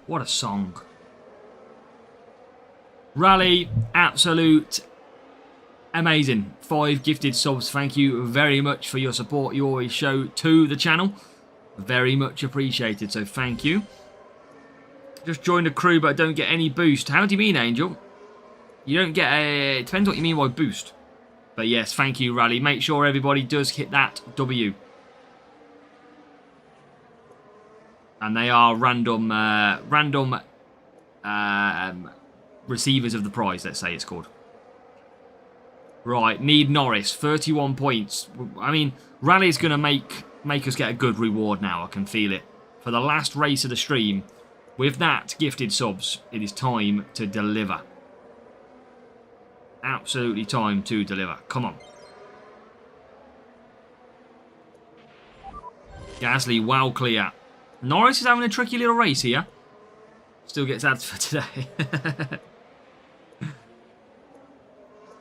What a song. Rally, absolute amazing. 5 gifted subs. Thank you very much for your support you always show to the channel. Very much appreciated, so thank you. Just joined a crew but I don't get any boost. How do you mean, Angel? You don't get a... It depends what you mean by boost. But yes, thank you, Rally. Make sure everybody does hit that W. And they are random receivers of the prize, let's say it's called. Right, need Norris, 31 points. I mean, Rally's going to make us get a good reward now, I can feel it. For the last race of the stream, with that gifted subs, it is time to deliver. Absolutely time to deliver. Come on. Gasly, well clear. Norris is having a tricky little race here. Still gets ads for today.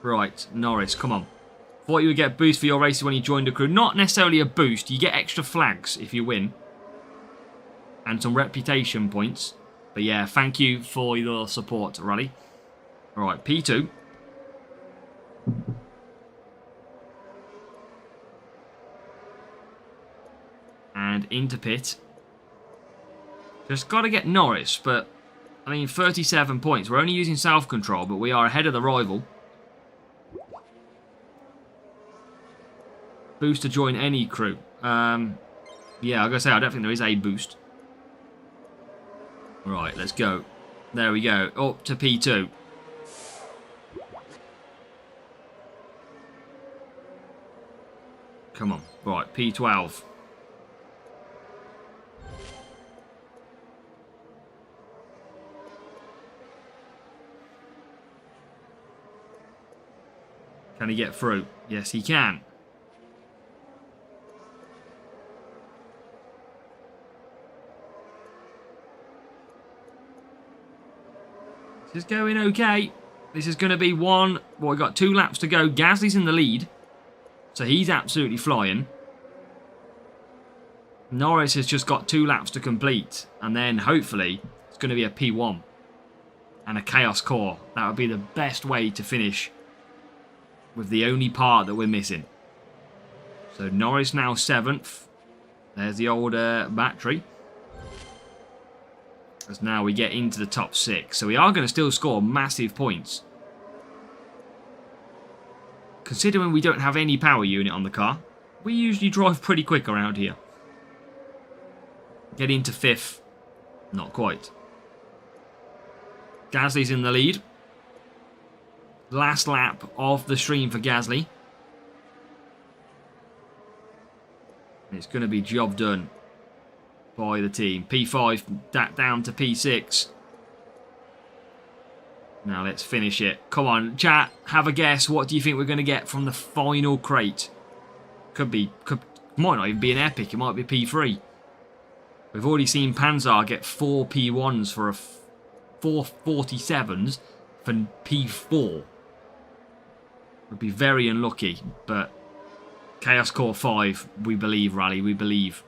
Right, Norris, come on. Thought you would get boost for your races when you joined the crew. Not necessarily a boost. You get extra flags if you win. And some reputation points. But yeah, thank you for your support, Rally. Alright, P2. And into pit. Just got to get Norris, but... I mean, 37 points. We're only using self-control, but we are ahead of the rival. Boost to join any crew. Yeah, I gotta say, I don't think there is a boost. Right, let's go. There we go. Up to P2. Come on. Right, P12. Can he get through? Yes, he can. This is going okay. This is going to be one. Well, we've got 2 laps to go. Gasly's in the lead. So he's absolutely flying. Norris has just got 2 laps to complete. And then hopefully it's going to be a P1 and a Chaos Core. That would be the best way to finish with the only part that we're missing. So Norris now 7th. There's the old battery. As now we get into the top 6. So we are going to still score massive points. Considering we don't have any power unit on the car, we usually drive pretty quick around here. Get into 5th. Not quite. Gasly's in the lead. Last lap of the stream for Gasly. It's going to be job done by the team. P5 down to P6. Now let's finish it. Come on, chat, have a guess. What do you think we're going to get from the final crate? Might not even be an epic. It might be P3. We've already seen Panzer get 4 P1s for 4 47s for P4. Would be very unlucky, but Chaos Core 5, we believe, Rally, we believe.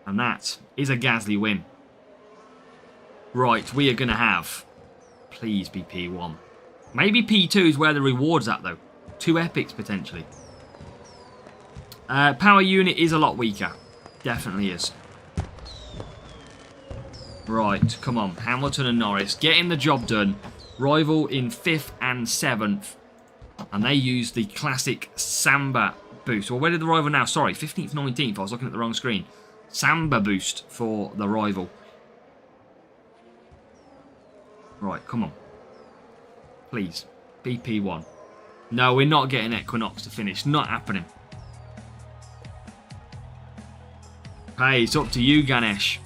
And that is a Gasly win. Right, we are going to have, please be P1. Maybe P2 is where the reward's at, though. 2 epics, potentially. Power unit is a lot weaker. Definitely is. Right, come on. Hamilton and Norris getting the job done. Rival in 5th and 7th. And they use the classic Samba boost. Well, where did the rival now? Sorry, 15th, 19th. I was looking at the wrong screen. Samba boost for the rival. Right, come on. Please. BP1. No, we're not getting Equinox to finish. Not happening. Hey, it's up to you, Ganesh.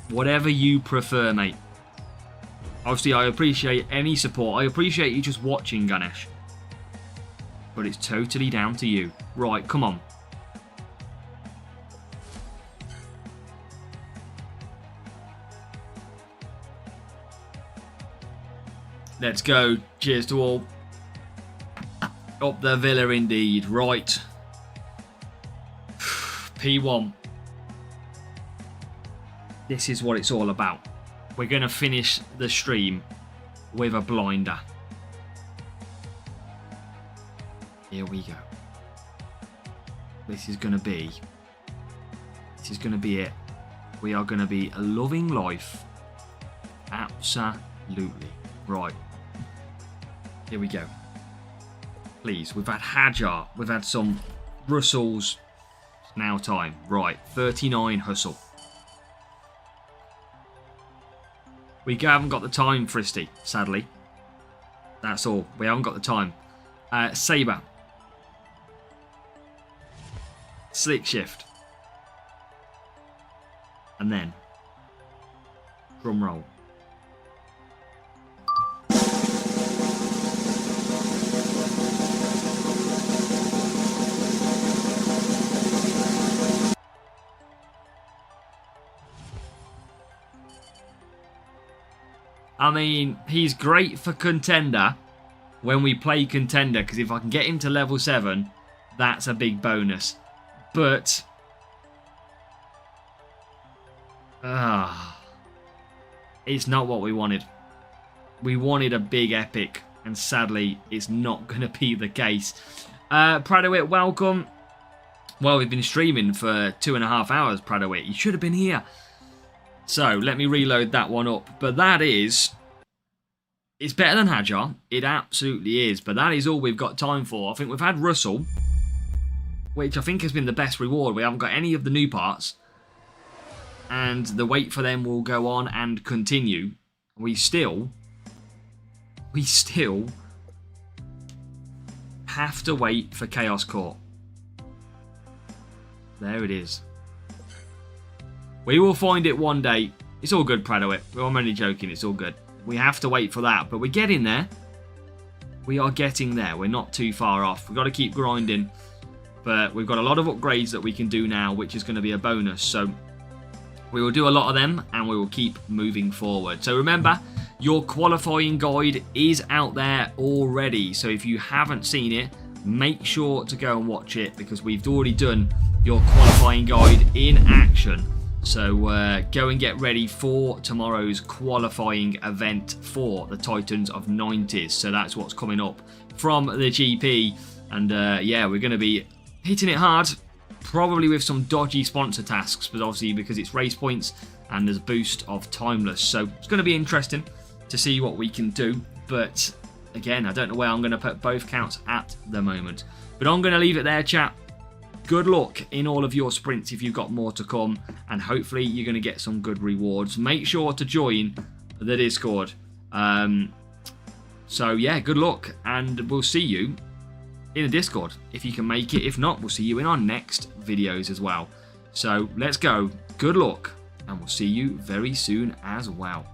Whatever you prefer, mate. Obviously, I appreciate any support. I appreciate you just watching, Ganesh. But it's totally down to you. Right, come on. Let's go. Cheers to all. Up the villa indeed. Right. P1. This is what it's all about. We're going to finish the stream with a blinder. Here we go. This is going to be it. We are going to be loving life. Absolutely. Right. Here we go. Please. We've had Hajar. We've had some Russells. It's now time. Right. 39 Hustle. We haven't got the time, Fristy, sadly. That's all. We haven't got the time. Sabre. Slick Shift. And then. Drum roll. I mean, he's great for contender when we play contender, because if I can get him to level 7, that's a big bonus. But it's not what we wanted. We wanted a big epic, and sadly, it's not going to be the case. Pradowit, welcome. Well, we've been streaming for 2.5 hours, Pradowit. You should have been here. So, let me reload that one up. But that is... It's better than Hajar. It absolutely is. But that is all we've got time for. I think we've had Russell, which I think has been the best reward. We haven't got any of the new parts. And the wait for them will go on and continue. We still have to wait for Chaos Core. There it is. We will find it one day. It's all good, Pradowit. I'm only joking. It's all good. We have to wait for that, but we're getting there. we are getting there. We're not too far off. We've got to keep grinding. But we've got a lot of upgrades that we can do now, which is going to be a bonus. So we will do a lot of them and we will keep moving forward. So remember, your qualifying guide is out there already. So if you haven't seen it, make sure to go and watch it because we've already done your qualifying guide in action. So go and get ready for tomorrow's qualifying event for the Titans of 90s. So that's what's coming up from the GP. And yeah, we're going to be hitting it hard, probably with some dodgy sponsor tasks, but obviously because it's race points and there's a boost of timeless. So it's going to be interesting to see what we can do. But again, I don't know where I'm going to put both counts at the moment. But I'm going to leave it there, chat. Good luck in all of your sprints if you've got more to come. And hopefully you're going to get some good rewards. Make sure to join the Discord. So yeah, good luck. And we'll see you in the Discord if you can make it. If not, we'll see you in our next videos as well. So let's go. Good luck. And we'll see you very soon as well.